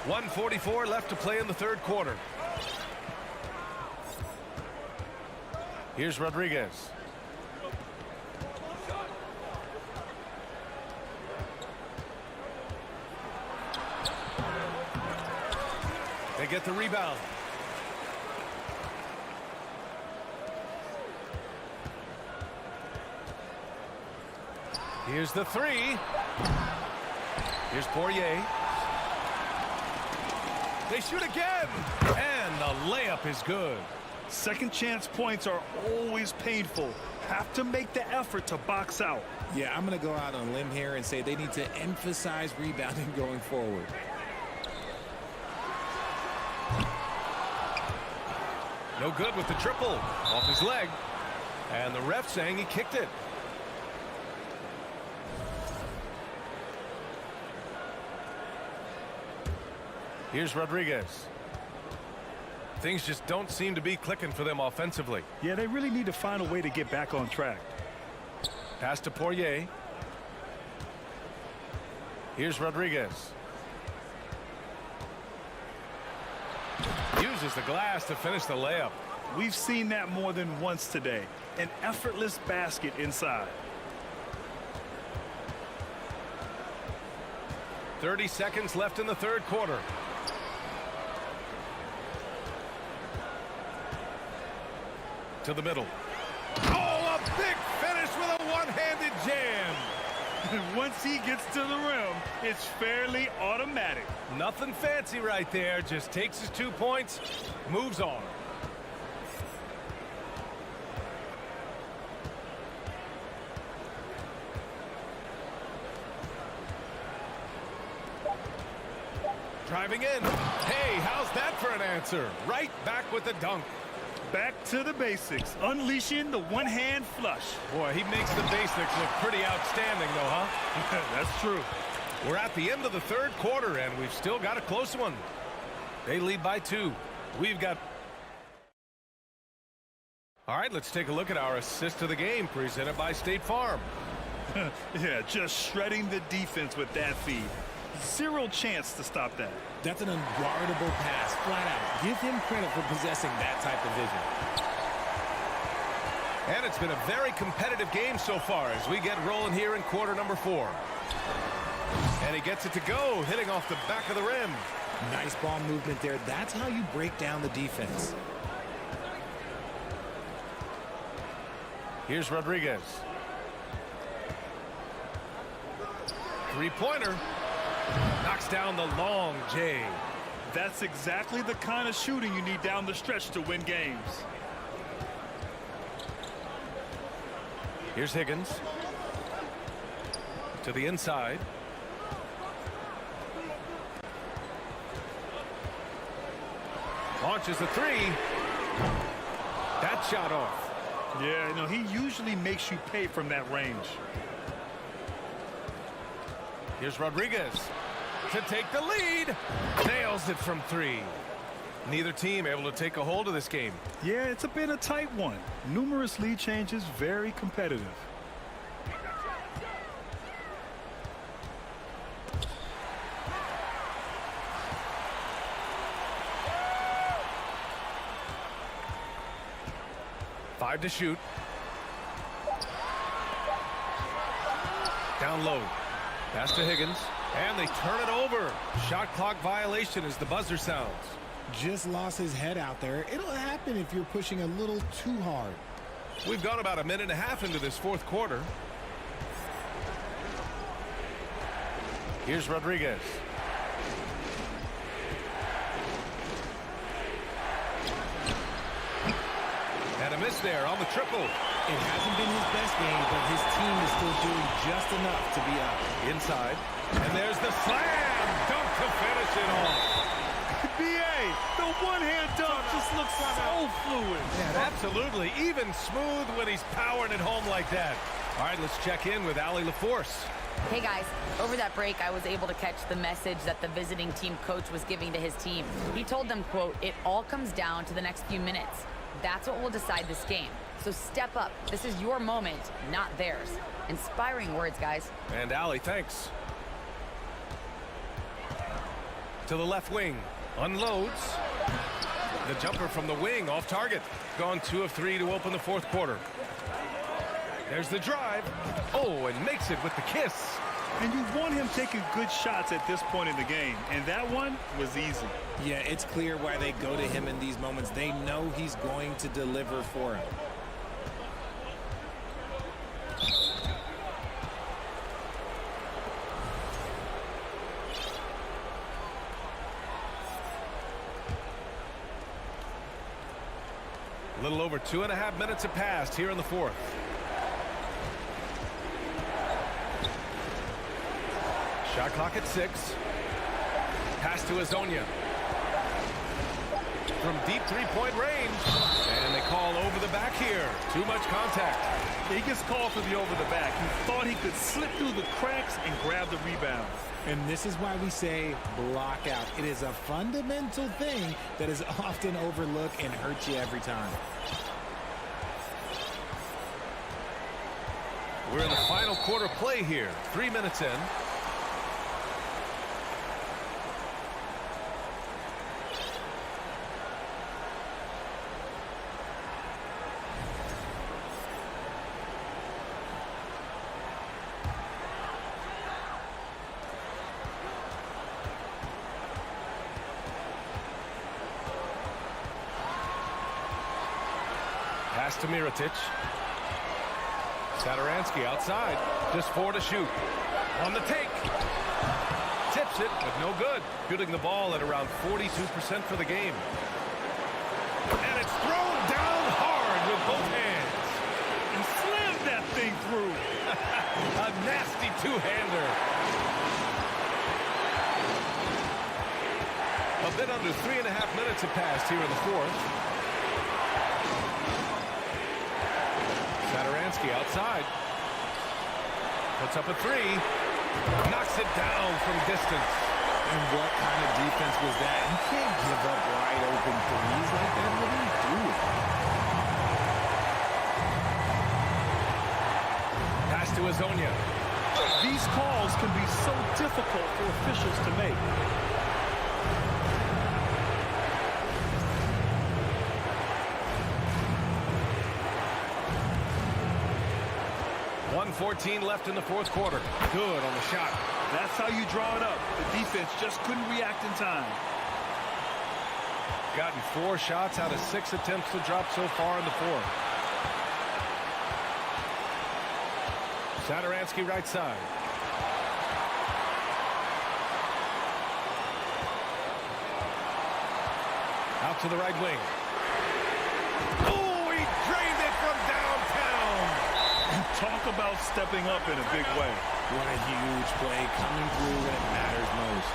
A: .144 left to play in the third quarter. Here's Rodriguez. They get the rebound. Here's the 3. Here's Poirier. They shoot again, and the layup is good.
B: Second chance points are always painful. Have to make the effort to box out.
N: Yeah, I'm going to go out on a limb here and say they need to emphasize rebounding going forward.
A: No good with the triple off his leg, and the ref saying he kicked it. Here's Rodriguez. Things just don't seem to be clicking for them offensively.
B: Yeah, they really need to find a way to get back on track.
A: Pass to Poirier. Here's Rodriguez. Uses the glass to finish the layup.
B: We've seen that more than once today. An effortless basket inside.
A: 30 seconds left in the third quarter. To the middle. Oh, a big finish with a one-handed jam.
B: Once he gets to the rim, it's fairly automatic.
A: Nothing fancy right there. Just takes his 2 points, moves on. Driving in. Hey, how's that for an answer? Right back with the dunk.
B: Back to the basics. Unleashing the one-hand flush.
A: Boy, he makes the basics look pretty outstanding, though, huh?
B: That's true.
A: We're at the end of the third quarter, and we've still got a close one. They lead by 2. We've got... All right, let's take a look at our assist of the game, presented by State Farm.
B: Yeah, just shredding the defense with that feed. Zero chance to stop that.
N: That's an unguardable pass, flat out. Give him credit for possessing that type of vision.
A: And it's been a very competitive game so far as we get rolling here in quarter number 4. And he gets it to go, hitting off the back of the rim.
N: Nice ball movement there. That's how you break down the defense.
A: Here's Rodriguez. Three-pointer. Knocks down the long J.
B: That's exactly the kind of shooting you need down the stretch to win games.
A: Here's Higgins. To the inside. Launches a 3. That shot off.
B: Yeah, you know, he usually makes you pay from that range.
A: Here's Rodriguez to take the lead. Nails it from 3. Neither team able to take a hold of this game.
B: Yeah, it's been a tight one. Numerous lead changes, very competitive.
A: Five to shoot. Down low. Pass to Higgins. And they turn it over. Shot clock violation as the buzzer sounds.
N: Just lost his head out there. It'll happen if you're pushing a little too hard.
A: We've gone about a minute and a half into this fourth quarter. Here's Rodriguez. And a miss there on the triple.
N: It hasn't been his best game, but his team is still doing just enough to be up.
A: Inside. And there's the slam. Dunk to finish it off.
B: BA, the one-hand dunk just looks so fluid.
A: Yeah, absolutely. Even smooth when he's powering it home like that. All right, let's check in with Allie LaForce.
E: Hey guys, over that break, I was able to catch the message that the visiting team coach was giving to his team. He told them, quote, "It all comes down to the next few minutes. That's what will decide this game. So step up. This is your moment, not theirs." Inspiring words, guys.
A: And Allie, thanks. To the left wing. Unloads. The jumper from the wing off target. Gone 2 of 3 to open the fourth quarter. There's the drive. Oh, and makes it with the kiss.
B: And you want him taking good shots at this point in the game. And that one was easy.
N: Yeah, it's clear why they go to him in these moments. They know he's going to deliver for him.
A: A little over 2.5 minutes have passed here in the fourth. Shot clock at 6. Pass to Azonia. From deep three-point range. And they call over the back here. Too much contact.
B: He gets called for the over the back. He thought he could slip through the cracks and grab the rebound.
N: And this is why we say block out. It is a fundamental thing that is often overlooked and hurts you every time.
A: We're in the final quarter play here. 3 minutes in. Pass to Mirotic. Saturansky outside. Just 4 to shoot. On the take. Tips it, but no good. Shooting the ball at around 42% for the game. And it's thrown down hard with both hands.
B: And slammed that thing through.
A: A nasty two-hander. A bit under 3.5 minutes have passed here in the fourth. Satoransky outside. Puts up a three. Knocks it down from distance.
N: And what kind of defense was that? You can't give up wide open threes like that. What are you doing?
A: Pass to Azonia.
L: These calls can be so difficult for officials to make.
A: 1:14 left in the fourth quarter. Good on the shot.
L: That's how you draw it up. The defense just couldn't react in time.
A: Gotten 4 shots out of 6 attempts to drop so far in the fourth. Satoransky right side. Out to the right wing. Oh, he drained it from downtown.
B: Talk about stepping up in a big way.
N: What a huge play, coming through when it matters most.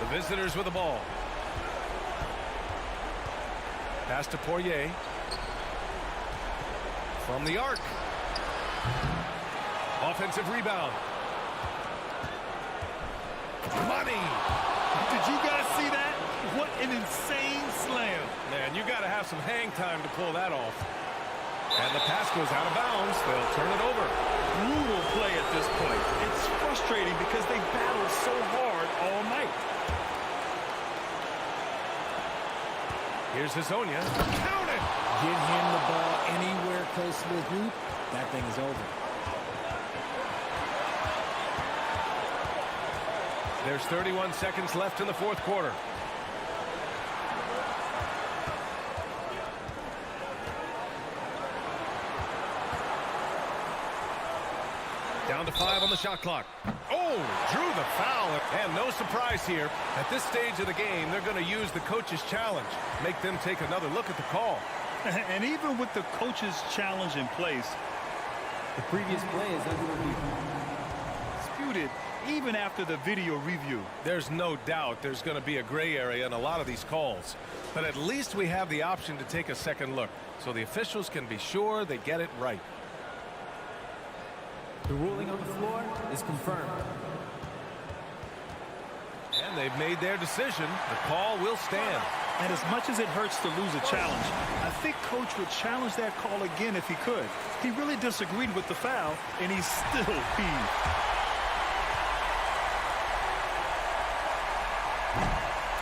A: The visitors with the ball. Pass to Poirier. From the arc. Offensive rebound. Money.
L: Did you guys see that? What an insane slam.
A: Man, you got to have some hang time to pull that off. And the pass goes out of bounds. They'll turn it over.
B: Brutal play at this point. It's frustrating because they battled so hard all night.
A: Here's Azonia. Count it!
N: Give him the ball anywhere close to the hoop. That thing is over.
A: There's 31 seconds left in the fourth quarter. Down to 5 on the shot clock. Oh, drew the foul. And no surprise here. At this stage of the game, they're going to use the coach's challenge. Make them take another look at the call.
B: And even with the coach's challenge in place,
D: the previous play is under review.
B: Disputed even after the video review.
A: There's no doubt there's going to be a gray area in a lot of these calls. But at least we have the option to take a second look, so the officials can be sure they get it right.
D: The ruling on the floor is confirmed.
A: And they've made their decision. The call will stand.
B: And as much as it hurts to lose a challenge, I think Coach would challenge that call again if he could. He really disagreed with the foul, and he's still peeved.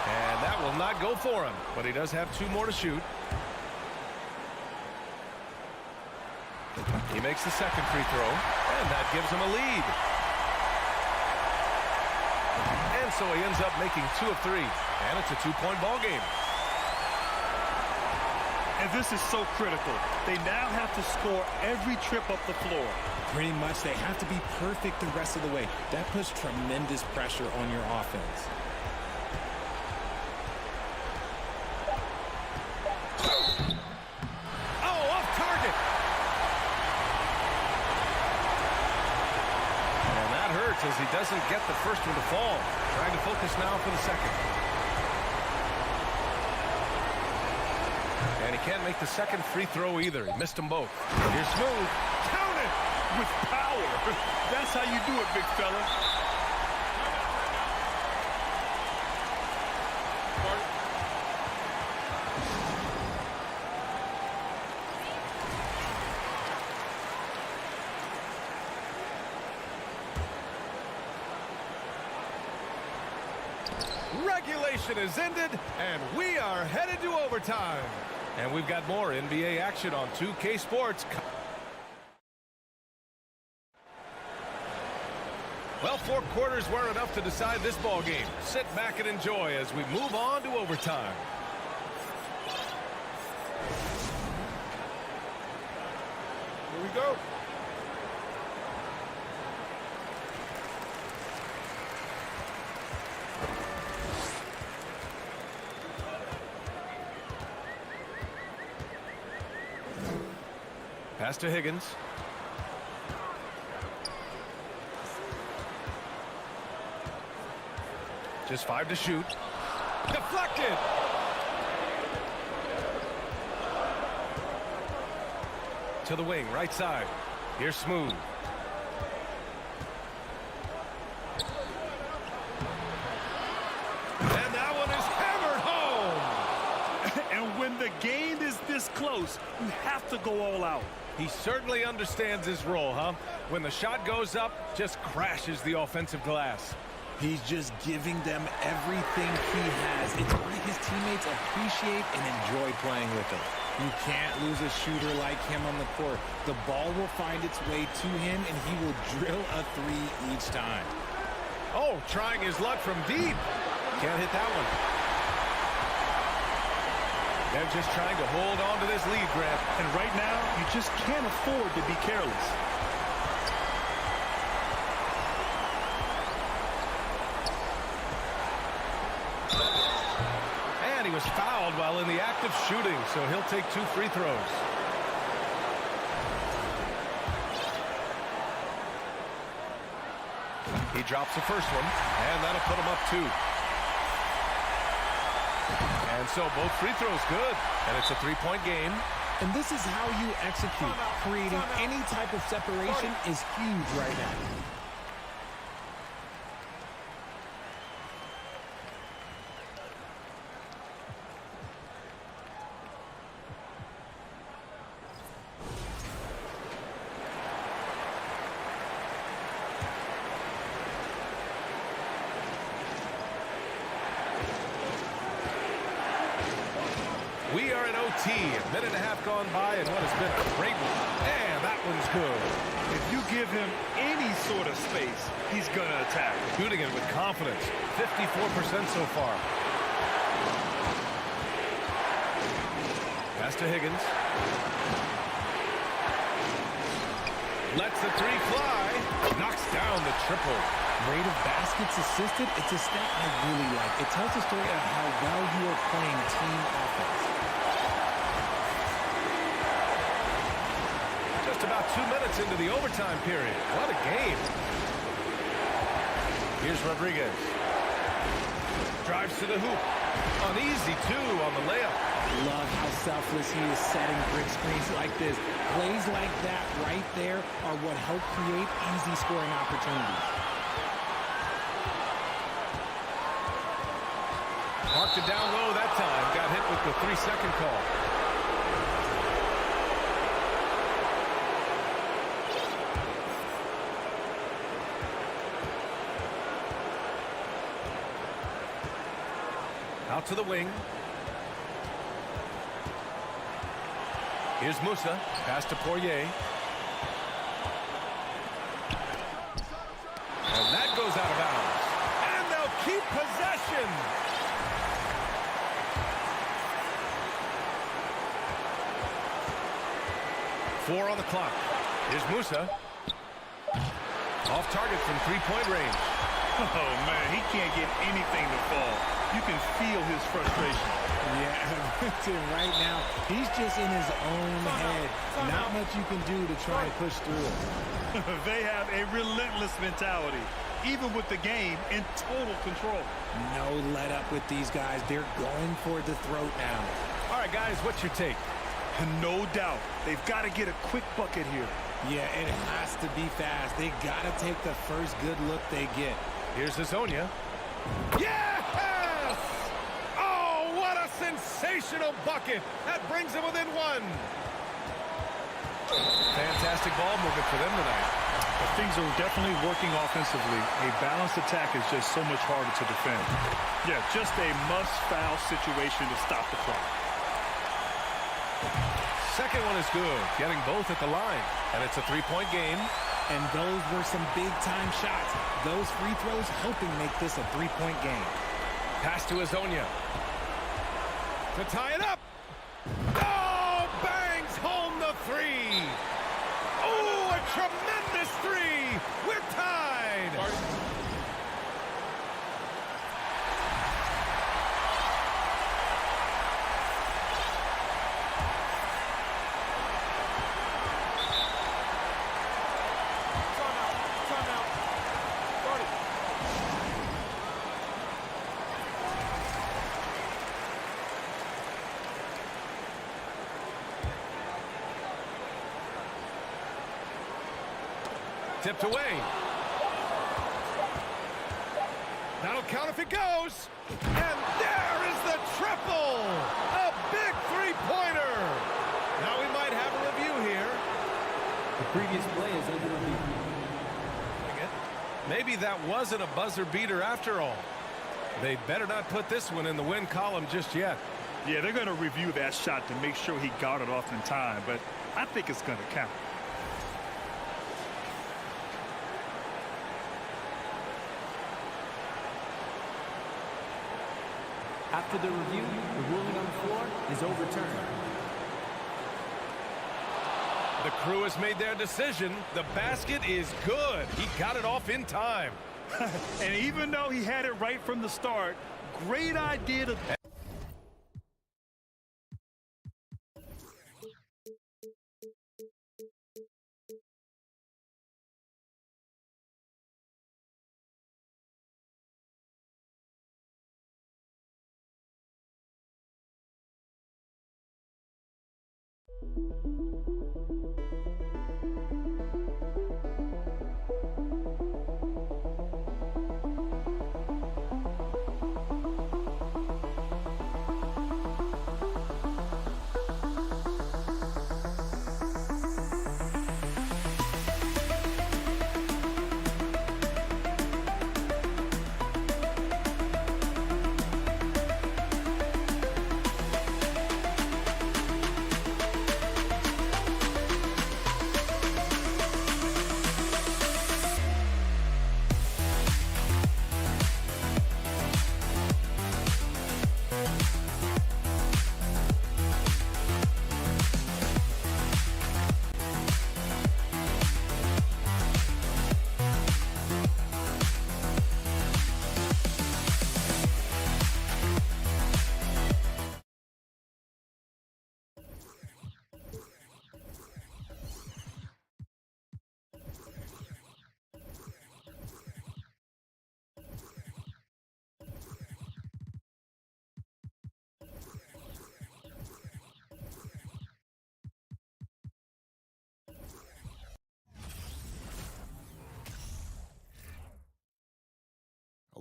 A: And that will not go for him, but he does have 2 more to shoot. He makes the second free throw, and that gives him a lead. And so he ends up making 2 of 3, and it's a 2-point ball game.
B: And this is so critical. They now have to score every trip up the floor.
N: Pretty much, they have to be perfect the rest of the way. That puts tremendous pressure on your offense.
A: As he doesn't get the first one to fall. Trying to focus now for the second. And he can't make the second free throw either. He missed them both. Here's Smooth.
B: Count it with power. That's how you do it, big fella.
A: Regulation is ended, and we are headed to overtime. And we've got more NBA action on 2K Sports. Well, 4 quarters were enough to decide this ball game. Sit back and enjoy as we move on to overtime.
F: Here we go.
A: Pass to Higgins. Just 5 to shoot. Deflected. To the wing, right side. Here's Smooth. And that one is hammered home.
B: And when the game is this close, you have to go all out.
A: He certainly understands his role, huh? When the shot goes up, just crashes the offensive glass.
N: He's just giving them everything he has. It's why his teammates appreciate and enjoy playing with him. You can't lose a shooter like him on the court. The ball will find its way to him, and he will drill a 3 each time.
A: Oh, trying his luck from deep. Can't hit that one. They're just trying to hold on to this lead, Grant.
B: And right now, you just can't afford to be careless.
A: And he was fouled while in the act of shooting, so he'll take 2 free throws. He drops the first one, and that'll put him up 2. And so both free throws good, and it's a 3-point game.
N: And this is how you execute. Creating any type of separation is huge right now.
A: We are in OT, a minute and a half gone by, and what has been a great one. And that one's good.
B: If you give him any sort of space, he's going to attack.
A: Shooting it with confidence. 54% so far. Pass to Higgins. Lets the 3 fly. Knocks down the triple.
N: Rate of baskets assisted, it's a stat I really like. It tells the story of how well you are playing team offense.
A: Just about 2 minutes into the overtime period. What a game. Here's Rodriguez. Drives to the hoop. An easy 2 on the layup.
N: Love how selfless he is setting brick screens like this. Plays like that right there are what help create easy scoring opportunities.
A: Marked it down low that time. Got hit with the 3-second call. Out to the wing. Here's Musa. Pass to Poirier. And that goes out of bounds. And they'll keep possession. Four on the clock. Here's Musa. Off target from 3-point range.
B: Oh, man, he can't get anything to fall. You can feel his frustration.
N: Yeah, right now, he's just in his own head. Not much you can do to try and push through it.
B: They have a relentless mentality, even with the game in total control.
N: No let up with these guys. They're going for the throat now.
A: All right, guys, what's your take?
B: No doubt. They've got to get a quick bucket here.
N: Yeah, it has to be fast. They got to take the first good look they get.
A: Here's Hazonia. Yes! Oh, what a sensational bucket. That brings them within 1. Fantastic ball movement for them tonight.
B: But things are definitely working offensively. A balanced attack is just so much harder to defend. Yeah, just a must-foul situation to stop the clock.
A: Second one is good, getting both at the line. And it's a 3-point game.
N: And those were some big-time shots. Those free throws helping make this a 3-point game.
A: Pass to Hazonia. To tie it up. Oh, bangs home the 3. Oh, a tremendous 3. We're tied. Tipped away. That'll count if it goes. And there is the triple. A big three-pointer. Now we might have a review here.
D: The previous play is under review.
A: Maybe that wasn't a buzzer beater after all. They better not put this one in the win column just yet.
B: Yeah, they're going to review that shot to make sure he got it off in time, but I think it's going to count.
D: After the review, the ruling on the floor is overturned.
A: The crew has made their decision. The basket is good. He got it off in time.
B: And even though he had it right from the start, great idea to...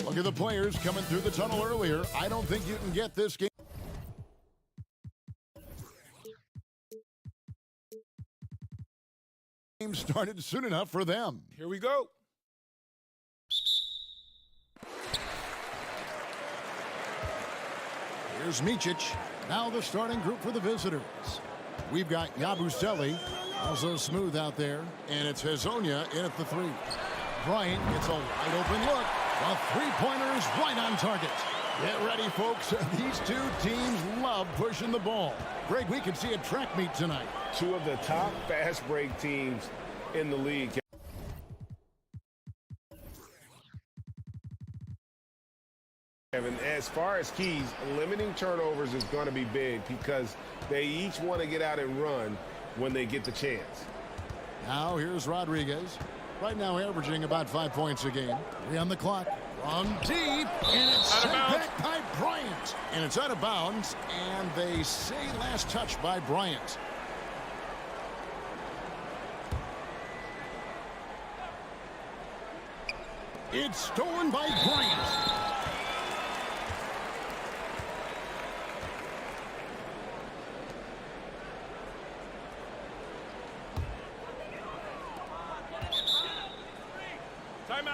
H: Look at the players coming through the tunnel earlier. I don't think you can get this game started soon enough for them.
M: Here we go.
H: Here's Micic. Now the starting group for the visitors. We've got Yabusele, also smooth out there, and it's Hezonja in at the three. Bryant gets a wide open look. The three-pointer is right on target. Get ready, folks. These two teams love pushing the ball. Greg, we can see a track meet tonight.
I: Two of the top fast break teams in the league. Kevin, as far as keys, limiting turnovers is going to be big because they each want to get out and run when they get the chance.
H: Now here's Rodriguez. Right now averaging about 5 points a game. 3 on the clock. On deep. And it's sent back by Bryant. And it's out of bounds. And they say last touch by Bryant. It's stolen by Bryant.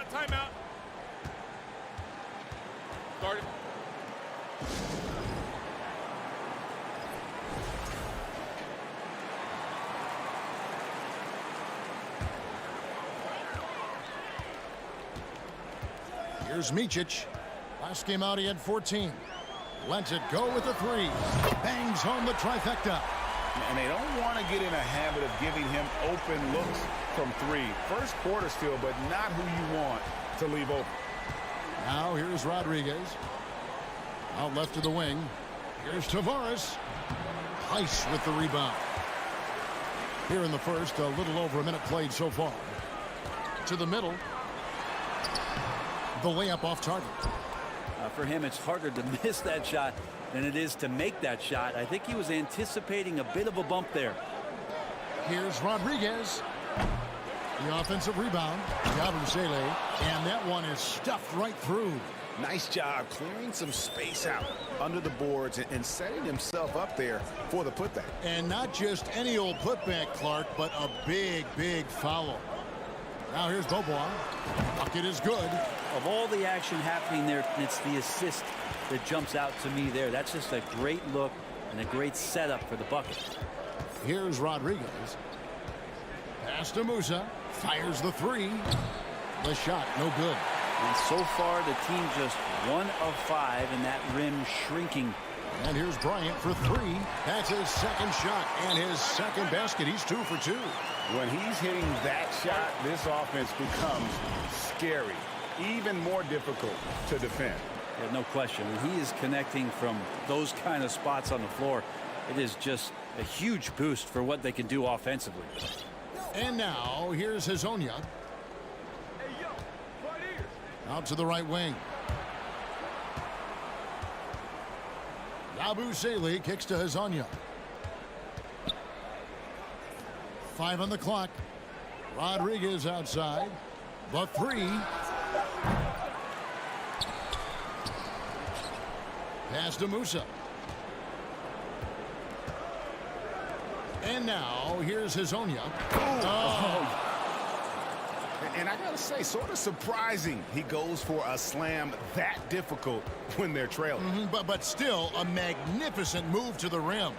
M: Timeout. Started.
H: Here's Micic. Last game out, he had 14. Lets it go with a three. Bangs home the trifecta.
I: And they don't want to get in a habit of giving him open looks from three. First quarter still, but not who you want to leave open.
H: Now here's Rodriguez. Out left to the wing. Here's Tavares. Heiss with the rebound. Here in the first, a little over a minute played so far. To the middle. The layup off target.
J: For him, it's harder to miss that shot than it is to make that shot. I think he was anticipating a bit of a bump there.
H: Here's Rodriguez. The offensive rebound, Yabusele, and that one is stuffed right through.
I: Nice job clearing some space out under the boards and setting himself up there for the putback.
H: And not just any old putback, Clark, but a big, big foul. Now here's Bobois. Bucket is good.
J: Of all the action happening there, it's the assist that jumps out to me there. That's just a great look and a great setup for the bucket.
H: Here's Rodriguez. Pass to Musa. Fires the three. The shot, no good.
J: And so far, the team just 1 of 5, and that rim shrinking.
H: And here's Bryant for 3. That's his second shot and his second basket. He's 2 for 2.
I: When he's hitting that shot, this offense becomes scary, even more difficult to defend.
J: Yeah, no question. When he is connecting from those kind of spots on the floor, it is just a huge boost for what they can do offensively.
H: And now here's Hezonja. Out to the right wing. Yabusele kicks to Hezonja. 5 on the clock. Rodriguez outside. The 3. Pass to Musa. And now here's Hezonja. Oh.
I: And I gotta say, sort of surprising he goes for a slam that difficult when they're trailing.
H: But still a magnificent move to the rim.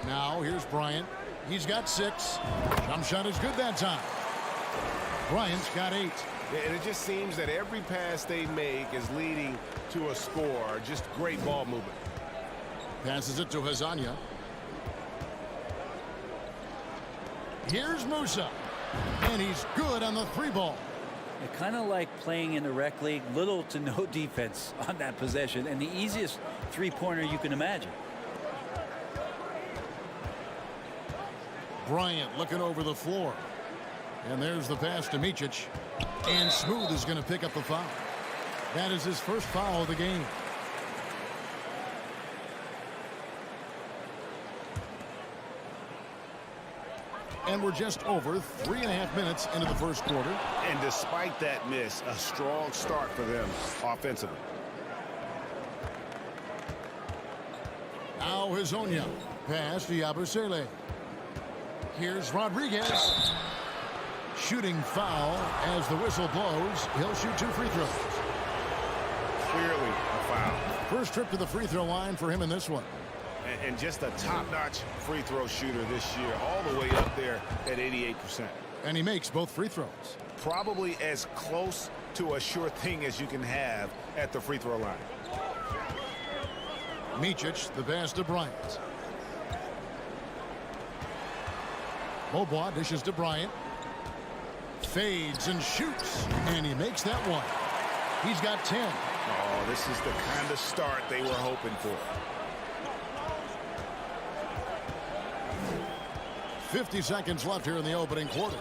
H: Now here's Bryant. He's got 6. Jump shot is good that time. Bryant's got 8.
I: And it just seems that every pass they make is leading to a score. Just great ball movement.
H: Passes it to Hezonja. Here's Musa. And he's good on the 3 ball.
J: I kind of like playing in the rec league. Little to no defense on that possession. And the easiest 3-pointer you can imagine.
H: Bryant looking over the floor. And there's the pass to Micic. And Smooth is going to pick up the foul. That is his first foul of the game. And we're just over 3.5 minutes into the first quarter.
I: And despite that miss, a strong start for them offensively.
H: Now Hezonja. Pass to Yabusele. Here's Rodriguez. Shooting foul as the whistle blows. He'll shoot 2 free throws.
I: Clearly a foul.
H: First trip to the free throw line for him in this one.
I: And just a top-notch free throw shooter this year, all the way up there at 88%.
H: And he makes both free throws.
I: Probably as close to a sure thing as you can have at the free throw line.
H: Micic, the pass to Bryant. Bobois dishes to Bryant. Fades and shoots. And he makes that one. He's got 10.
I: Oh, this is the kind of start they were hoping for.
H: 50 seconds left here in the opening quarter.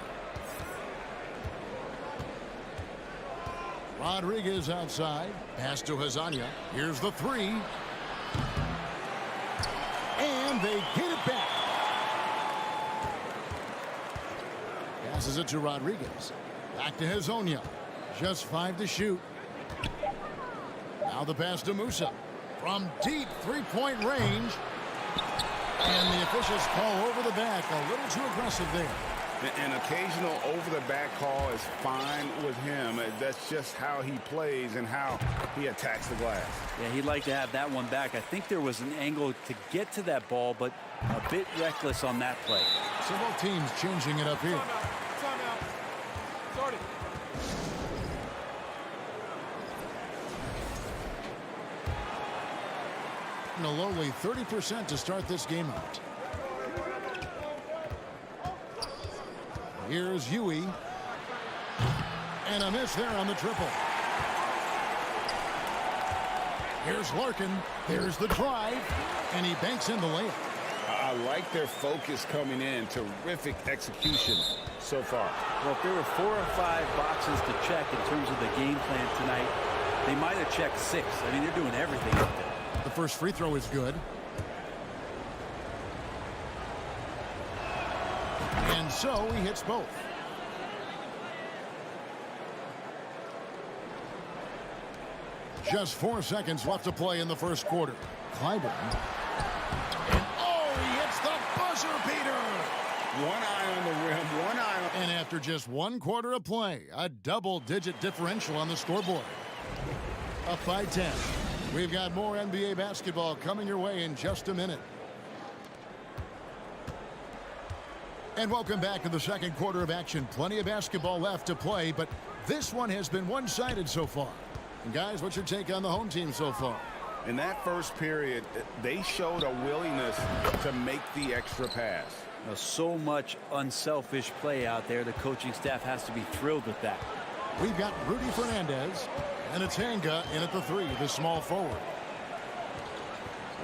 H: Rodriguez outside. Pass to Hezonja. Here's the 3. And they get it back. Passes it to Rodriguez. Back to Hezonja. Just 5 to shoot. Now the pass to Musa. From deep 3-point range. And the officials call over the back. A little too aggressive there.
I: An occasional over-the-back call is fine with him. That's just how he plays and how he attacks the glass.
J: Yeah, he'd like to have that one back. I think there was an angle to get to that ball, but a bit reckless on that play.
H: So both teams changing it up here.
M: Timeout. Started.
H: And a lowly 30% to start this game out. Here's Huey. And a miss there on the triple. Here's Larkin. There's the drive. And he banks in the layup.
I: I like their focus coming in. Terrific execution so far.
J: Well, if there were 4 or 5 boxes to check in terms of the game plan tonight, they might have checked 6. I mean, they're doing everything up there.
H: The first free throw is good. And so he hits both. Just 4 seconds left to play in the first quarter. Clyburn. And he hits the buzzer beater.
I: One eye on the rim, one eye on...
H: And after just 1 quarter of play, a double-digit differential on the scoreboard. Up by 10. We've got more NBA basketball coming your way in just a minute. And welcome back to the second quarter of action. Plenty of basketball left to play, but this one has been one-sided so far. And guys, what's your take on the home team so far?
I: In that first period, they showed a willingness to make the extra pass.
J: So much unselfish play out there. The coaching staff has to be thrilled with that.
H: We've got Rudy Fernandez, and it's Hanga in at the 3, the small forward.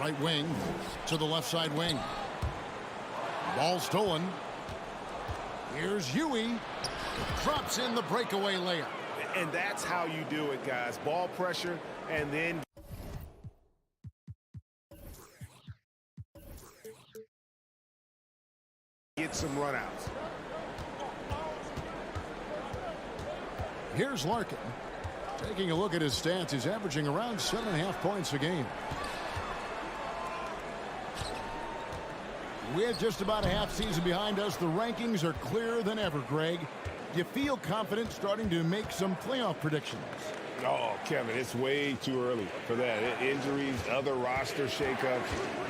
H: Right wing to the left side wing. Ball stolen. Here's Huey. Drops in the breakaway layup.
I: And that's how you do it, guys. Ball pressure and then get some runouts.
H: Here's Larkin. Taking a look at his stats, he's averaging around 7.5 points a game. With just about a half season behind us, the rankings are clearer than ever, Greg. Do you feel confident starting to make some playoff predictions?
I: Oh, Kevin, it's way too early for that. Injuries, other roster shakeups.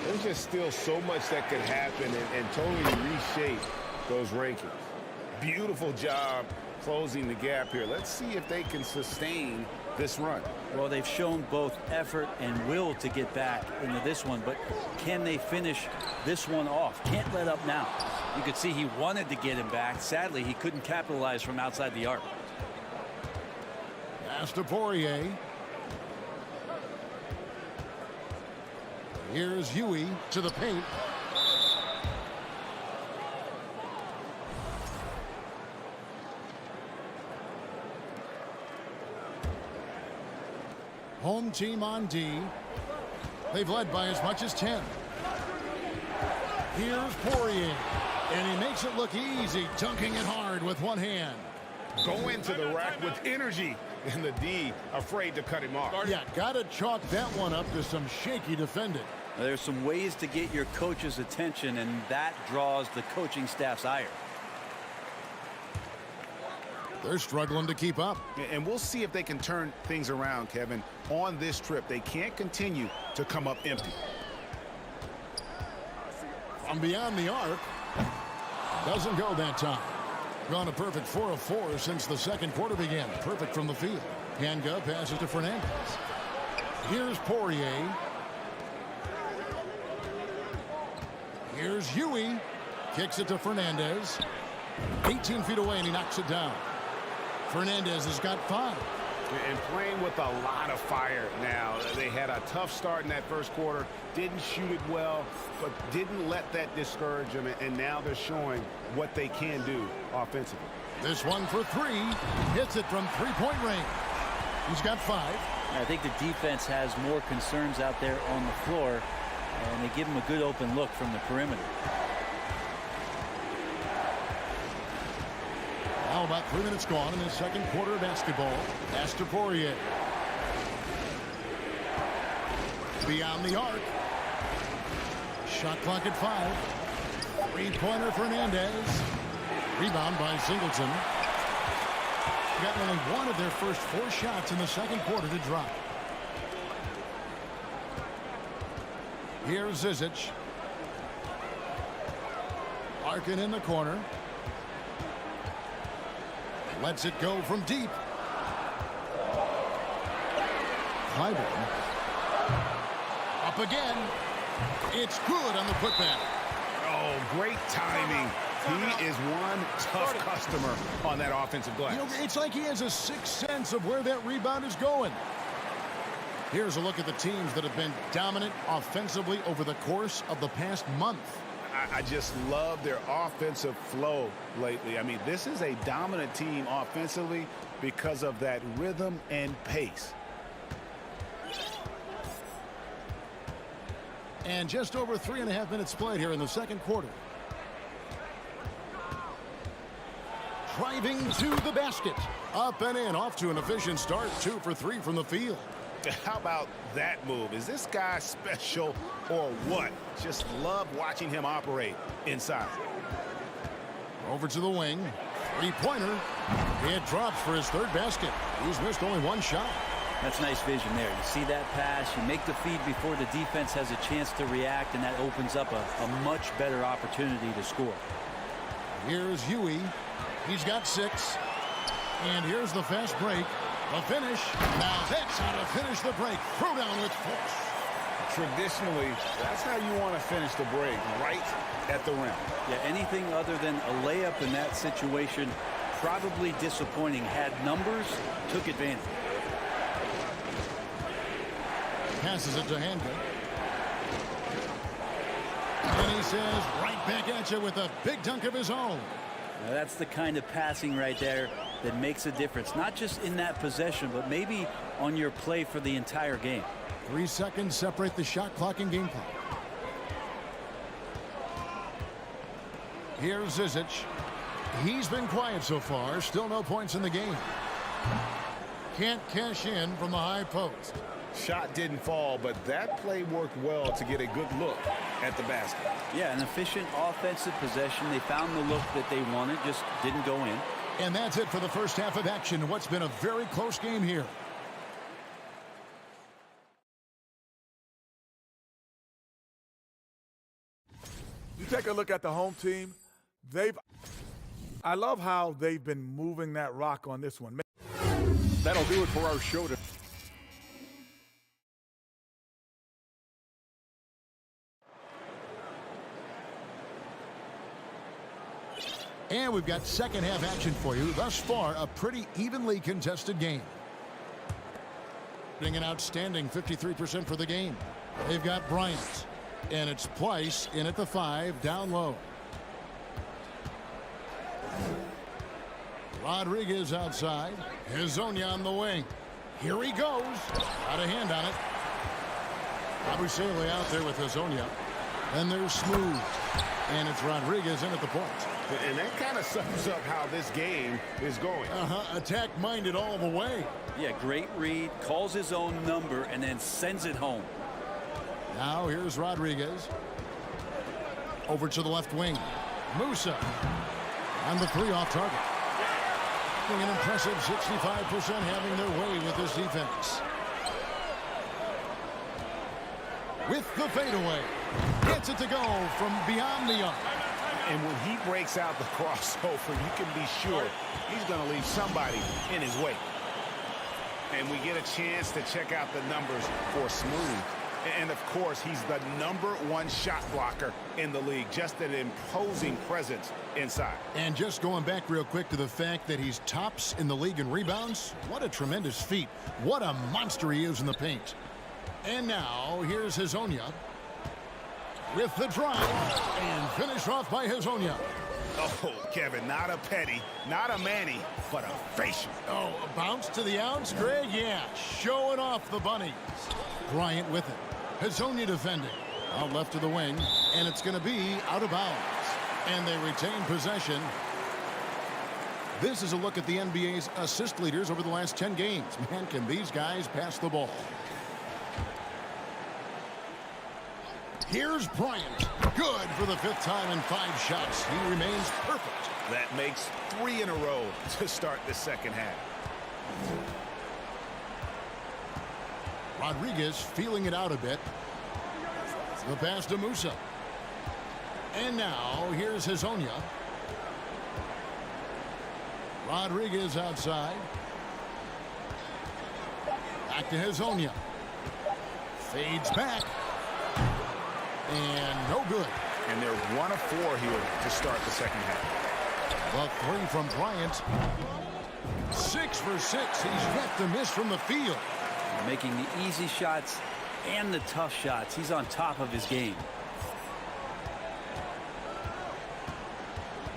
I: There's just still so much that could happen and totally reshape those rankings. Beautiful job closing the gap here. Let's see if they can sustain this run.
J: Well, they've shown both effort and will to get back into this one, but can they finish this one off? Can't let up now. You could see he wanted to get him back. Sadly, he couldn't capitalize from outside the arc.
H: Pass to Poirier. Here's Huey to the paint. Home team on D. They've led by as much as 10. Here's Poirier. And he makes it look easy, dunking it hard with one hand.
I: Go into the rack with energy. And the D afraid to cut him off.
H: Yeah, got to chalk that one up to some shaky defending.
J: There's some ways to get your coach's attention, and that draws the coaching staff's ire.
H: They're struggling to keep up.
I: And we'll see if they can turn things around, Kevin. On this trip, they can't continue to come up empty.
H: From beyond the arc. Doesn't go that time. Gone a perfect 4 of 4 since the second quarter began. Perfect from the field. Hanga passes to Fernandez. Here's Poirier. Here's Huey. Kicks it to Fernandez. 18 feet away, and he knocks it down. Fernandez has got 5.
I: And playing with a lot of fire now. They had a tough start in that first quarter. Didn't shoot it well, but didn't let that discourage them. And now they're showing what they can do offensively.
H: This one for 3. Hits it from 3-point range. He's got 5.
J: I think the defense has more concerns out there on the floor, and they give him a good open look from the perimeter.
H: Now about 3 minutes gone in the second quarter of basketball. Pass to Poirier. Beyond the arc. Shot clock at 5. 3-pointer Fernandez. Rebound by Singleton. Got only one of their first 4 shots in the second quarter to drop. Here's Zizic. Larkin in the corner. Lets it go from deep. Clyburn. Up again. It's good on the putback.
I: Oh, great timing. He is one tough customer on that offensive glass.
H: You know, it's like he has a sixth sense of where that rebound is going. Here's a look at the teams that have been dominant offensively over the course of the past month.
I: I just love their offensive flow lately. I mean, this is a dominant team offensively because of that rhythm and pace.
H: And just over 3.5 minutes played here in the second quarter. Driving to the basket. Up and in, off to an efficient start. 2 for 3 from the field.
I: How about that move? Is this guy special or what? Just love watching him operate inside.
H: Over to the wing. Three-pointer. It drops for his third basket. He's missed only one shot.
J: That's nice vision there. You see that pass, you make the feed before the defense has a chance to react, and that opens up a much better opportunity to score.
H: Here's Huey. He's got 6. And here's the fast break. The finish. Now that's how to finish the break. Throw down with force.
I: Traditionally, that's how you want to finish the break, right at the rim.
J: Yeah, anything other than a layup in that situation, probably disappointing. Had numbers, took advantage.
H: Passes it to Handel. And he says, right back at you with a big dunk of his own.
J: Now that's the kind of passing right there that makes a difference. Not just in that possession, but maybe on your play for the entire game.
H: 3 seconds separate the shot clock and game clock. Here's Zizic. He's been quiet so far. Still no points in the game. Can't cash in from the high post.
I: Shot didn't fall, but that play worked well to get a good look at the basket.
J: Yeah, an efficient offensive possession. They found the look that they wanted, just didn't go in.
H: And that's it for the first half of action. What's been a very close game here.
F: You take a look at the home team. I love how they've been moving that rock on this one.
G: That'll do it for our show today.
H: And we've got second half action for you. Thus far, a pretty evenly contested game. Getting an outstanding 53% for the game. They've got Bryant. And it's Pleiss in at the 5, down low. Rodriguez outside. Hezonja on the wing. Here he goes. Got a hand on it. Abusele out there with Hezonja. And they're smooth. And it's Rodriguez in at the point.
I: And that kind of sums up how this game is going.
H: Attack-minded all the way.
J: Yeah, great read. Calls his own number and then sends it home.
H: Now here's Rodriguez. Over to the left wing. Musa. On the 3 off target. An impressive 65% having their way with this defense. With the fadeaway. Gets it to go from beyond the arc.
I: And when he breaks out the crossover, you can be sure he's going to leave somebody in his wake. And we get a chance to check out the numbers for Smooth. And, of course, he's the #1 shot blocker in the league. Just an imposing presence inside.
H: And just going back real quick to the fact that he's tops in the league in rebounds. What a tremendous feat. What a monster he is in the paint. And now, here's Hezonja. With the drive. And finished off by Hezonja.
I: Oh, Kevin, not a petty, not a Manny, but a facial.
H: Oh, a bounce to the outs, Greg? Yeah, showing off the bunnies. Bryant with it. Hezonja defending. Out left to the wing, and it's going to be out of bounds. And they retain possession. This is a look at the NBA's assist leaders over the last 10 games. Man, can these guys pass the ball? Here's Bryant. Good for the 5th time in 5 shots. He remains perfect.
I: That makes 3 in a row to start the second half.
H: Rodriguez feeling it out a bit. The pass to Musa. And now here's Hezonja. Rodriguez outside. Back to Hezonja. Fades back. And no good.
I: And they're 1 of 4 here to start the second half.
H: The 3 from Bryant. 6 for 6. He's yet to miss from the field.
J: Making the easy shots and the tough shots. He's on top of his game.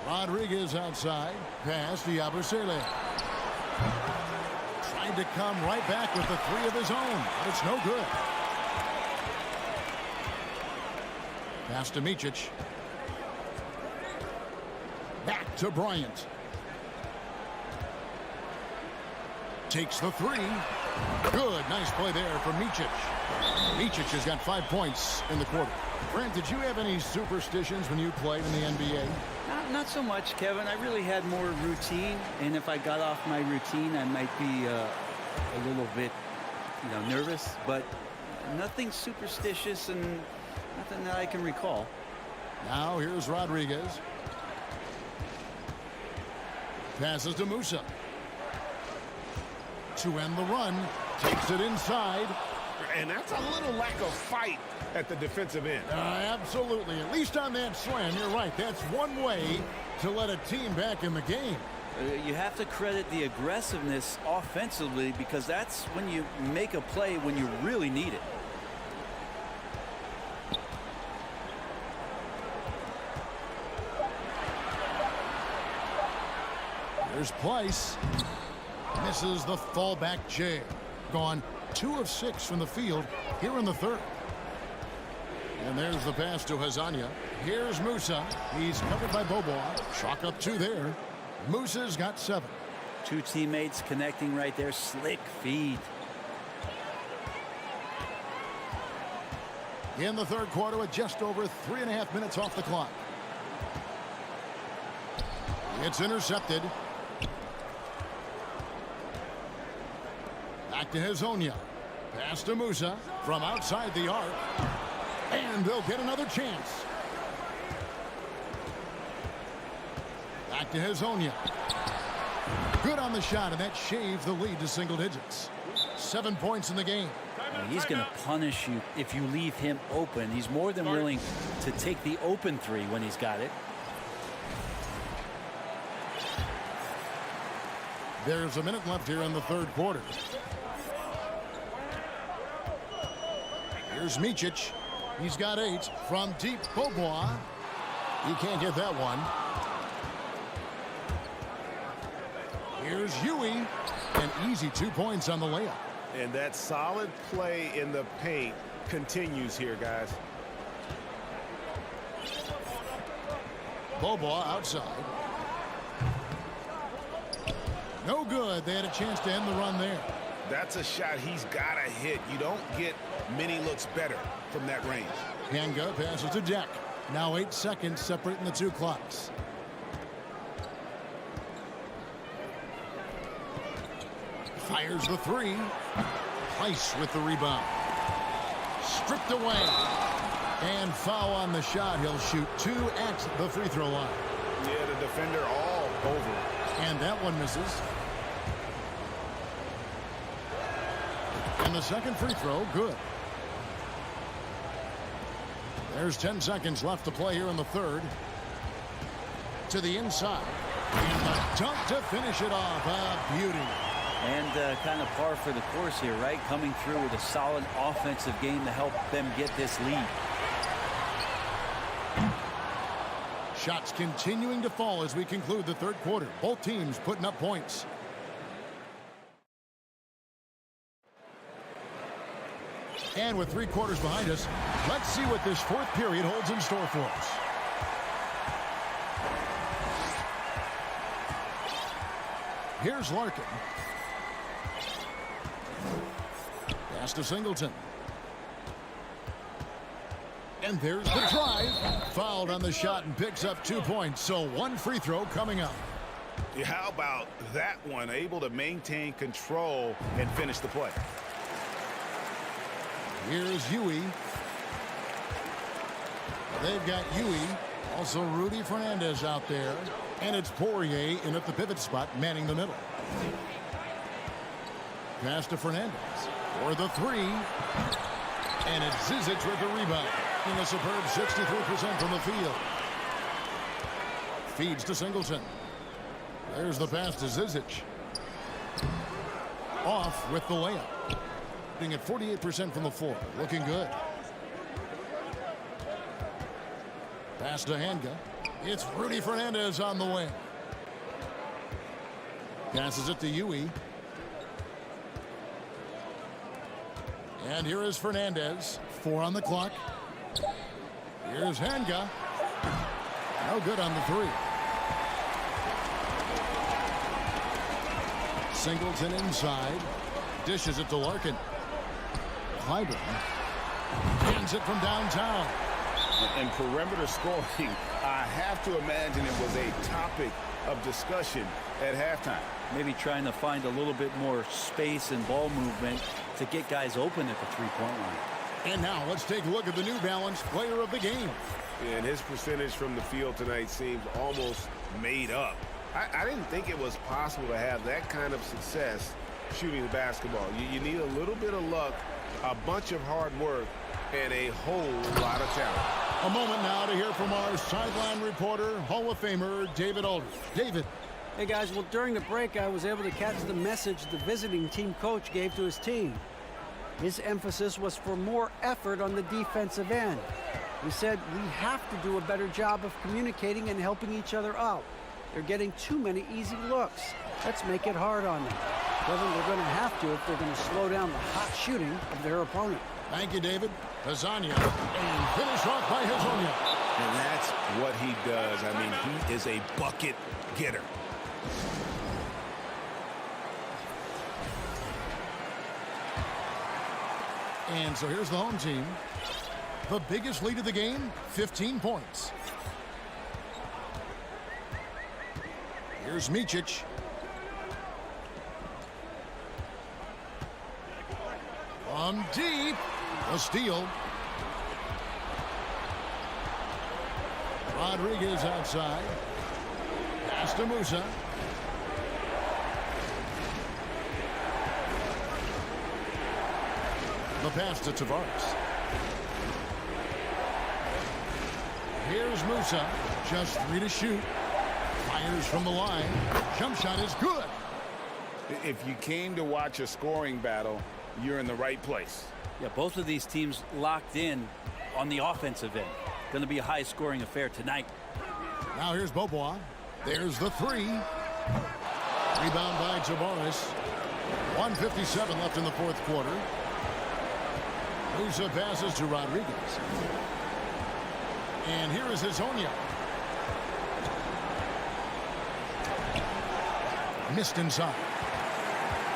H: Rodriguez outside. Pass to Abusele. Trying to come right back with the 3 of his own. But it's no good. Pass to Micic. Back to Bryant. Takes the 3. Good, nice play there from Micic. Micic has got 5 points in the quarter. Brent, did you have any superstitions when you played in the NBA?
J: Not so much, Kevin. I really had more routine, and if I got off my routine, I might be a little bit, nervous, but nothing superstitious and nothing that I can recall.
H: Now here's Rodriguez. Passes to Musa. To end the run, takes it inside.
I: And that's a little lack of fight at the defensive end.
H: Absolutely. At least on that slam, you're right. That's one way to let a team back in the game.
J: You have to credit the aggressiveness offensively, because that's when you make a play when you really need it.
H: Here's Pleiss. Misses the fallback jam. Gone 2 of 6 from the field here in the third. And there's the pass to Hazania. Here's Musa. He's covered by Bobois. Chalk up 2 there. Musa's got 7.
J: 2 teammates connecting right there. Slick feed.
H: In the third quarter with just over 3.5 minutes off the clock. It's intercepted. Back to Hazonia. Pass to Musa from outside the arc. And they'll get another chance. Back to Hazonia. Good on the shot, and that shaves the lead to single digits. 7 points in the game.
J: He's going to punish you if you leave him open. He's more than willing to take the open 3 when he's got it.
H: There's a minute left here in the third quarter. Here's Micic. He's got 8 from deep. Bobois. He can't get that one. Here's Huey. An easy 2 points on the layup.
I: And that solid play in the paint continues here, guys.
H: Bobois outside. No good. They had a chance to end the run there.
I: That's a shot he's got to hit. You don't get many looks better from that range.
H: Hanga passes to Deck. Now 8 seconds separating the 2 clocks. Fires the 3. Pleiss with the rebound. Stripped away. And foul on the shot. He'll shoot 2 at the free throw line.
I: Yeah, the defender all over.
H: And that one misses. And the second free throw, good. There's 10 seconds left to play here in the third. To the inside. And the dunk to finish it off. A beauty.
J: And kind of par for the course here, right? Coming through with a solid offensive game to help them get this lead.
H: Shots continuing to fall as we conclude the third quarter. Both teams putting up points. And with 3 quarters behind us, let's see what this fourth period holds in store for us. Here's Larkin. Pass to Singleton. And there's the drive. Fouled on the shot and picks up 2 points. So 1 free throw coming up.
I: Yeah, how about that one? Able to maintain control and finish the play.
H: Here's Huey. They've got Huey. Also Rudy Fernandez out there. And it's Poirier in at the pivot spot, manning the middle. Pass to Fernandez for the 3. And it's Zizic with the rebound. In a superb 63% from the field. Feeds to Singleton. There's the pass to Zizic. Off with the layup. Being at 48% from the floor. Looking good. Pass to Hanga. It's Rudy Fernandez on the wing. Passes it to Huey. And here is Fernandez. 4 on the clock. Here's Hanga. No good on the 3. Singleton inside. dishes it to Larkin. Clyburn hands it from downtown.
I: And perimeter scoring, I have to imagine it was a topic of discussion at halftime.
J: Maybe trying to find a little bit more space and ball movement to get guys open at the three-point line.
H: And now let's take a look at the New Balance player of the game.
I: And his percentage from the field tonight seems almost made up. I didn't think it was possible to have that kind of success shooting the basketball. You need a little bit of luck, a bunch of hard work, and a whole lot of talent.
H: A moment now to hear from our sideline reporter, Hall of Famer David Aldridge. David.
O: Hey, guys. Well, during the break, I was able to catch the message the visiting team coach gave to his team. His emphasis was for more effort on the defensive end. He said we have to do a better job of communicating and helping each other out. They're getting too many easy looks. Let's make it hard on them. Kevin, they're going to have to if they're going to slow down the hot shooting of their opponent.
H: Thank you, David. Hezonja, and finish off by Hezonja.
I: And that's what he does. I mean, he is a bucket getter.
H: And so here's the home team. The biggest lead of the game, 15 points. Here's Micic. From deep, a steal. Rodriguez outside. Pass to Musa. The pass to Tavares. Here's Musa. Just 3 to shoot. Fires from the line. Jump shot is good.
I: If you came to watch a scoring battle, you're in the right place.
J: Yeah, both of these teams locked in on the offensive end. Going to be a high-scoring affair tonight.
H: Now here's Bobois. There's the 3. Rebound by Tavares. 1:57 left in the fourth quarter. Musa passes to Rodriguez. And here is Hezonja. Missed inside.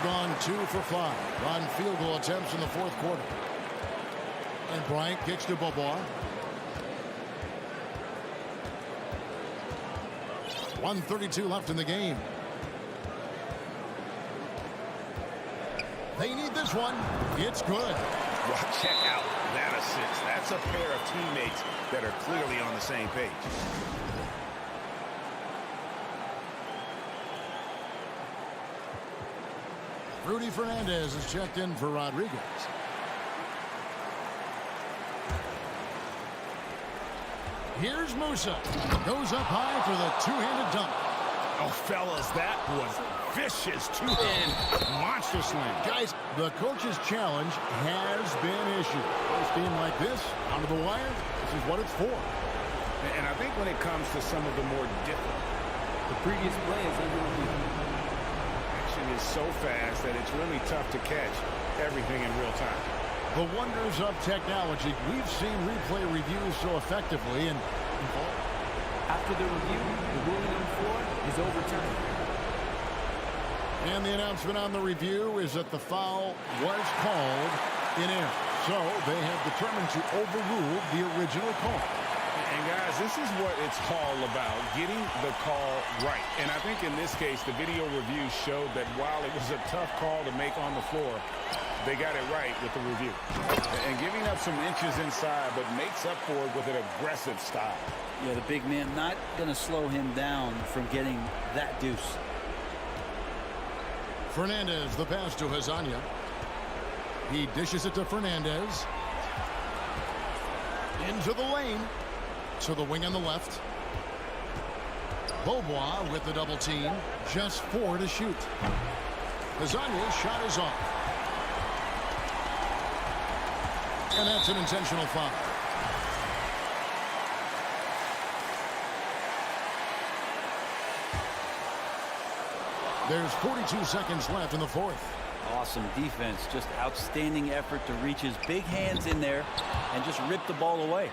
H: Gone 2 for 5 on field goal attempts in the fourth quarter. And Bryant kicks to Bobois. 1:32 left in the game. They need this one. It's good.
I: Well, check out that assist. That's a pair of teammates that are clearly on the same page.
H: Rudy Fernandez is checked in for Rodriguez. Here's Musa. Goes up high for the two-handed dunk.
I: Oh, fellas, that was vicious two-hand monster slam.
H: Guys, the coach's challenge has been issued. First game like this, onto the wire, this is what it's for.
I: And I think when it comes to some of the more different,
D: the previous play is under review.
I: Action is so fast that it's really tough to catch everything in real time.
H: The wonders of technology. We've seen replay reviews so effectively, and
D: after the review, the ruling on the floor is overturned.
H: And the announcement on the review is that the foul was called in error. So they have determined to overrule the original call.
I: And guys, this is what it's all about, getting the call right. And I think in this case, the video review showed that while it was a tough call to make on the floor, they got it right with the review. And giving up some inches inside, but makes up for it with an aggressive style.
J: Yeah, the big man not going to slow him down from getting that deuce.
H: Fernandez, the pass to Hezonja. He dishes it to Fernandez. Into the lane. To the wing on the left. Bobois with the double team. Just 4 to shoot. Hezonja's shot is off. And that's an intentional foul. There's 42 seconds left in the fourth.
J: Awesome defense. Just outstanding effort to reach his big hands in there and just rip the ball away.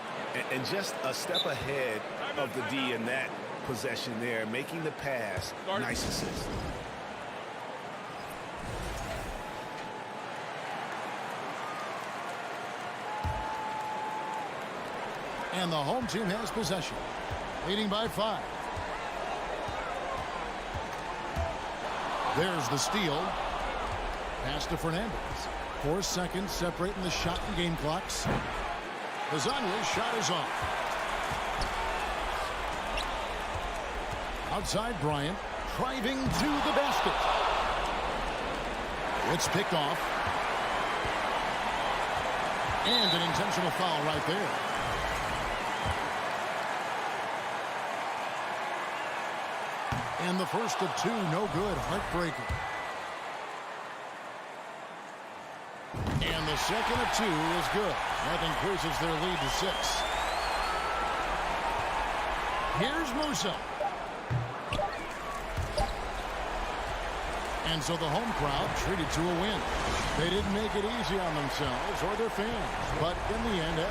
I: And just a step ahead of the D in that possession there, making the pass. Nice assist.
H: And the home team has possession, leading by 5. There's the steal. Pass to Fernandez. 4 seconds separating the shot and game clocks. Bazania's shot is off. Outside Bryant, driving to the basket. It's picked off. And an intentional foul right there. And the first of 2, no good, heartbreaking. And the second of 2 is good. That increases their lead to 6. Here's Musa. And so the home crowd treated to a win. They didn't make it easy on themselves or their fans, but in the end,